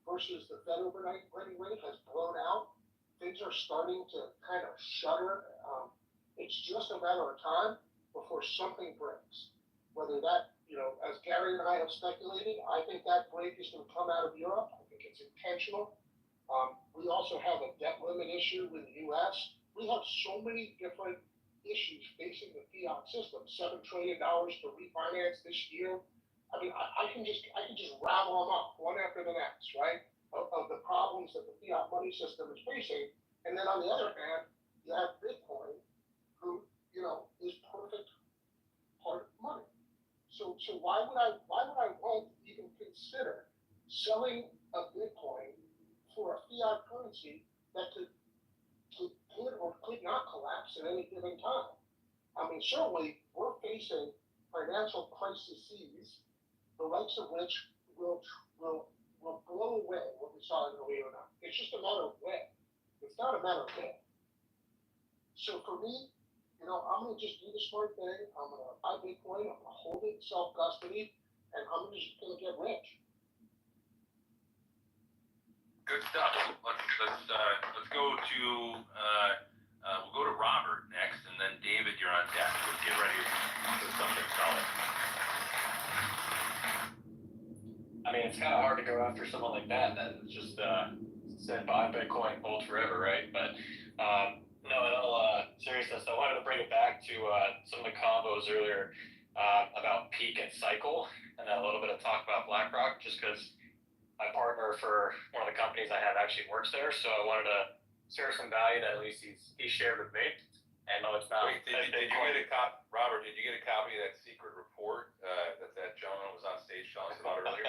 versus the Fed overnight lending rate has blown out. Things are starting to kind of shudder. It's just a matter of time before something breaks. Whether that, as Gary and I have speculated, I think that break is going to come out of Europe. I think it's intentional. We also have a debt limit issue with the U.S. We have so many different issues facing the fiat system. $7 trillion to refinance this year. I mean, I can just rattle them up one after the next, right? Of the problems that the fiat money system is facing. And then on the other hand, you have Bitcoin, who, is perfect hard money. So why would I want to even consider selling a Bitcoin for a fiat currency that could or could not collapse at any given time? I mean, certainly we're facing financial crises, the likes of which will blow away what we saw in 2008 or 09. It's just a matter of when. It's not a matter of when. So for me, I'm going to just do the smart thing. I'm going to buy Bitcoin. I'm going to hold it in self-custody, and I'm just going to get rich. Good stuff. Let's go to we'll go to Robert next, and then David, you're on deck. Let's get ready for something solid. I mean, it's kind of hard to go after someone like that just said buy Bitcoin, hold forever, right? But no, in all seriousness, I wanted to bring it back to some of the combos earlier about peak and cycle, and then a little bit of talk about BlackRock, just because my partner for one of the companies I have actually works there, so I wanted to share some value that at least he's shared with me. And no, it's not. Wait, did you get a copy, Robert? Did you get a copy of that secret report that gentleman was on stage telling us about earlier?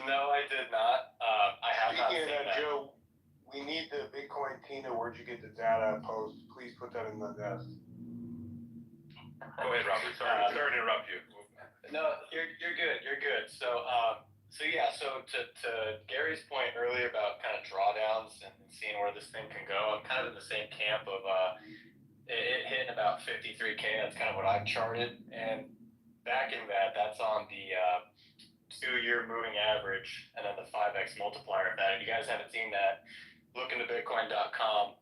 No, I did not. I have not seen that. Joe, we need the Bitcoin Tina. Where'd you get the data post? Please put that in the desk. Go ahead, Robert. Sorry to interrupt you. No, you're good. You're good. So to Gary's point earlier about kind of drawdowns and seeing where this thing can go, I'm kind of in the same camp of it hitting about 53K. That's kind of what I've charted, and backing that's on the 2-year moving average, and then the 5x multiplier of that. If you guys haven't seen that, look into Bitcoin.com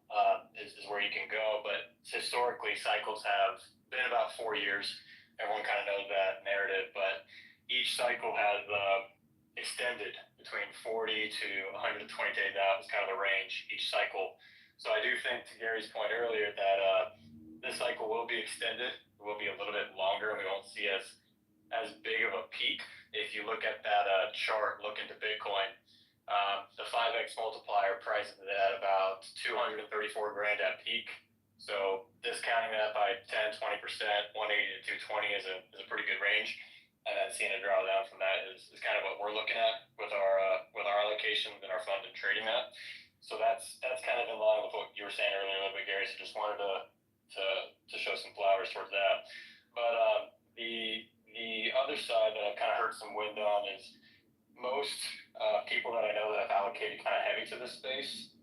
is where you can go. But historically, cycles have been about 4 years. Everyone kind of knows that narrative, but each cycle has extended between 40 to 120 days out is kind of the range each cycle. So I do think, to Gary's point earlier, that this cycle will be extended. It will be a little bit longer, and we won't see as big of a peak. If you look at that chart, look into Bitcoin, the 5x multiplier prices it at about 234 grand at peak. So discounting that by 10, 20%, 180 to 220 is a pretty good range. And then seeing a drawdown from that is kind of what we're looking at with our allocations and our fund and trading that. So that's kind of in line with what you were saying earlier a little bit, Gary. So just wanted to show some flowers towards that. But the other side that I've kind of heard some wind on is most people that I know that have allocated kind of heavy to this space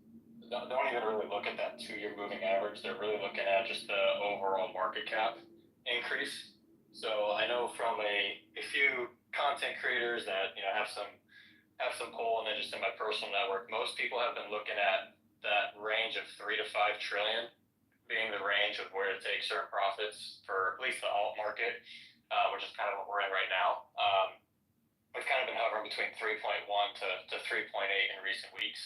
don't even really look at that 2-year moving average. They're really looking at just the overall market cap increase. So I know from a few content creators that have some pull, and then just in my personal network, most people have been looking at that range of 3 to 5 trillion being the range of where to take certain profits for at least the alt market, which is kind of what we're in right now. We've kind of been hovering between 3.1 to 3.8 in recent weeks.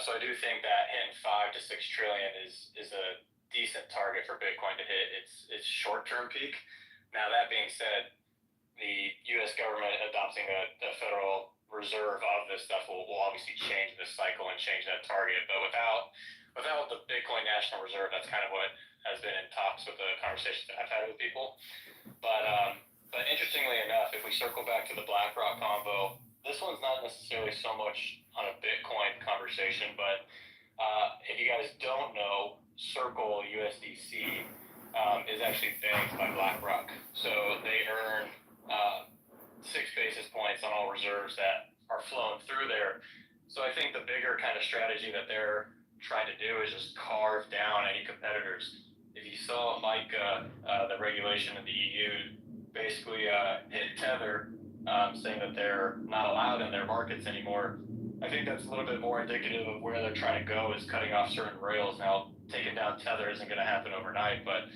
So I do think that hitting 5 to 6 trillion is a decent target for Bitcoin to hit its short-term peak. Now, that being said, the U.S. government adopting the Federal Reserve of this stuff will obviously change this cycle and change that target. But without the Bitcoin National Reserve, that's kind of what has been in talks with the conversations that I've had with people. But interestingly enough, if we circle back to the BlackRock combo, this one's not necessarily so much on a Bitcoin conversation, but if you guys don't know, Circle USDC is actually banked by BlackRock. So they earn 6 basis points on all reserves that are flowing through there. So I think the bigger kind of strategy that they're trying to do is just carve down any competitors. If you saw MiCA, the regulation in the EU, basically hit Tether, saying that they're not allowed in their markets anymore. I think that's a little bit more indicative of where they're trying to go, is cutting off certain rails. Now, taking down Tether isn't going to happen overnight, but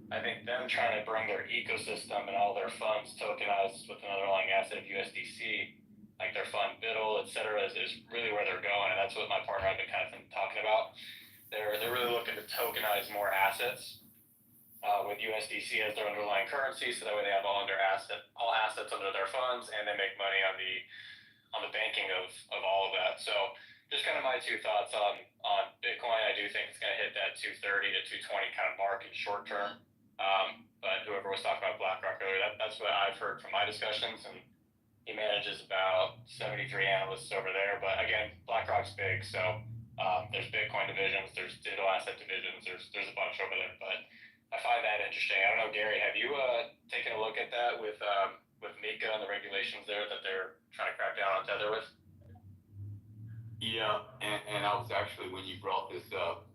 I think them trying to bring their ecosystem and all their funds tokenized with an underlying asset of USDC, like their fund BIDL, et cetera, is really where they're going. And that's what my partner and I have been kind of been talking about. They're really looking to tokenize more assets with USDC as their underlying currency, so that way they have all assets under their funds, and they make money on the banking of all of that. So just kind of my 2 thoughts on Bitcoin. I do think it's going to hit that 230 to 220 kind of mark in short term. But whoever was talking about BlackRock earlier, that's what I've heard from my discussions, and he manages about 73 analysts over there. But again, BlackRock's big, so there's Bitcoin divisions, there's digital asset divisions, there's a bunch over there. But I find that interesting. I don't know, Gary, have you taken a look at that with MiCA and the regulations there that they're trying to crack down on Tether with? Yeah, and I was actually, when you brought this up,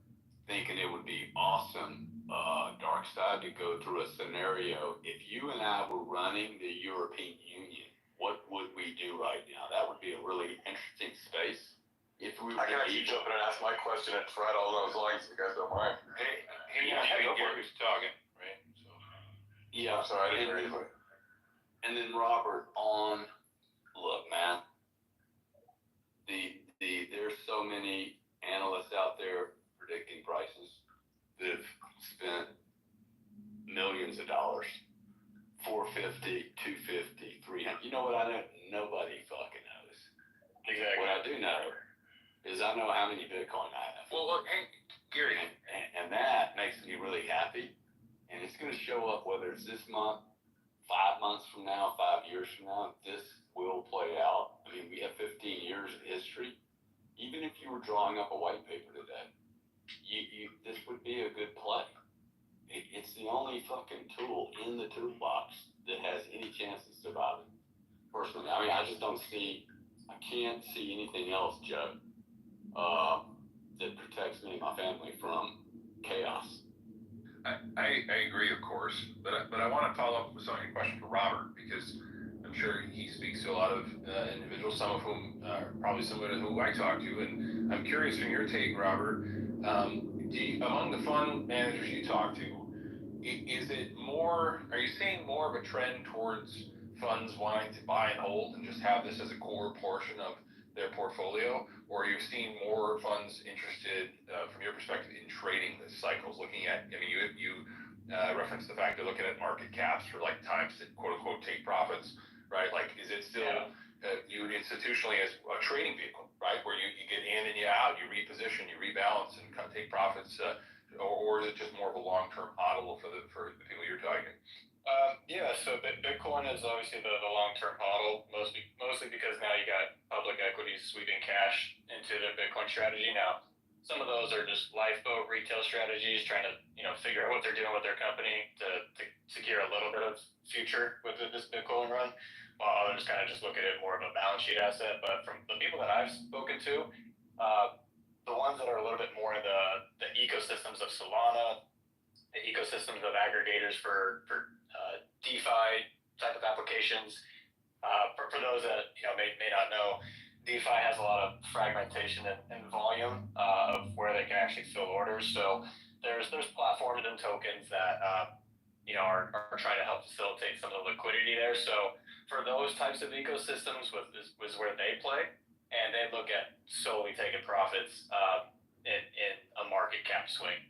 thinking it would be awesome, Dark Side, to go through a scenario. If you and I were running the European Union, what would we do right now? That would be a really interesting space. If we I can actually jump in and ask my question and try it all those lines, if you guys don't mind. Gary's talking, right? So. Yeah, I'm sorry, I didn't hear you. And then Robert, look, man, there's so many analysts out there predicting prices that have spent millions of dollars, 450, 250, 300. You know what I know? Nobody fucking knows. Exactly. What I do know is I know how many Bitcoin I have. Well, look, hey, Gary. And that makes me really happy. And it's going to show up whether it's this month, 5 months from now, 5 years from now. This will play out. I mean, we have 15 years of history. Even if you were drawing up a white paper today, this would be a good play. It's the only fucking tool in the toolbox that has any chance of surviving. Personally, I mean, I can't see anything else, Joe, that protects me and my family from chaos. I agree, of course, but I want to follow up with some of your question for Robert, because I'm sure he speaks to a lot of individuals, some of whom are probably someone who I talk to, and I'm curious from your take, Robert, among the fund managers you talk to, are you seeing more of a trend towards funds wanting to buy and hold and just have this as a core portion of their portfolio, or are you seeing more funds interested, from your perspective, in trading the cycles, looking at, I mean, you referenced the fact they're looking at market caps for like times to quote unquote take profits, right? Like, is it still viewed institutionally as a trading vehicle, right? Where you get in and you out, you reposition, you rebalance and kind of take profits, or is it just more of a long-term model for the people you're targeting? Yeah, so Bitcoin is obviously the long-term model, mostly because now you got public equities sweeping cash into their Bitcoin strategy. Now, some of those are just lifeboat retail strategies, trying to figure out what they're doing with their company to secure a little bit of future with this Bitcoin run, while others kind of just look at it more of a balance sheet asset. But from the people that I've spoken to, the ones that are a little bit more in the ecosystems of Solana, the ecosystems of aggregators for DeFi type of applications. For those that may not know, DeFi has a lot of fragmentation and volume of where they can actually fill orders. So there's platforms and tokens that are trying to help facilitate some of the liquidity there. So for those types of ecosystems was where they play, and they look at solely taking profits in a market cap swing.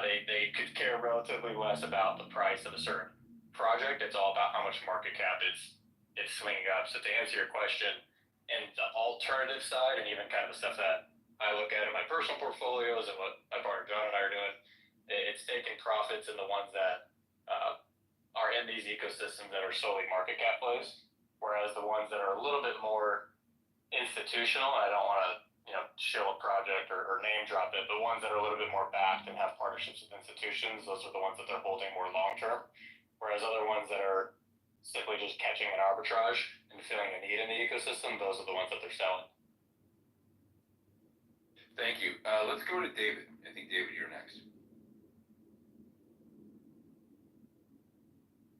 They could care relatively less about the price of a certain project. It's all about how much market cap it's swinging up. So to answer your question, and the alternative side, and even kind of the stuff that I look at in my personal portfolios and what my partner John and I are doing, It's taking profits in the ones that are in these ecosystems that are solely market cap plays, whereas the ones that are a little bit more institutional, I don't want to show a project or name drop it, but ones that are a little bit more backed and have partnerships with institutions, those are the ones that they're holding more long term, whereas other ones that are simply just catching an arbitrage and filling a need in the ecosystem, those are the ones that they're selling. Thank you. Let's go to David. I think, David, you're next.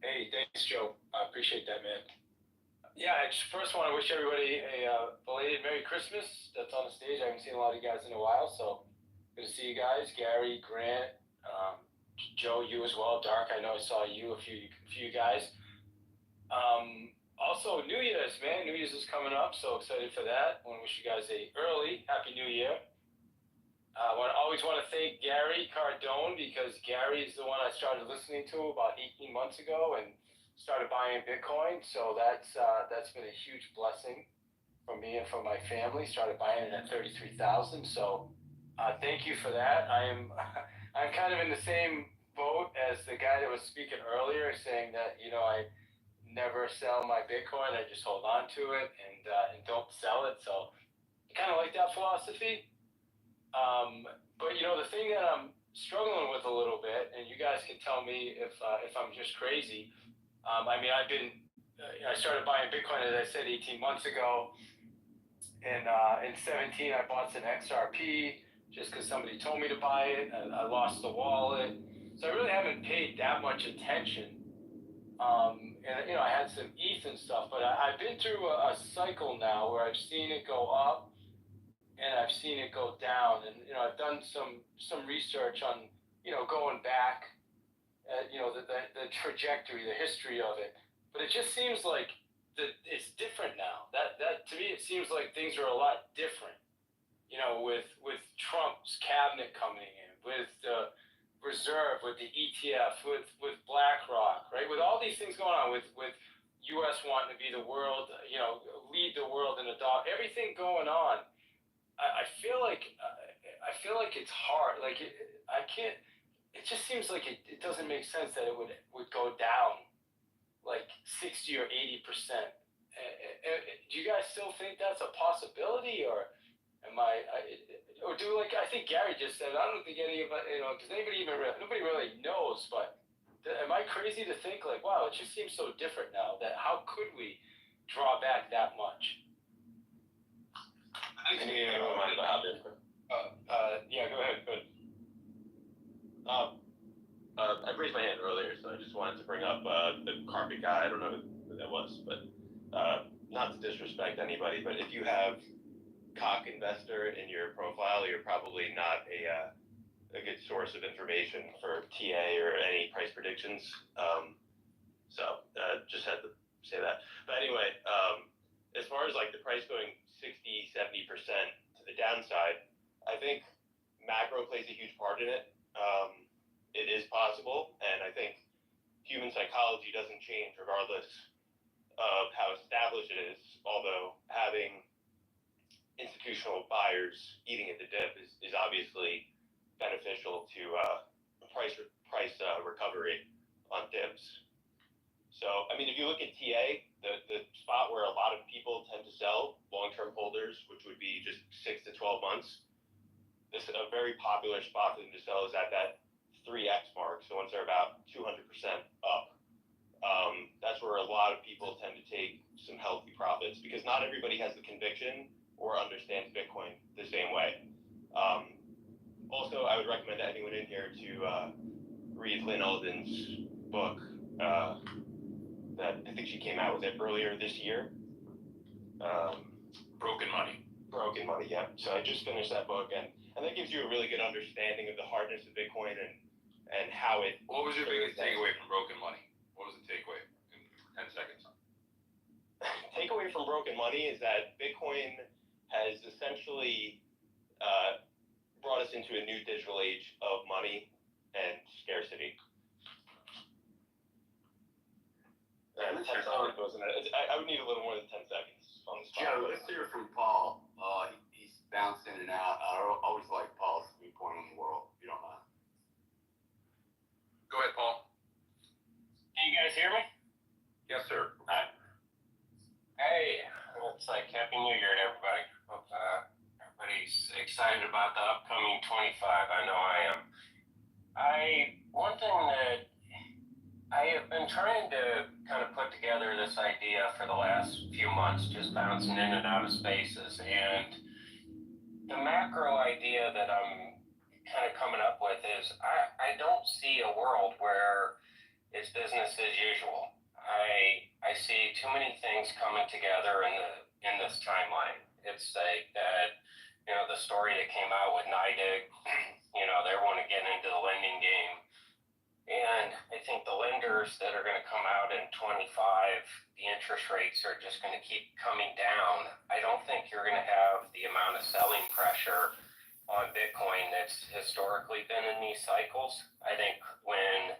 Hey, thanks, Joe. I appreciate that, man. Yeah, I just first want to wish everybody a belated Merry Christmas. That's on the stage. I haven't seen a lot of you guys in a while, so good to see you guys. Gary, Grant, Joe, you as well. Dark, I know I saw you, a few guys. Also, New Year's, man. New Year's is coming up, so excited for that. I want to wish you guys a early Happy New Year. I always want to thank Gary Cardone, because Gary is the one I started listening to about 18 months ago and started buying Bitcoin. So that's been a huge blessing for me and for my family. Started buying it at 33,000. So thank you for that. I'm kind of in the same boat as the guy that was speaking earlier, saying that I never sell my Bitcoin. I just hold on to it and don't sell it. So I kind of like that philosophy. But the thing that I'm struggling with a little bit, and you guys can tell me if I'm just crazy. I started buying Bitcoin, as I said, 18 months ago. And in 17, I bought some XRP just because somebody told me to buy it. I lost the wallet. So I really haven't paid that much attention. And I had some ETH and stuff, but I've been through a cycle now where I've seen it go up and I've seen it go down. And I've done some research on going back at the trajectory, the history of it. But it just seems like it's different now. That to me, it seems like things are a lot different. With Trump's cabinet coming in, with the reserve, with the ETF, with BlackRock, right? With all these things going on, with U.S. wanting to be the world, lead the world in everything going on. I feel like it's hard. Like I can't. It just seems like it doesn't make sense that it would go down like 60 or 80%. Do you guys still think that's a possibility, or am I think Gary just said, I don't think any of does anybody nobody really knows, but am I crazy to think like, wow, it just seems so different now, that how could we draw back that much? Yeah, go ahead. I raised my hand earlier, so I just wanted to bring up the carpet guy. I don't know who that was, but not to disrespect anybody, but if you have cock investor in your profile, you're probably not a good source of information for TA or any price predictions. So just had to say that. But anyway, as far as like the price going 60, 70% to the downside, I think macro plays a huge part in it. It is possible, and I think human psychology doesn't change regardless of how established it is, although having institutional buyers eating at the dip is obviously beneficial to price recovery on dips. So, I mean, if you look at TA, the spot where a lot of people tend to sell, long-term holders, which would be just 6 to 12 months, this a very popular spot for them to sell is at that 3x mark. So once they're about 200% up, that's where a lot of people tend to take some healthy profits, because not everybody has the conviction or understands Bitcoin the same way. Also, I would recommend anyone in here to read Lynn Alden's book that I think she came out with it earlier this year. Broken Money. Broken Money, yeah. So I just finished that book, and that gives you a really good understanding of the hardness of Bitcoin and how it... What was your biggest takeaway from Broken Money? What was the takeaway in 10 seconds? Takeaway from Broken Money is that Bitcoin has essentially brought us into a new digital age of money and scarcity. I would need a little more than 10 seconds on the spot. Joe, let's hear from Paul. He's bounced in and out. I always like Paul's viewpoint on the world, if you don't mind. Happy New Year to everybody. Hope everybody's excited about the upcoming 25. I know I am. One thing that I have been trying to kind of put together this idea for the last few months, just bouncing in and out of spaces, and the macro idea that I'm kind of coming up with is I don't see a world where it's business as usual. I see too many things coming together in this timeline. It's like that, the story that came out with NIDIG, they want to get into the lending game. And I think the lenders that are going to come out in 25, the interest rates are just going to keep coming down. I don't think you're going to have the amount of selling pressure on Bitcoin that's historically been in these cycles. I think when,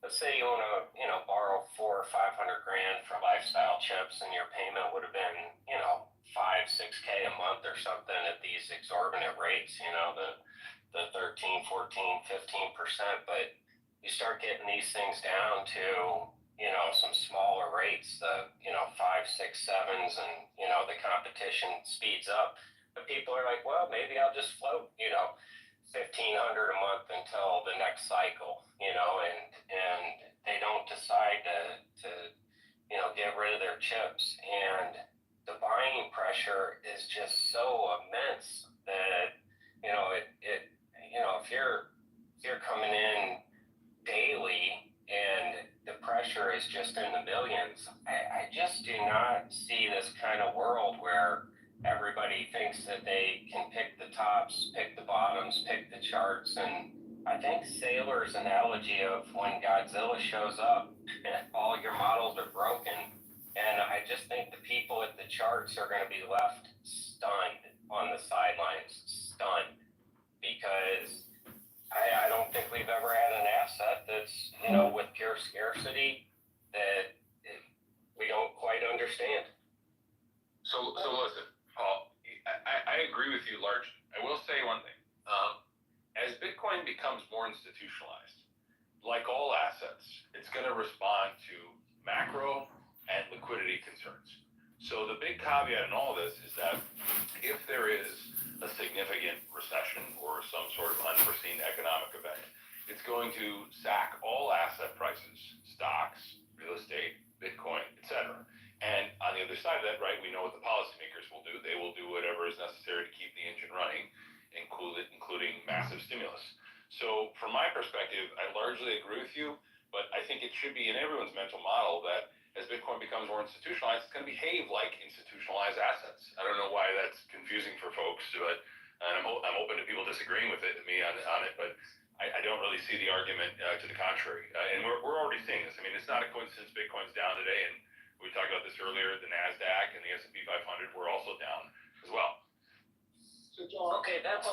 let's say you want to, borrow 400 or 500 grand for lifestyle chips and your payment would have been, 5, 6K a month or something at these exorbitant rates, the 13, 14, 15%, but you start getting these things down to, some smaller rates, the, 5, 6, 7s, and, the competition speeds up. But people are like, well, maybe I'll just float, 1,500 a month until the next cycle, and they don't decide to get rid of their chips. And the buying pressure is just so immense that, if you're coming in daily and the pressure is just in the millions, I just do not see this kind of world where everybody thinks that they can pick the tops, pick the bottoms, pick the charts. And I think Sailor's analogy of when Godzilla shows up, all your models are broken. And I just think the people at the charts are going to be left stunned on the sidelines, stunned, because I don't think we've ever had an asset that's, with pure scarcity that we don't quite understand. So listen, Paul, I agree with you largely. I will say one thing. As Bitcoin becomes more institutionalized, like all assets, it's going to respond to macro and liquidity concerns. So the big caveat in all this is that if there is a significant recession or some sort of unforeseen economic event, it's going to sack all asset prices, stocks, real estate, Bitcoin, etc. And on the other side of that, right, we know what the policymakers will do. They will do whatever is necessary to keep the engine running, including massive stimulus. So from my perspective, I largely agree with you, but I think it should be in everyone's mental model that as Bitcoin becomes more institutionalized, it's going to behave like institutionalized assets. I don't know why that's confusing for folks, but I'm open to people disagreeing with me on it, but I don't really see the argument to the contrary. And we're already seeing this. I mean, it's not a coincidence Bitcoin's down today, and we talked about this earlier. The NASDAQ and the S&P 500 were also down as well. So John, Okay, that's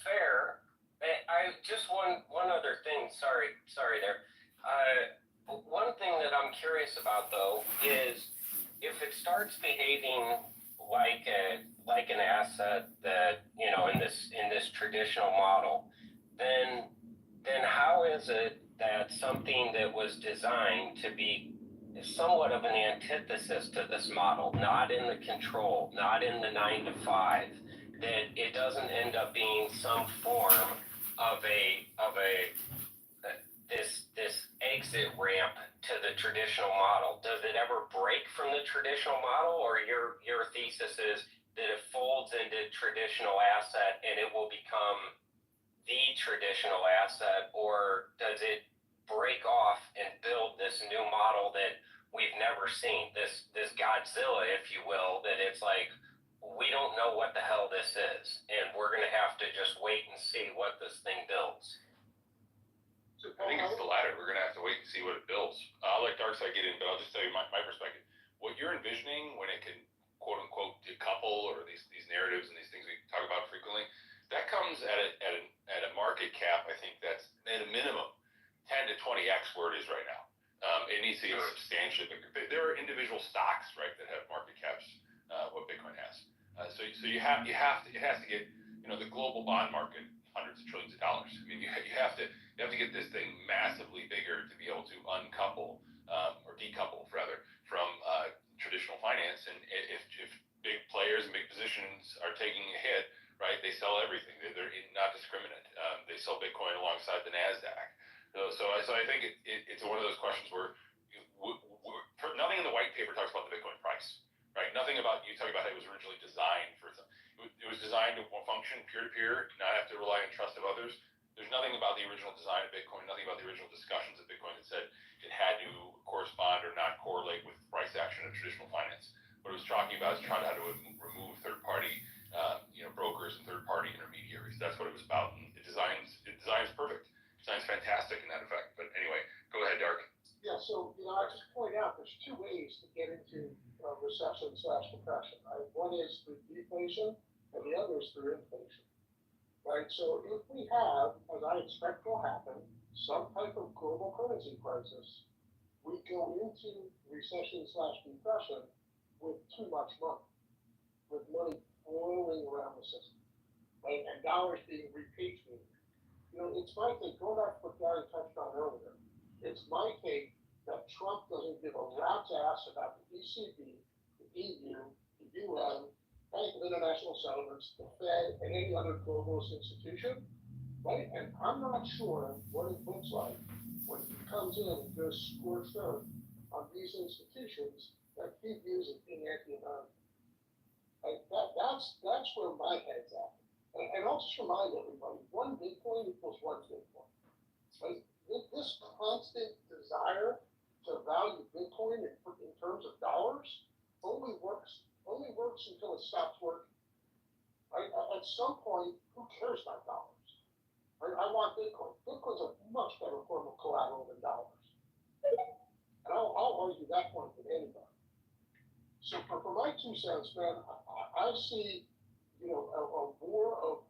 fair. I just one other thing. Sorry there. One thing that I'm curious about though is if it starts behaving like an asset that in this traditional model, then how is it that something that was designed to be somewhat of an antithesis to this model, not in the control, not in the 9 to 5, that it doesn't end up being some form of this exit ramp to the traditional model? Does it ever break from the traditional model, or your thesis is that it folds into traditional asset and it will become the traditional asset, or does it break off and build this new model that we've never seen, this Godzilla, if you will, that it's like, we don't know what the hell this is, and we're going to have to just wait and see what this thing builds? I think it's the latter. We're going to have to wait and see what it builds. I'll let Darkside get in, but I'll just tell you my perspective. What you're envisioning when it can, quote unquote, decouple, or these narratives and these things we talk about frequently, that comes at a market cap, I think that's at a minimum 10 to 20x where it is right now. It needs to get substantially bigger. There are individual stocks, right, that have market caps what Bitcoin has. So it has to get, the global bond market, hundreds of trillions of dollars. I mean, you have to get this thing massively bigger to be able to uncouple or decouple rather from traditional finance finance, and if big players and big positions are taking a hit, right, they sell everything. They're not discriminate. They sell Bitcoin alongside the Nasdaq. So I think it's one of those questions where nothing in the white paper talks about the Bitcoin price, right? Nothing about you talking about how it was originally designed for. It was designed to function peer-to-peer, not have to rely on trust of others. There's nothing about the original design of Bitcoin, nothing about the original discussions of Bitcoin that said it had to correspond or not correlate with price action of traditional finance. What it was talking about is trying to how to remove third-party, brokers and third-party intermediaries. That's what it was about. And it designs perfect. It designs fantastic in that effect. But anyway, go ahead, Dark. Yeah, so, I just point out, there's two ways to get into recession/depression, right? One is through deflation, and the other is through inflation, right? So if we have, as I expect will happen, some type of global currency crisis, we go into recession/depression with too much money, with money flowing around the system, right? And dollars being repatriated. It's my take, going back to what Gary touched on earlier, it's my take that Trump doesn't give a rat's ass about the ECB, the EU, the UN, Bank of International Settlements, the Fed, and any other globalist institution, right? And I'm not sure what it looks like when he comes in and goes scorched earth on these institutions that he views as being anti-American. Like that's where my head's at. And I'll just remind everybody, one Bitcoin equals one Bitcoin. Right? This constant desire to value Bitcoin in terms of dollars only works until it stops working. Right? At some point, who cares about dollars? Right? I want Bitcoin. Bitcoin's a much better form of collateral than dollars. And I'll argue that point with anybody. So for my 2 cents, man, I see, a war of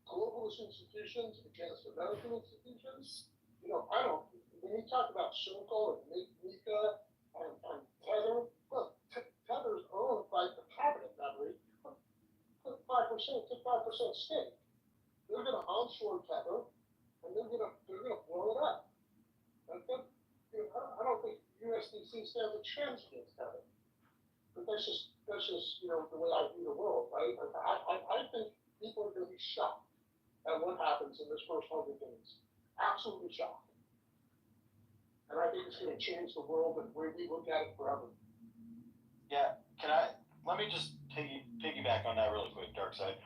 globalist institutions against American institutions. When you talk about Circle and Mika and Tether, look, Tether's owned by the cabinet memory. Put 5% stake. They're going to onshore Tether, and they're going to blow it up. I don't think USDC stands a chance against Tether. But that's just the way I view the world, right? I think people are going to be shocked at what happens in this first 100 days. Absolutely shocked. And I think it's going to change the world and the way we look at it forever. Yeah, let me just piggyback on that really quick, Dark Side.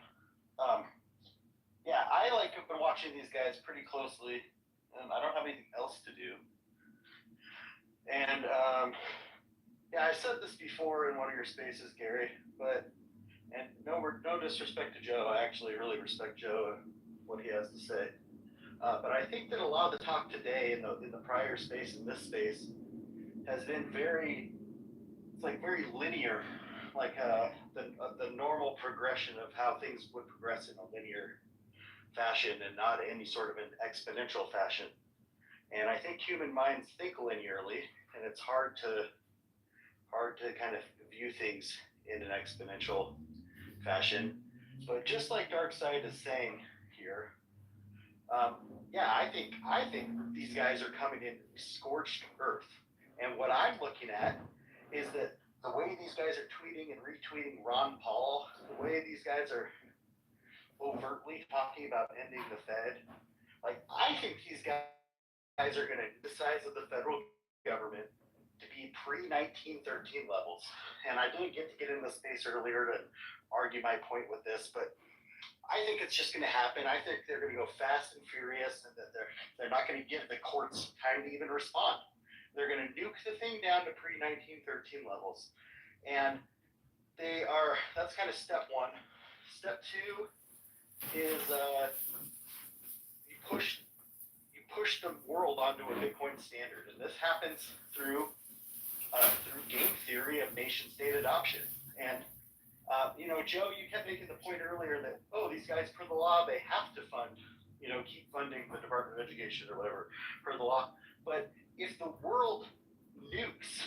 Yeah, I have been watching these guys pretty closely, and I don't have anything else to do. And yeah, I said this before in one of your spaces, Gary, and no disrespect to Joe, I actually really respect Joe and what he has to say. But I think that a lot of the talk today in the prior space and this space has been very linear, the normal progression of how things would progress in a linear fashion and not any sort of an exponential fashion. And I think human minds think linearly, and it's hard to kind of view things in an exponential fashion. But just like Darkside is saying here, yeah, I think these guys are coming in scorched earth. And what I'm looking at is that the way these guys are tweeting and retweeting Ron Paul, the way these guys are overtly talking about ending the Fed, I think these guys are going to the size of the federal government to be pre-1913 levels. And I didn't get to get in the space earlier to argue my point with this, but I think it's just going to happen. I think they're going to go fast and furious, and that they're not going to give the courts time to even respond. They're going to nuke the thing down to pre-1913 levels. And that's kind of step one. Step two is you push the world onto a Bitcoin standard. And this happens through game theory of nation state adoption. And Joe, you kept making the point earlier that, these guys per the law, they have to fund, keep funding the Department of Education or whatever per the law. But if the world nukes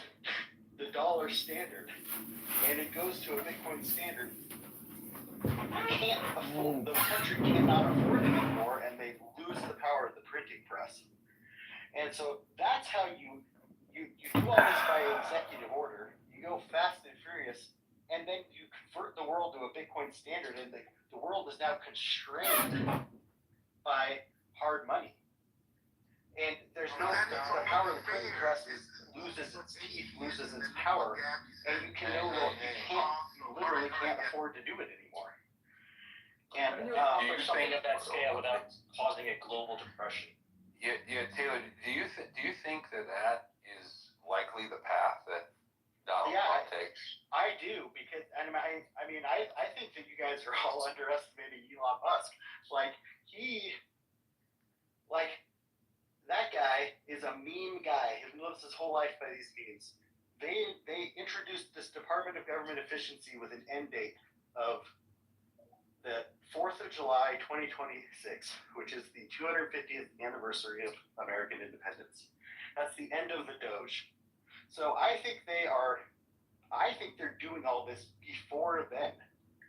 the dollar standard and it goes to a Bitcoin standard, the country cannot afford it anymore, and they lose the power of the printing press. And so that's how you do all this by executive order. You go fast and furious, standard, and the world is now constrained by hard money. And there's no, the power of the printing press loses its teeth, loses its power, and you literally can't afford to do it anymore. And for something at that scale without causing a global depression. Yeah, Taylor, do you think that is likely the path that Donald Trump takes? I do, because I think that you guys are all underestimating Elon Musk. That guy is a meme guy. He lives his whole life by these memes. They introduced this Department of Government Efficiency with an end date of the 4th of July, 2026, which is the 250th anniversary of American independence. That's the end of the Doge. So I think they're doing all this before then.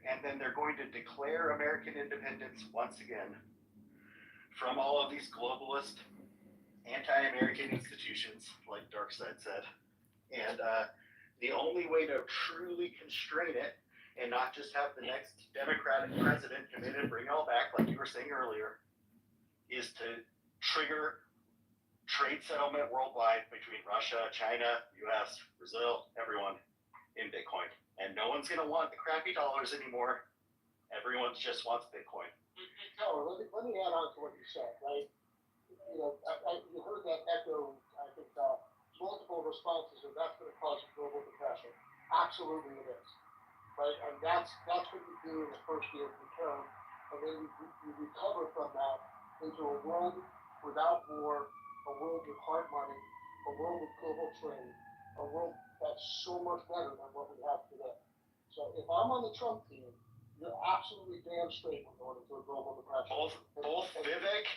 And then they're going to declare American independence once again from all of these globalist, anti-American institutions, like Darkseid said. And the only way to truly constrain it and not just have the next Democratic president come in and bring it all back, like you were saying earlier, is to trigger trade settlement worldwide between Russia, China, US, Brazil, everyone in Bitcoin. And no one's going to want the crappy dollars anymore. Everyone just wants Bitcoin. No, let me add on to what you said, right? You heard that echo, I think, multiple responses, and that's going to cause a global depression. Absolutely it is, right? And that's what you do in the first year of the term, and then you recover from that into a world without war, a world with hard money, a world with global trade, a world that's so much better than what we have today. So if I'm on the Trump team, you're absolutely damn straight we're going into a global depression. Both Vivek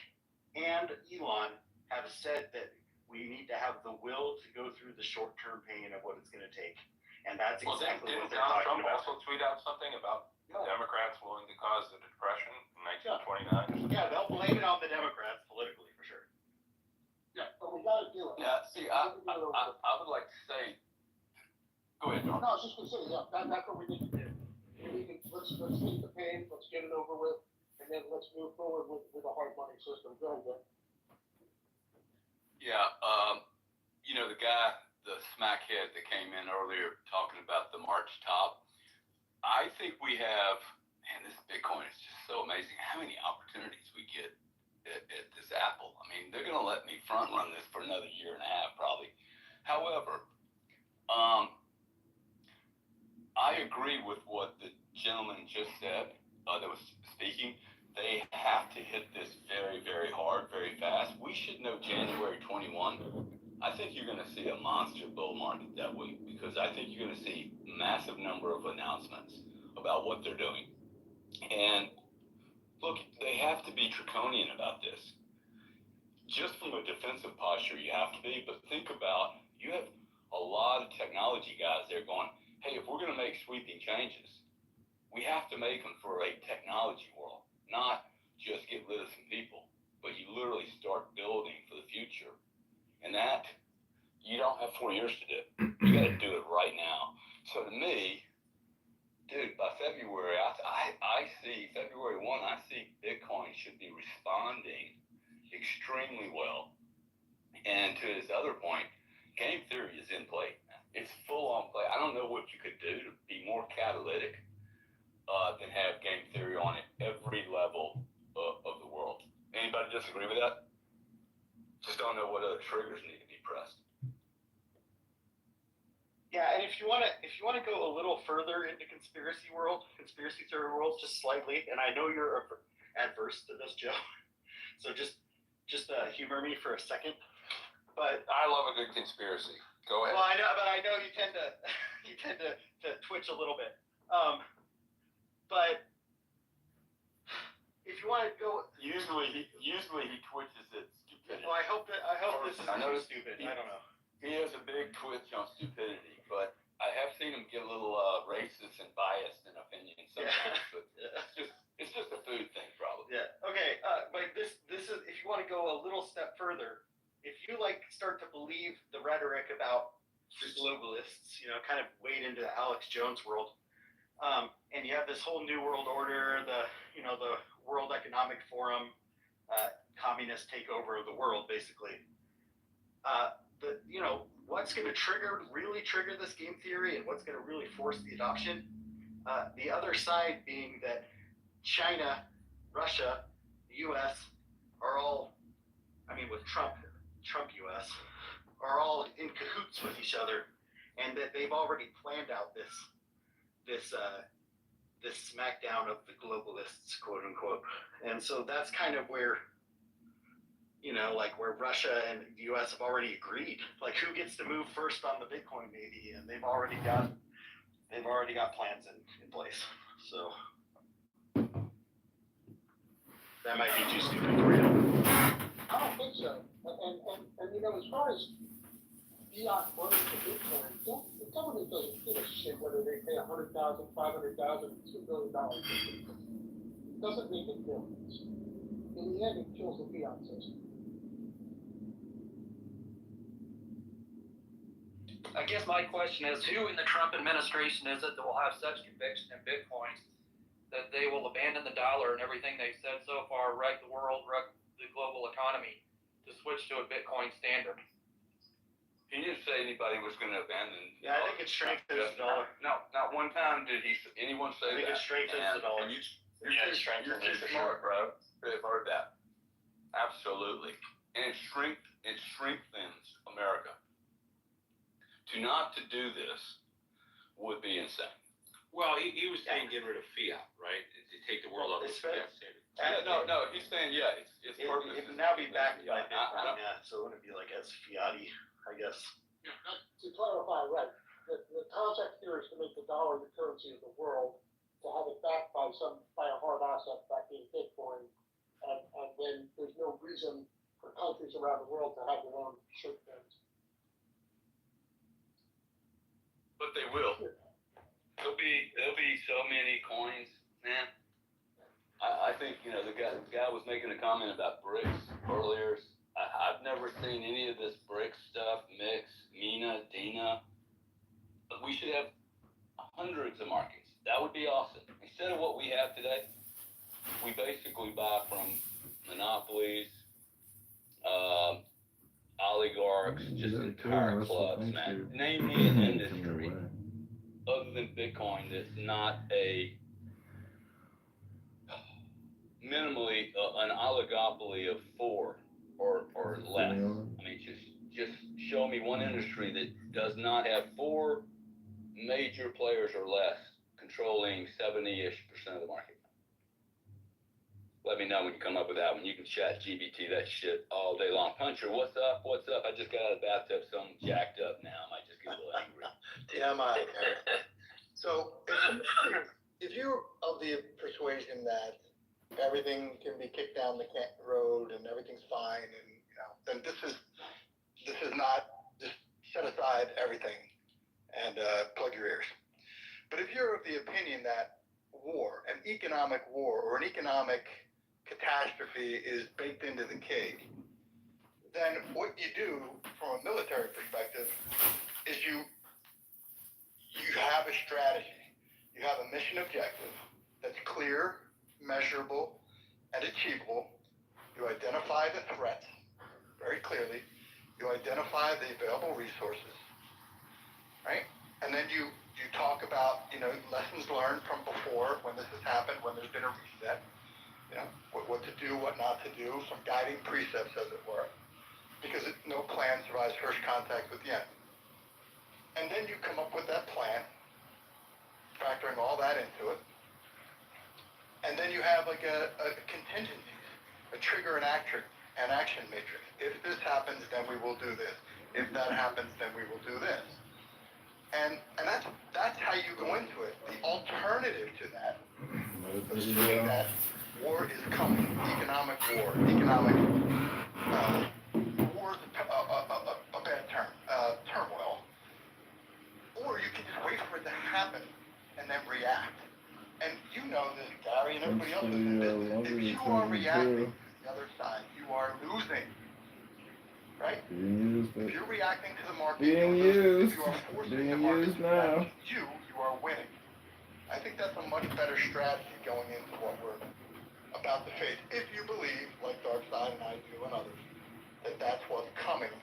and Elon have said that we need to have the will to go through the short-term pain of what it's going to take. And that's exactly what they're Donald talking Trump about. also tweet out something about the Democrats willing to cause the depression in 1929? Yeah, they'll blame it on the Democrats politically, for sure. Yeah, but we got to do it. Yeah, see, I would like to say, go ahead, Norm. No, I was just going to say, yeah, that's what we need to do. Let's take the pain, let's get it over with, and then let's move forward with a hard money system. Go ahead, Dick. Yeah, the guy, the smackhead that came in earlier talking about the March top, I think we have, man, this Bitcoin is just so amazing how many opportunities we get at this Apple. I mean, they're going to let me front run this for another year and a half probably. However, I agree with what the gentleman just said that was speaking. They have to hit this very, very hard, very fast. We should know January 21. I think you're going to see a monster bull market that week because I think you're going to see massive number of announcements about what they're doing. And look, they have to be draconian about this. Just from a defensive posture, you have to be. But think about, you have a lot of technology guys there going, hey, if we're going to make sweeping changes, we have to make them for a technology world, not just get rid of some people, but you literally start building for the future. And that, you don't have 4 years to do. You got to do it right now. So to me, dude, by February, I see, February 1, I see Bitcoin should be responding extremely well. And to his other point, game theory is in play. It's full on play. I don't know what you could do to be more catalytic than have game theory on at every level of the world. Anybody disagree with that? Just don't know what other triggers need to be pressed. Yeah, and if you want to go a little further into conspiracy theory world, just slightly, and I know you're adverse to this, Joe, so just humor me for a second. But I love a good conspiracy. Go ahead. Well, I know you tend to twitch a little bit. But if you want to go, usually he twitches at stupidity. Well, I hope this isn't too stupid. I don't know. He has a big twitch on stupidity, but I have seen him get a little racist and biased in opinion sometimes. But it's just a food thing, probably. Yeah. Okay. But this is, if you want to go a little step further, if you start to believe the rhetoric about the globalists, kind of wade into the Alex Jones world, And you have this whole new world order, the World Economic Forum, communist takeover of the world, basically. What's going to really trigger this game theory, and what's going to really force the adoption? The other side being that China, Russia, the U.S. are all, with Trump U.S. are all in cahoots with each other, and that they've already planned out this smackdown of the globalists, quote unquote. And so that's kind of where, where Russia and the U.S. have already agreed, like who gets to move first on the Bitcoin maybe, and they've already got plans in place. So that might be too stupid for you. I don't think so. And as far as fiat money to Bitcoin, the government doesn't give a shit whether they pay $100,000, $500,000, $2 billion. It doesn't make a difference. In the end, it kills the fiat system. I guess my question is, who in the Trump administration is it that will have such conviction in Bitcoin that they will abandon the dollar and everything they've said so far, wreck the world, wreck the global economy, to switch to a Bitcoin standard? He didn't say anybody was going to abandon. Yeah, I think it strengthens the dollar. No, not one time did anyone say that. I think it strengthens the dollar. You're too smart, bro. I've heard that. Absolutely. And it strengthens America. Not to do this would be insane. Well, he was saying get rid of fiat, right? To take the world off the fiat standard. No, he's saying, its purpose. It would now be backed by Bitcoin, so it wouldn't be like as fiat-y, I guess. To clarify, right, the concept here is to make the dollar the currency of the world, to have it backed by a hard asset, that being Bitcoin, and then there's no reason for countries around the world to have their own shirt pins. But they will. There'll be so many coins, man. I think the guy was making a comment about BRICS earlier. I've never seen any of this BRICS stuff, MIX, MENA, DINA. But we should have hundreds of markets. That would be awesome. Instead of what we have today, we basically buy from monopolies, oligarchs, just entire clubs, man. Name me an industry other than Bitcoin that's not a minimally an oligopoly of 4 or less. Just show me one industry that does not have 4 major players or less controlling 70-ish% of the market. Let me know when you come up with that one. You can chat GBT that shit all day long. Puncher, what's up? I just got out of the bathtub, so I'm jacked up now. I might just get a little angry. TMI. So, if you're of the persuasion that everything can be kicked down the road and everything's fine, and then this is not, just set aside everything and plug your ears. But if you're of the opinion that war, an economic war or an economic catastrophe is baked into the cake, then what you do from a military perspective is you have a strategy. You have a mission objective that's clear, measurable, and achievable. You identify the threats very clearly. You identify the available resources, right? And then you talk about, lessons learned from before, when this has happened, when there's been a reset, what to do, what not to do, some guiding precepts, as it were, because no plan survives first contact with the enemy. And then you come up with that plan, factoring all that into it, and then you have like a contingency, a trigger and action matrix. If this happens, then we will do this. If that happens, then we will do this. And that's how you go into it. The alternative to that, assuming that war is coming, economic war is a bad term, turmoil, or you can just wait for it to happen and then react. And you know this, Gary, and everybody else is in business. If you are reacting to the other side, you are losing. Right? If you're reacting to the market, you are forcing the market to react to you, you are winning. I think that's a much better strategy going into what we're about to face. If you believe, like Darkside and I do and others, that that's what's coming.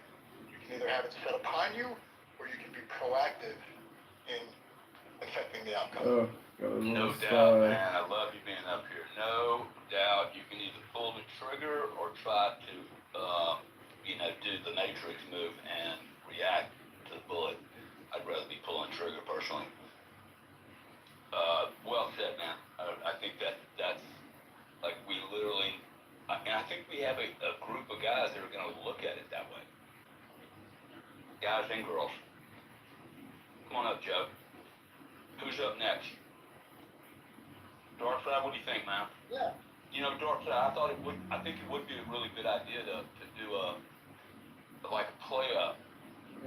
You can either have it set upon you, or you can be proactive in affecting the outcome. No doubt, man. I love you being up here. No doubt. You can either pull the trigger or try to, do the Matrix move and react to the bullet. I'd rather be pulling trigger personally. Well said, man. I think that's like we literally, and I think we have a group of guys that are going to look at it that way. Guys and girls. Come on up, Joe. Who's up next? Darkside, what do you think, man? Yeah. Darkside, I think it would be a really good idea to do a play up.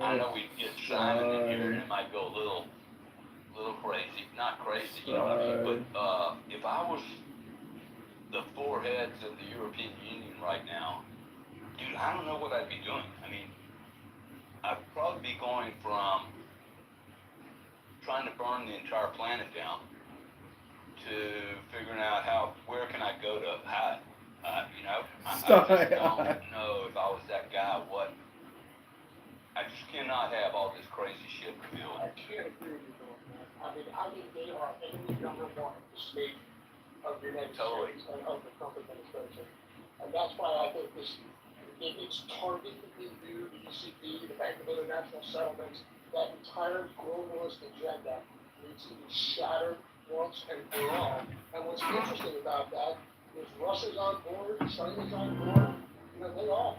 I know we get Simon in here and it might go a little crazy. Not crazy, you know what I mean? But if I was the four heads of the European Union right now, dude, I don't know what I'd be doing. I mean, I'd probably be going from trying to burn the entire planet down to figuring out where can I go to hide. I just don't know if I was that guy, what. I just cannot have all this crazy shit revealed. I can't agree with you, man. I mean, they are enemy number one of the state of the United States and of the Trump administration. And that's why I think it's targeted to do the ECB, the Bank of International Settlements, that entire globalist agenda needs to be shattered once and for all. And what's interesting about that is Russia's on board, China's on board, they all.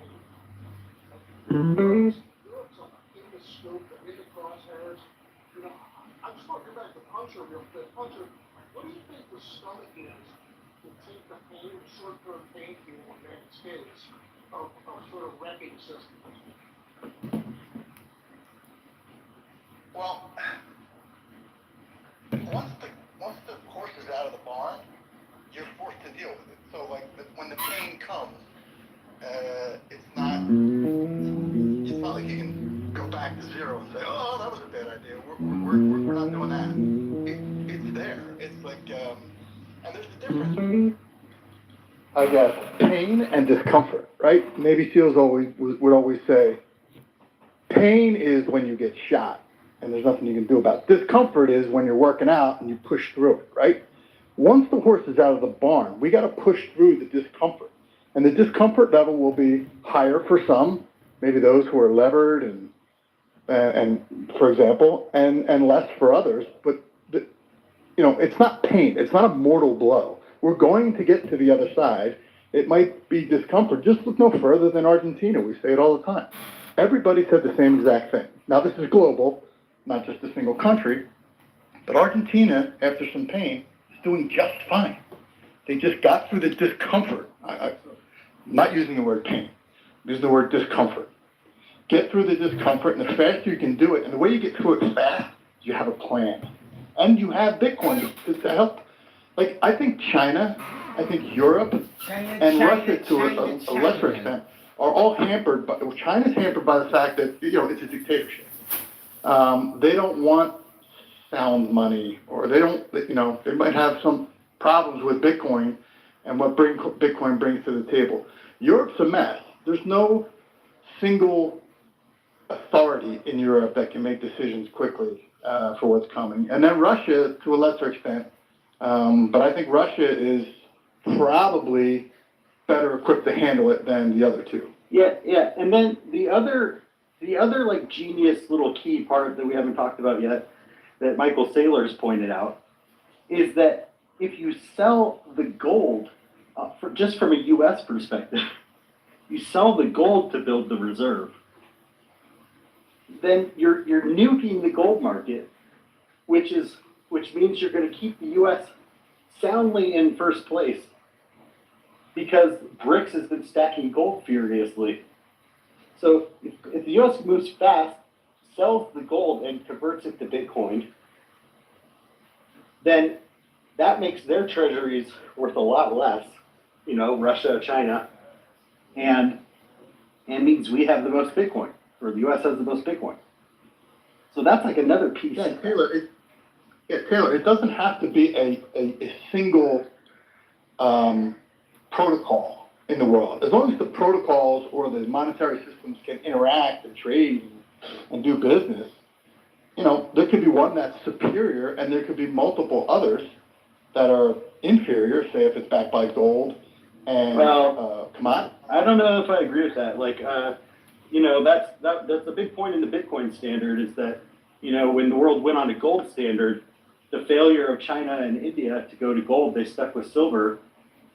Europe's in the scope, in the crosshairs. I just want to go back to Puncher real quick. Puncher, what do you think the stomach is to take the pain, short-term pain here in the United States of sort of wrecking systems? Well, once the horse is out of the barn, you're forced to deal with it. So when the pain comes, it's not like you can go back to zero and say, oh, that was a bad idea. We're not doing that. It's there. It's like, and there's a difference. I guess pain and discomfort, right? Navy SEALs would always say, pain is when you get shot and there's nothing you can do about it. Discomfort is when you're working out and you push through it, right? Once the horse is out of the barn, we got to push through the discomfort. And the discomfort level will be higher for some, maybe those who are levered and for example, and less for others. But it's not pain. It's not a mortal blow. We're going to get to the other side. It might be discomfort. Just look no further than Argentina. We say it all the time. Everybody said the same exact thing. Now, this is global, not just a single country. But Argentina, after some pain, is doing just fine. They just got through the discomfort. I'm not using the word pain. I'm using the word discomfort. Get through the discomfort, and the faster you can do it, and the way you get through it fast, you have a plan. And you have Bitcoin to help. I think China, I think Europe, and Russia to a lesser extent, are all hampered by, China's hampered by the fact that, it's a dictatorship. They don't want sound money, or they don't, they might have some problems with Bitcoin and what Bitcoin brings to the table. Europe's a mess. There's no single authority in Europe that can make decisions quickly for what's coming. And then Russia, to a lesser extent, but I think Russia is probably better equipped to handle it than the other two. Yeah. And then the other genius little key part that we haven't talked about yet, that Michael Saylor's pointed out, is that if you sell the gold, just from a U.S. perspective, you sell the gold to build the reserve, then you're nuking the gold market, which means you're going to keep the U.S. soundly in first place, because BRICS has been stacking gold furiously. So if the U.S. moves fast, sells the gold and converts it to Bitcoin, then that makes their treasuries worth a lot less, Russia, China, and means we have the most Bitcoin, or the U.S. has the most Bitcoin. So that's like another piece. Yeah, Taylor, Yeah, Taylor, it doesn't have to be a single protocol in the world. As long as the protocols or the monetary systems can interact and trade and do business, you know, there could be one that's superior and there could be multiple others that are inferior, say if it's backed by gold and commodity. I don't know if I agree with that. Like, you know, that's a big point in the Bitcoin standard is that, you know, when the world went on a gold standard, the failure of China and India to go to gold, they stuck with silver.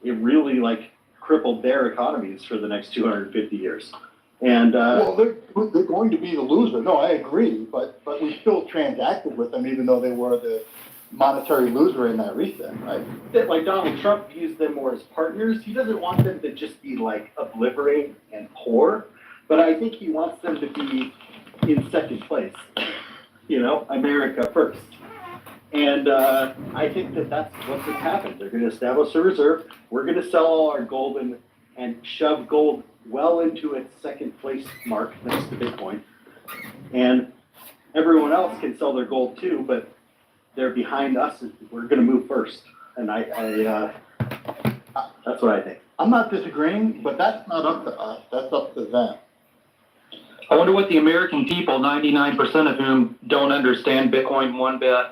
It really like crippled their economies for the next 250 years. And well, they're going to be the loser. No, I agree, but we still transacted with them, even though they were the monetary loser in that reset, right? Like Donald Trump views them more as partners. He doesn't want them to just be like obliterated and poor, but I think he wants them to be in second place. You know, America first. And I think that's what's going to happen. They're going to establish a reserve. We're going to sell all our gold and shove gold well into its second place mark next to Bitcoin. And everyone else can sell their gold too, but they're behind us. We're going to move first. And that's what I think. I'm not disagreeing, but that's not up to us. That's up to them. I wonder what the American people, 99% of whom don't understand Bitcoin one bit,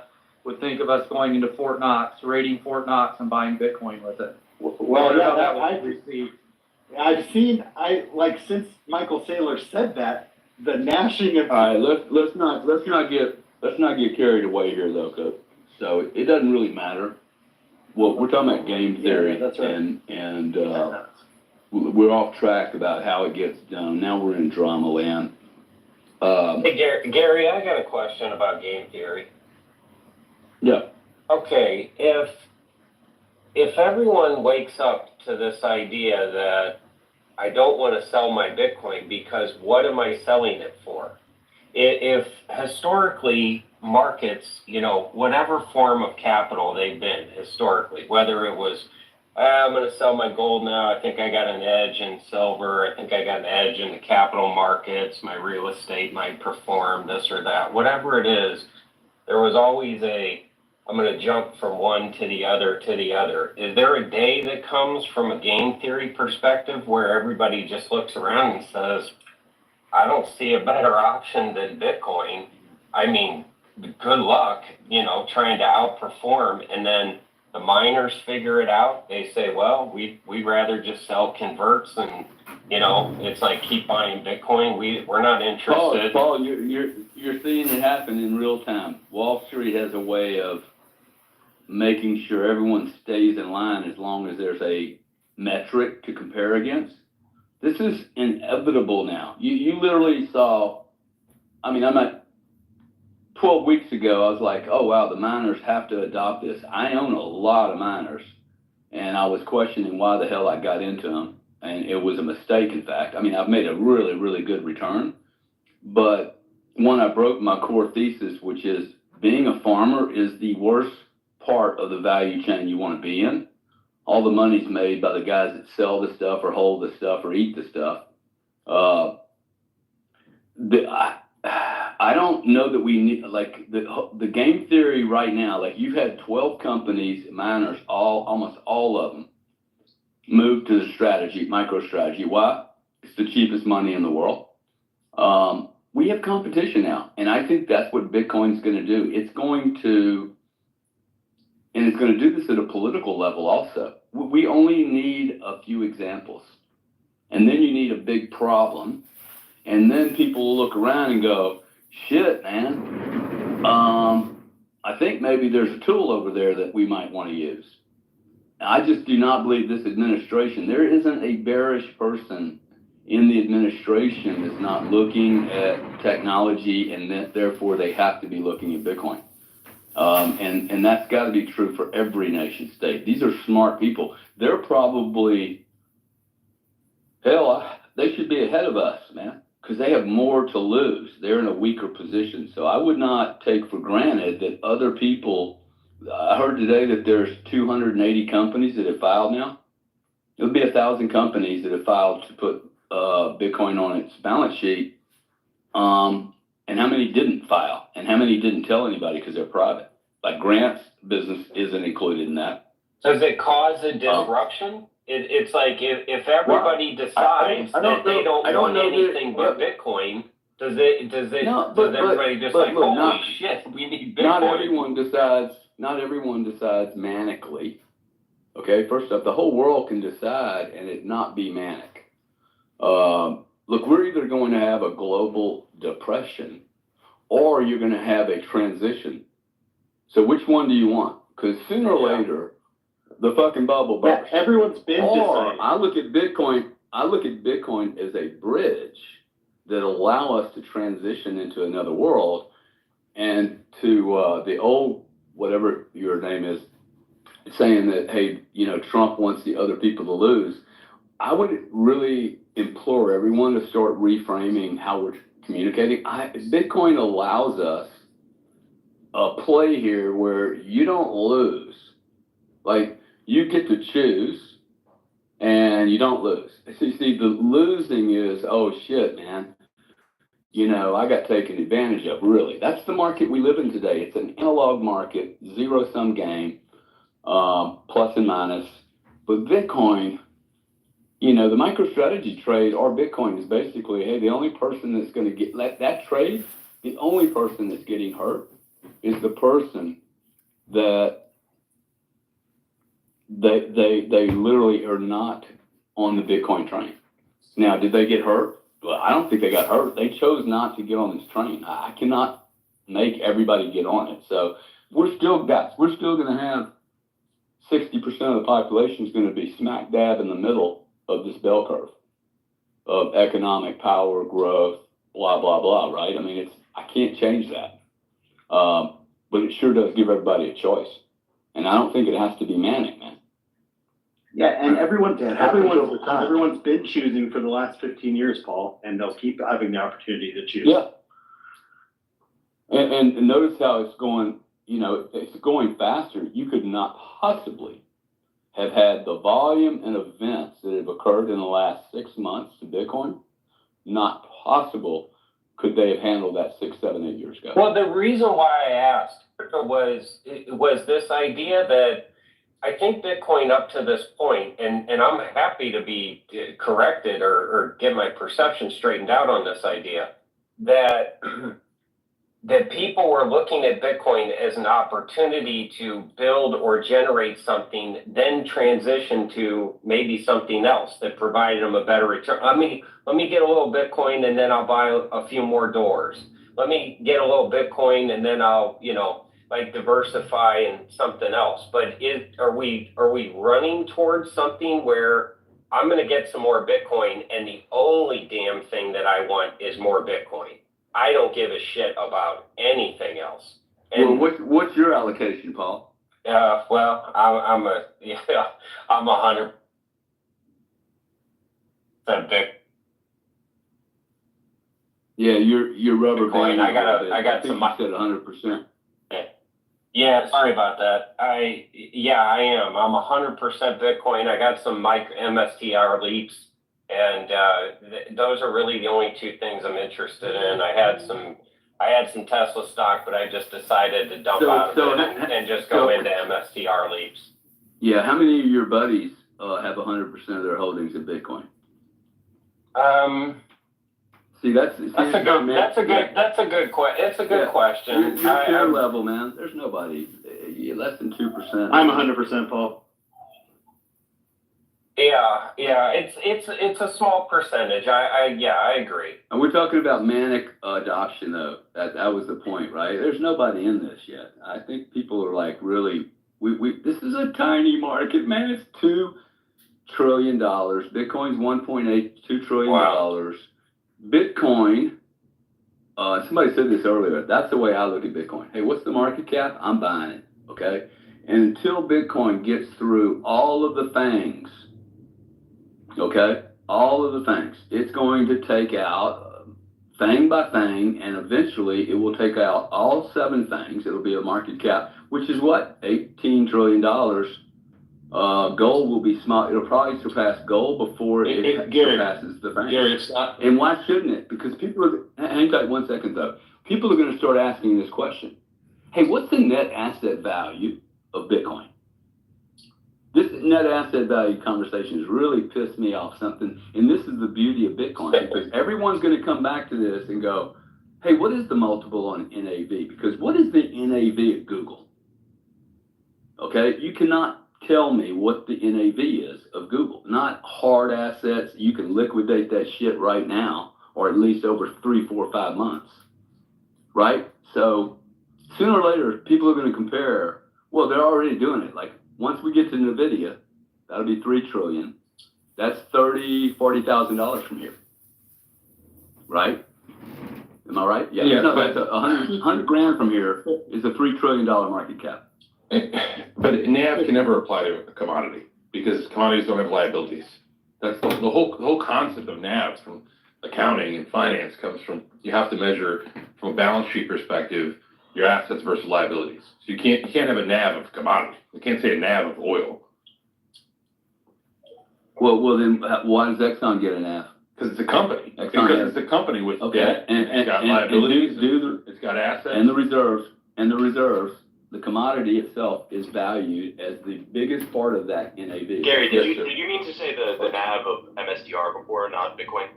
would think of us going into Fort Knox, raiding Fort Knox and buying Bitcoin with it. Well, yeah, that was received. I've seen, since Michael Saylor said that, the gnashing of. All right, let's not get carried away here though, cause so it doesn't really matter. Well, we're talking about game theory, that's right. and we're off track about how it gets done. Now we're in drama land. Hey, Gary, I got a question about game theory. Yeah. Okay, if everyone wakes up to this idea that I don't want to sell my Bitcoin because what am I selling it for? If historically markets, you know, whatever form of capital they've been historically, whether it was, I'm going to sell my gold now, I think I got an edge in silver, I think I got an edge in the capital markets, my real estate might perform this or that, whatever it is, there was always I'm going to jump from one to the other to the other. Is there a day that comes from a game theory perspective where everybody just looks around and says, I don't see a better option than Bitcoin? I mean, good luck, you know, trying to outperform. And then the miners figure it out. They say, well, we'd rather just sell converts and, you know, it's like keep buying Bitcoin. We're not interested. Paul, you're seeing it happen in real time. Wall Street has a way of making sure everyone stays in line as long as there's a metric to compare against. This is inevitable now. You literally saw, I mean, 12 weeks ago, I was like, oh wow, the miners have to adopt this. I own a lot of miners, and I was questioning why the hell I got into them, and it was a mistake, in fact. I mean, I've made a really, really good return, but when I broke my core thesis, which is being a farmer is the worst part of the value chain you want to be in. All the money's made by the guys that sell the stuff or hold the stuff or eat the stuff. I don't know that we need, like, the game theory right now, like you've had 12 companies, miners, almost all of them, move to the strategy, MicroStrategy. Why? It's the cheapest money in the world. We have competition now, and I think that's what Bitcoin's going to do. It's going to do this at a political level also. We only need a few examples, and then you need a big problem, and then people will look around and go, shit, man, I think maybe there's a tool over there that we might want to use. I just do not believe this administration, there isn't a bearish person in the administration that's not looking at technology, and that therefore they have to be looking at Bitcoin. And that's got to be true for every nation state. These are smart people. They're probably, hell, they should be ahead of us, man, because they have more to lose. They're in a weaker position. So I would not take for granted that other people, I heard today that there's 280 companies that have filed now. It would be 1,000 companies that have filed to put Bitcoin on its balance sheet. And how many didn't file? And how many didn't tell anybody because they're private? Like grants business isn't included in that. Does it cause a disruption? It's like if everybody decides that they don't want anything but Bitcoin, does everybody just like, holy shit, we need Bitcoin? Not everyone decides manically. Okay, first up, the whole world can decide and it not be manic. Look, we're either going to have a global depression or you're going to have a transition. So which one do you want? Because sooner or later, the fucking bubble bursts. Yeah, everyone's been deciding. I look at Bitcoin as a bridge that allow us to transition into another world and to the old, whatever your name is, saying that, hey, Trump wants the other people to lose. I would really implore everyone to start reframing how we're communicating. Bitcoin allows us a play here where you don't lose. Like, you get to choose and you don't lose. See, the losing is, oh shit, man. I got taken advantage of, really. That's the market we live in today. It's an analog market, zero-sum game, plus and minus. But Bitcoin, the MicroStrategy trade or Bitcoin is basically, hey, the only person that's going to get that trade, the only person that's getting hurt is the person that they literally are not on the Bitcoin train. Now, did they get hurt? Well, I don't think they got hurt. They chose not to get on this train. I cannot make everybody get on it. So we're still going to have 60% of the population is going to be smack dab in the middle of this bell curve of economic power, growth, blah, blah, blah, right? I mean, I can't change that. But it sure does give everybody a choice. And I don't think it has to be manic, man. Yeah, and everyone's been choosing for the last 15 years, Paul, and they'll keep having the opportunity to choose. Yeah. And notice how it's going, it's going faster. You could not possibly have had the volume and events that have occurred in the last 6 months to Bitcoin. Not possible could they have handled that 6, 7, 8 years ago. Well, the reason why I asked was this idea that I think Bitcoin up to this point, and I'm happy to be corrected or get my perception straightened out on this idea, that people were looking at Bitcoin as an opportunity to build or generate something, then transition to maybe something else that provided them a better return. Let me get a little Bitcoin and then I'll buy a few more doors. Let me get a little Bitcoin and then I'll, diversify in something else. But are we running towards something where I'm going to get some more Bitcoin and the only damn thing that I want is more Bitcoin? I don't give a shit about anything else. And, well, what's your allocation, Paul? Well, I'm 100% big. Yeah, you're rubber Bitcoin. banding. I got some. You said 100%. Yeah, sorry about that. I am. I'm 100% Bitcoin. I got some MSTR leaps, and those are really the only two things I'm interested in. I had some Tesla stock, but I just decided to dump out of it and just go into MSTR leaps. Yeah, how many of your buddies have 100% of their holdings in Bitcoin? See, that's a good question. Your fear level, man. There's nobody less than 2%. I'm 100%, Paul. Yeah, it's a small percentage. I agree. And we're talking about manic adoption, though. That was the point, right? There's nobody in this yet. I think people are like, really, this is a tiny market, man. It's $2 trillion. Bitcoin's $1.82 trillion. Wow. Bitcoin, somebody said this earlier, that's the way I look at Bitcoin. Hey, what's the market cap? I'm buying it, okay? And until Bitcoin gets through all of the things, okay, all of the things, it's going to take out thing by thing, and eventually it will take out all 7 things. It'll be a market cap, which is what? $18 trillion. Gold will be small. It'll probably surpass gold before it surpasses the bank. Gary, it's not. And why shouldn't it? Because people are, hang tight 1 second though. People are going to start asking this question. hey, what's the net asset value of Bitcoin? This net asset value conversation has really pissed me off something, and this is the beauty of Bitcoin, because everyone's going to come back to this and go, hey, what is the multiple on NAV? Because what is the NAV at Google? Okay, you cannot tell me what the NAV is of Google. Not hard assets. You can liquidate that shit right now, or at least over 3, 4, 5 months, right? So sooner or later, people are going to compare. Well, they're already doing it. Like once we get to NVIDIA, that'll be 3 trillion. That's $40,000 from here, right? Am I right? Yeah. No, that's 100 grand from here is a $3 trillion market cap. But NAV can never apply to a commodity because commodities don't have liabilities. That's the whole concept of NAV from accounting and finance comes from, you have to measure from a balance sheet perspective your assets versus liabilities. So you can't have a NAV of commodity. You can't say a NAV of oil. Well then why does Exxon get a NAV? Because it's a company. Exxon it's a company with debt, and it's got liabilities. It's got assets. And the reserves. The commodity itself is valued as the biggest part of that NAV. Gary, did you mean to say the NAV of MSTR before, not Bitcoin?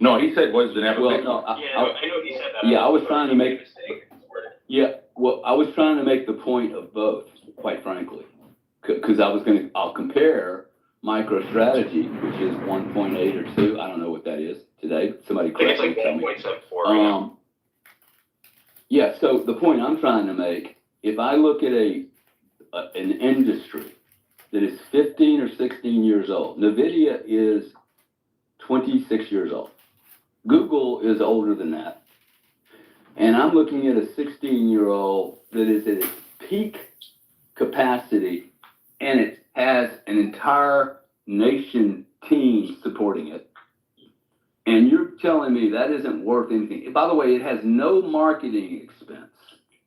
No, he said was the NAV of Bitcoin. No, I know he said that. Yeah, I was trying to make. Yeah, well, I was trying to make the point of both, quite frankly, because I'll compare MicroStrategy, which is 1.8 or 2. I don't know what that is today. Somebody correct me. I think it's like 1.74. Yeah, so the point I'm trying to make, if I look at an industry that is 15 or 16 years old, NVIDIA is 26 years old. Google is older than that. And I'm looking at a 16-year-old that is at its peak capacity, and it has an entire nation team supporting it. And you're telling me that isn't worth anything. By the way, it has no marketing expense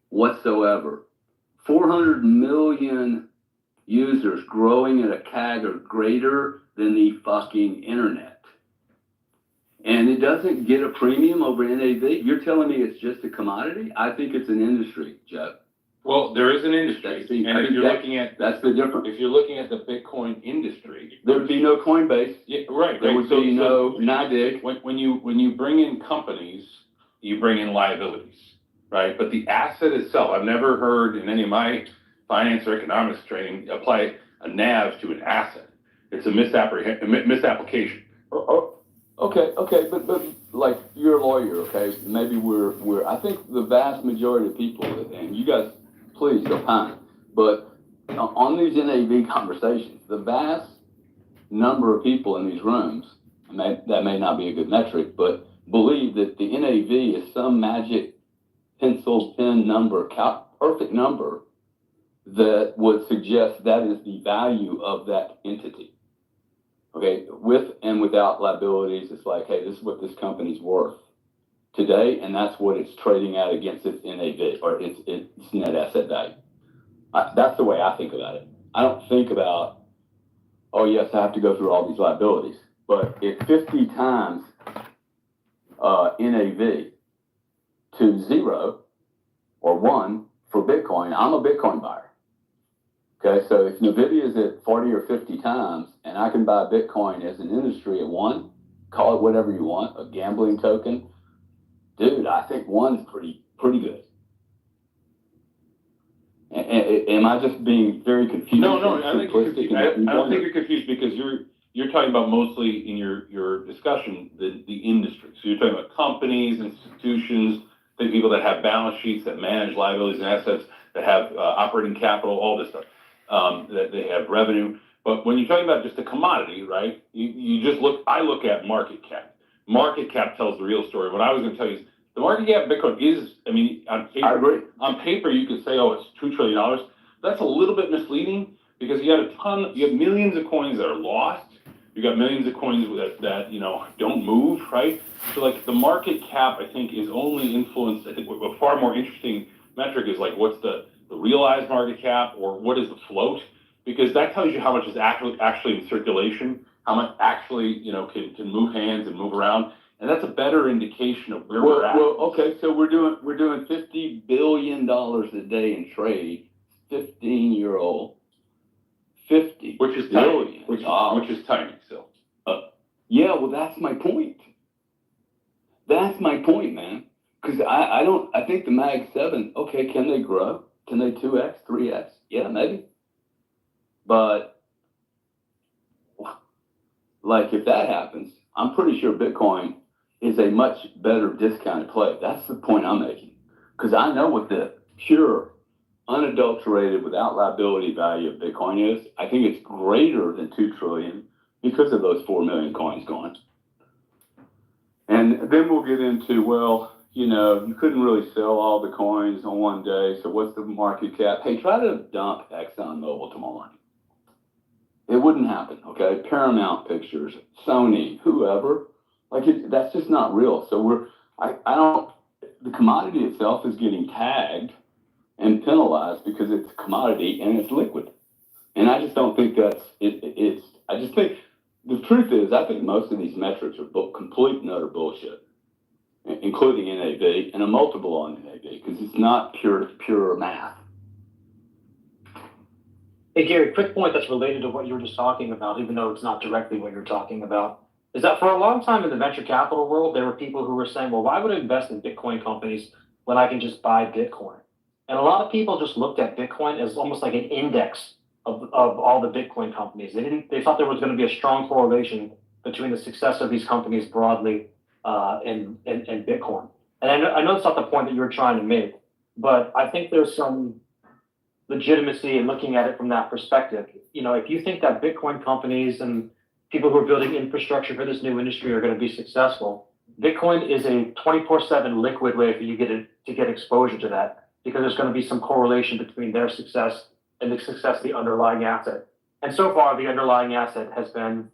whatsoever. 400 million users growing at a CAGR greater than the fucking internet. And it doesn't get a premium over NAV. You're telling me it's just a commodity? I think it's an industry, Jeff. Well, there is an industry, and if you're looking at that's the difference. If you're looking at the Bitcoin industry, there would be no Coinbase. Yeah, right. There would be no NADIG. When you bring in companies, you bring in liabilities, right? But the asset itself, I've never heard in any of my finance or economics training apply a NAV to an asset. It's a misapplication. Okay, but like you're a lawyer, okay? Maybe we're I think the vast majority of people, and you guys please opine, but on these NAV conversations, the vast number of people in these rooms, that may not be a good metric, but believe that the NAV is some magic pencil pen number, perfect number that would suggest that is the value of that entity. Okay, with and without liabilities, it's like, hey, this is what this company's worth today, and that's what it's trading at against its NAV, or its net asset value. That's the way I think about it. I don't think about, oh yes, I have to go through all these liabilities. But if 50 times NAV to 0 or 1 for Bitcoin, I'm a Bitcoin buyer. Okay, so if NVIDIA is at 40 or 50 times, and I can buy Bitcoin as an industry at 1, call it whatever you want, a gambling token, dude, I think 1's pretty good. Am I just being very confused? No, I think you're confused. I don't think you're confused because you're talking about mostly in your discussion the industry. So you're talking about companies, institutions, the people that have balance sheets that manage liabilities and assets, that have operating capital, all this stuff. That they have revenue. But when you're talking about just a commodity, right, you just I look at market cap. Market cap tells the real story. What I was going to tell you is the market cap of Bitcoin is, I mean, on paper, I agree. On paper you could say, oh, it's $2 trillion. That's a little bit misleading because you have millions of coins that are lost. You got millions of coins that don't move, right? So like the market cap, I think, is only influenced. I think a far more interesting metric is like what's the realized market cap, or what is the float, because that tells you how much is actually in circulation, how much actually can move hands and move around. And that's a better indication of where Well, we're at. okay, so we're doing $50 billion a day in trade, 15-year-old, 50 Which is billion tiny, dollars. which is tiny still. Yeah, well, that's my point. That's my point, man. Because I think the Mag 7, okay, can they grow? Can they 2X, 3X? Yeah, maybe. But, like, if that happens, I'm pretty sure Bitcoin is a much better discounted play. That's the point I'm making. Because I know what the pure, unadulterated, without liability value of Bitcoin is. I think it's greater than 2 trillion because of those 4 million coins gone. And then we'll get into, well, you know, you couldn't really sell all the coins on one day, so what's the market cap? Hey, try to dump ExxonMobil tomorrow morning. It wouldn't happen, okay? Paramount Pictures, Sony, whoever. Like, that's just not real. So the commodity itself is getting tagged and penalized because it's a commodity and it's liquid. And I just don't think I just think, the truth is, I think most of these metrics are complete and utter bullshit, including NAV and a multiple on NAV, because it's not pure math. Hey, Gary, quick point that's related to what you were just talking about, even though it's not directly what you're talking about, is that for a long time in the venture capital world, there were people who were saying, well, why would I invest in Bitcoin companies when I can just buy Bitcoin? And a lot of people just looked at Bitcoin as almost like an index of all the Bitcoin companies. They thought there was going to be a strong correlation between the success of these companies broadly and Bitcoin. And I know it's not the point that you were trying to make, but I think there's some legitimacy in looking at it from that perspective. You know, if you think that Bitcoin companies and people who are building infrastructure for this new industry are going to be successful, Bitcoin is a 24/7 liquid way for you to get exposure to that, because there's going to be some correlation between their success and the success of the underlying asset. And so far, the underlying asset has been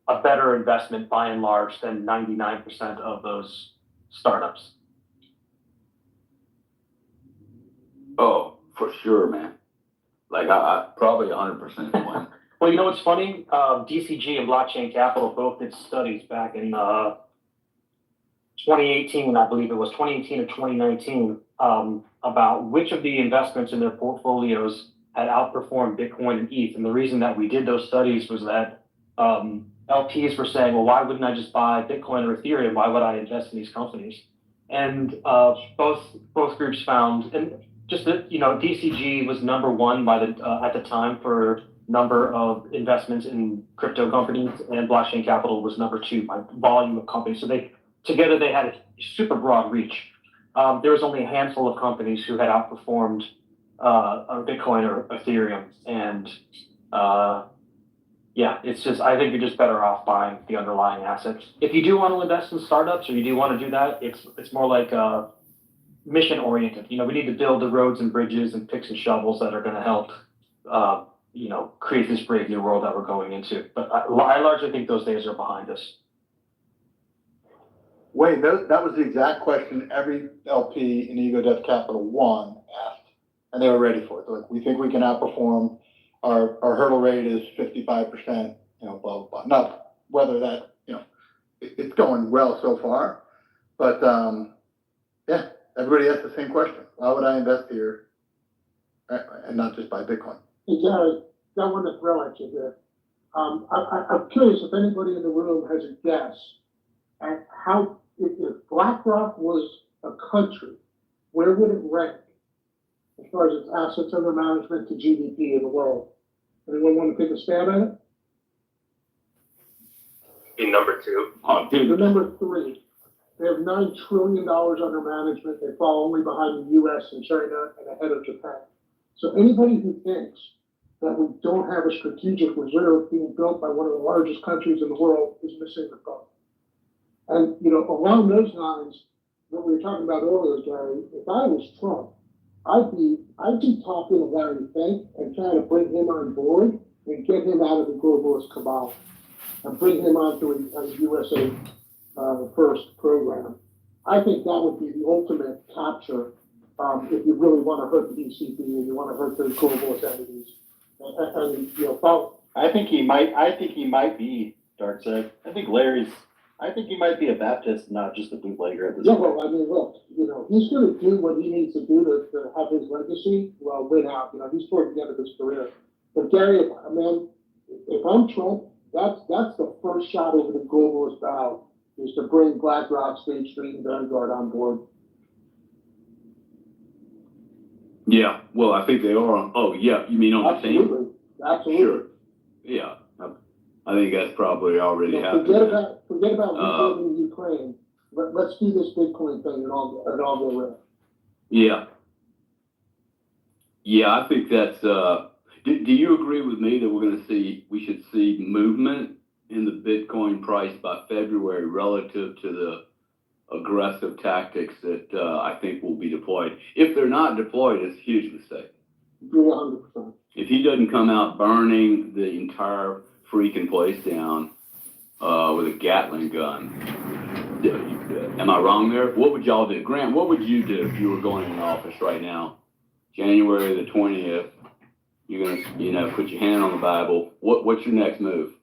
a better investment by and large than 99% of those startups. Oh, for sure, man. Like, I probably 100% win. Well, you know what's funny? DCG and Blockchain Capital both did studies back in 2018, I believe it was 2018 or 2019, about which of the investments in their portfolios had outperformed Bitcoin and ETH. And the reason that we did those studies was that LPs were saying, well, why wouldn't I just buy Bitcoin or Ethereum? Why would I invest in these companies? And both groups found, and just that, you know, DCG was number one by at the time for number of investments in crypto companies, and Blockchain Capital was number two by volume of companies. So together they had a super broad reach. There was only a handful of companies who had outperformed Bitcoin or Ethereum, and yeah, it's just, I think you're just better off buying the underlying assets. If you do want to invest in startups, or you do want to do that, it's more like mission oriented. You know, we need to build the roads and bridges and picks and shovels that are going to help, you know, create this brave new world that we're going into. But I largely think those days are behind us. Wayne, that was the exact question every LP in Ego Dev Capital 1 asked, and they were ready for it. They're like, we think we can outperform. Our hurdle rate is 55%, you know, blah, blah, blah. Now, whether that, you know, it's going well so far, but yeah, everybody asks the same question. Why would I invest here and not just buy Bitcoin? Hey, Gary, I want to throw at you here. I'm curious if anybody in the room has a guess at how, if BlackRock was a country, where would it rank as far as its assets under management to GDP in the world? Anyone want to take a stab at it? Be number two. They're number three. They have $9 trillion under management. They fall only behind the US and China and ahead of Japan. So anybody who thinks that we don't have a strategic reserve being built by one of the largest countries in the world is missing the boat. And, you know, along those lines, what we were talking about earlier, Gary, if I was Trump, I'd be talking to Larry Fink and trying to bring him on board and get him out of the globalist cabal and bring him onto a USA First program. I think that would be the ultimate capture if you really want to hurt the ECB and you want to hurt the globalist entities. And you know, I think he might be, Dark said. I think Larry's I think he might be a Baptist, not just a bootlegger at this Yeah, point. well, I mean, look, he's gonna do what he needs to do to have his legacy, win out, he's toward the end of his career. But Gary, if I'm Trump, that's the first shot over the globalist bow, is to bring BlackRock, State Street, and Vanguard on board. Yeah, well, I think they are on, oh, yeah, you mean on the team? Absolutely, absolutely. Sure, yeah, I think that's probably already happening. Forget about rebuilding Ukraine. Let's do this Bitcoin thing and all go with it. Yeah. Yeah, I think that's, do you agree with me that we should see movement in the Bitcoin price by February relative to the aggressive tactics that, I think will be deployed? If they're not deployed, it's a huge mistake. Agree 100%. If he doesn't come out burning the entire freaking place down, with a Gatling gun, am I wrong there? What would y'all do? Grant, what would you do if you were going in office right now? January the 20th, you're gonna, put your hand on the Bible. What's your next move?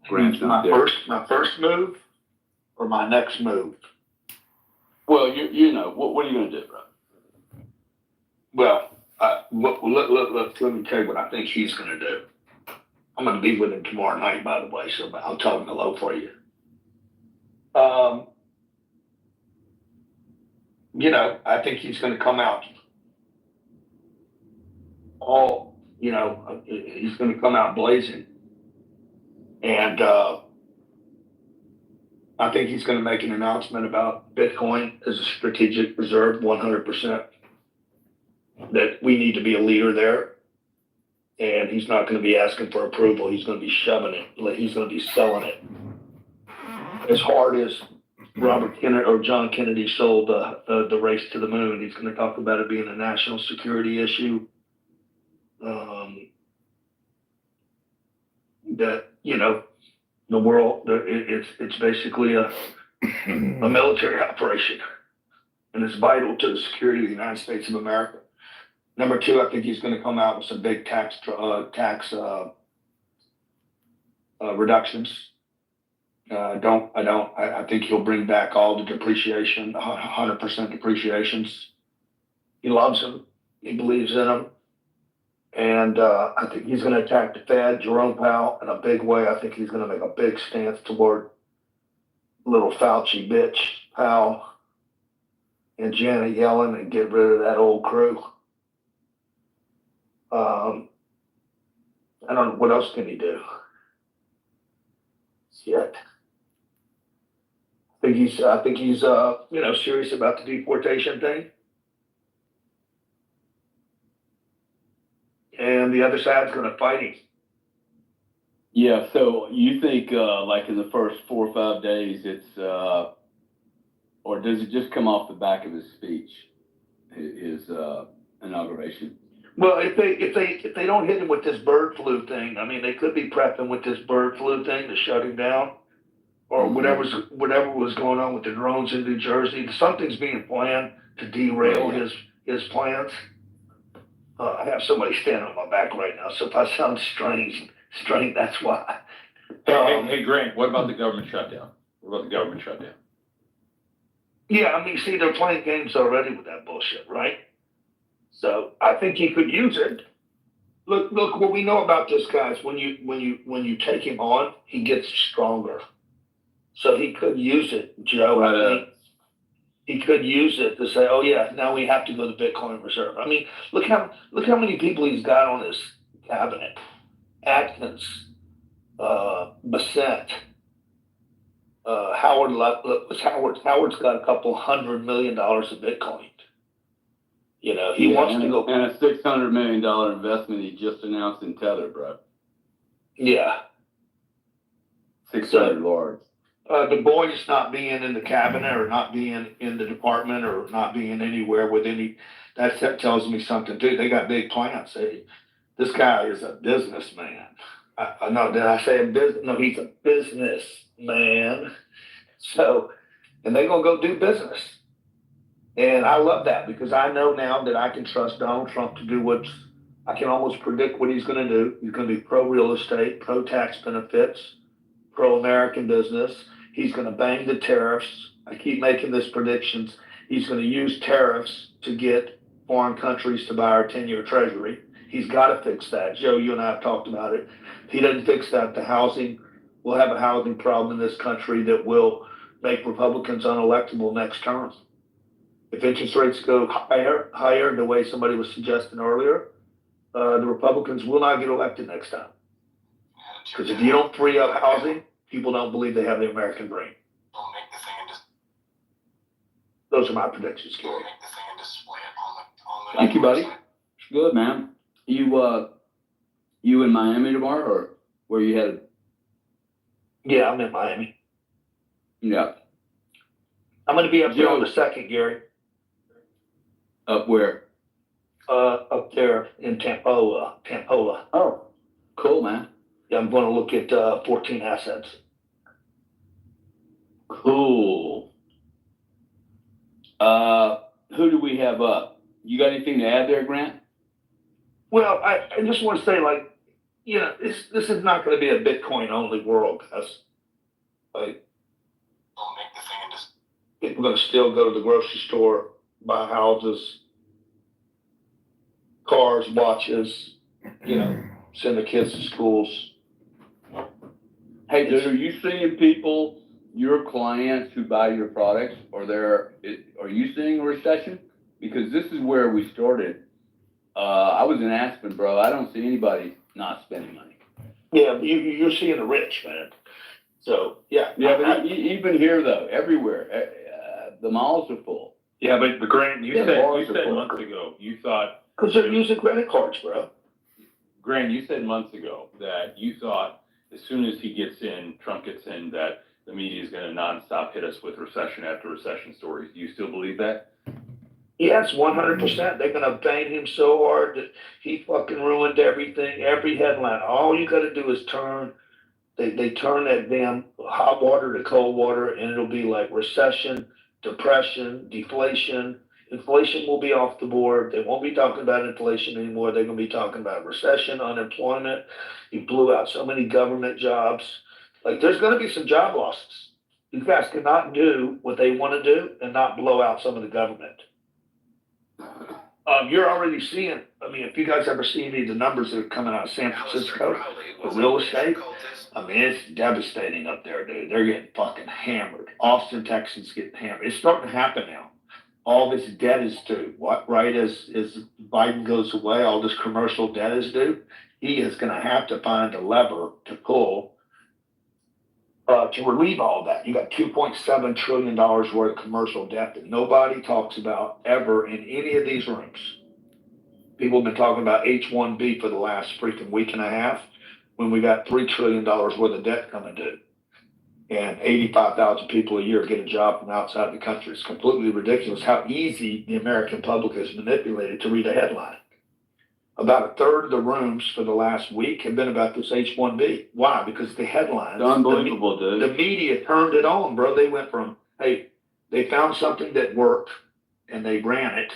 Grant's not there. My first move or my next move? Well, what are you gonna do, bro? Well, let me tell you what I think he's gonna do. I'm gonna be with him tomorrow night, by the way, so I'll tell him hello for you. I think he's gonna come out he's gonna come out blazing. And, I think he's gonna make an announcement about Bitcoin as a strategic reserve, 100%. That we need to be a leader there. And he's not gonna be asking for approval, he's gonna be shoving it, he's gonna be selling it. As hard as Robert Kennedy or John Kennedy sold the race to the moon, he's gonna talk about it being a national security issue. That, the world, it's basically a military operation. And it's vital to the security of the United States of America. Number two, I think he's gonna come out with some big tax reductions. I think he'll bring back all the depreciation, 100% depreciations. He loves them. He believes in them. And I think he's going to attack the Fed, Jerome Powell, in a big way. I think he's going to make a big stance toward little Fauci bitch, Powell, and Janet Yellen, and get rid of that old crew. I don't know, what else can he do? Shit. I think he's serious about the deportation thing. And the other side's gonna fight him. Yeah, so you think, like in the first 4 or 5 days, it's, or does it just come off the back of his speech, his inauguration? Well, if they don't hit him with this bird flu thing, I mean, they could be prepping with this bird flu thing to shut him down, or whatever was going on with the drones in New Jersey. Something's being planned to derail his plans. I have somebody standing on my back right now, so if I sound strange, that's why. Hey, Grant, what about the government shutdown? Yeah, I mean, see, they're playing games already with that bullshit, right? So I think he could use it. Look, what we know about this guy is when you take him on, he gets stronger. So he could use it, Joe. I think he could use it to say, oh yeah, now we have to go to Bitcoin reserve. I mean, look how many people he's got on his cabinet. Atkins, Bassett, Howard's got a couple $100 million of Bitcoin. He wants to go. And a $600 million investment he just announced in Tether, bro. Yeah. 600 large. Du Bois not being in the cabinet or not being in the department or not being anywhere with any, that tells me something too. They got big plans. This guy is a businessman. I know, did I say a business? No, he's a businessman. So, and they're going to go do business. And I love that because I know now that I can trust Donald Trump to do I can almost predict what he's going to do. He's going to be pro real estate, pro tax benefits, pro-American business. He's gonna bang the tariffs. I keep making this predictions. He's gonna use tariffs to get foreign countries to buy our 10-year treasury. He's gotta fix that. Joe, you and I have talked about it. If he doesn't fix that, we'll have a housing problem in this country that will make Republicans unelectable next term. If interest rates go higher, the way somebody was suggesting earlier, the Republicans will not get elected next time. Because if you don't free up housing, people don't believe they have the American dream. Don't make the thing and just Those are my predictions, Gary. make the thing and display it on the. Thank you, buddy. It's good, man. You in Miami tomorrow, or where you headed? Yeah, I'm in Miami. Yeah. I'm gonna be up there on the 2nd, Gary. Up where? Up there in Tampola. Oh, cool, man. Yeah, I'm gonna look at, 14 assets. Cool. Who do we have up? You got anything to add there, Grant? Well, I just want to say, like, you know, this is not gonna be a Bitcoin only world, guys. Like, Don't make the thing and just. people are gonna still go to the grocery store, buy houses, cars, watches, you know, send their kids to schools. Hey, dude, are you seeing people, your clients who buy your products, are you seeing a recession? Because this is where we started. I was in Aspen, bro. I don't see anybody not spending money. Yeah, you're seeing the rich, man. So, yeah. Yeah, but even here though, everywhere, the malls are full. Yeah, but Grant, you Yeah, said bars are full. months ago, you thought, Because they're using credit cards, bro. Grant, you said months ago that you thought as soon as Trump gets in, that the media is gonna nonstop hit us with recession after recession stories. Do you still believe that? Yes, 100%. They're gonna bang him so hard that he fucking ruined everything, every headline. All you gotta do is they turn that damn hot water to cold water, and it'll be like recession, depression, deflation. Inflation will be off the board. They won't be talking about inflation anymore. They're gonna be talking about recession, unemployment. You blew out so many government jobs. Like, there's gonna be some job losses. These guys cannot do what they wanna do and not blow out some of the government. You're already seeing, I mean, if you guys ever see any of the numbers that are coming out of San Francisco for real estate, I mean, it's devastating up there, dude. They're getting fucking hammered. Austin, Texas getting hammered. It's starting to happen now. All this debt is due. Right as Biden goes away, all this commercial debt is due. He is gonna have to find a lever to pull to relieve all that. You got $2.7 trillion worth of commercial debt that nobody talks about ever in any of these rooms. People have been talking about H-1B for the last freaking week and a half, when we got $3 trillion worth of debt coming due. And 85,000 people a year get a job from outside the country. It's completely ridiculous how easy the American public is manipulated to read a headline. About a third of the rooms for the last week have been about this H-1B. Why? Because the headlines. It's unbelievable, dude. The media turned it on, bro. They went from, hey, they found something that worked and they ran it,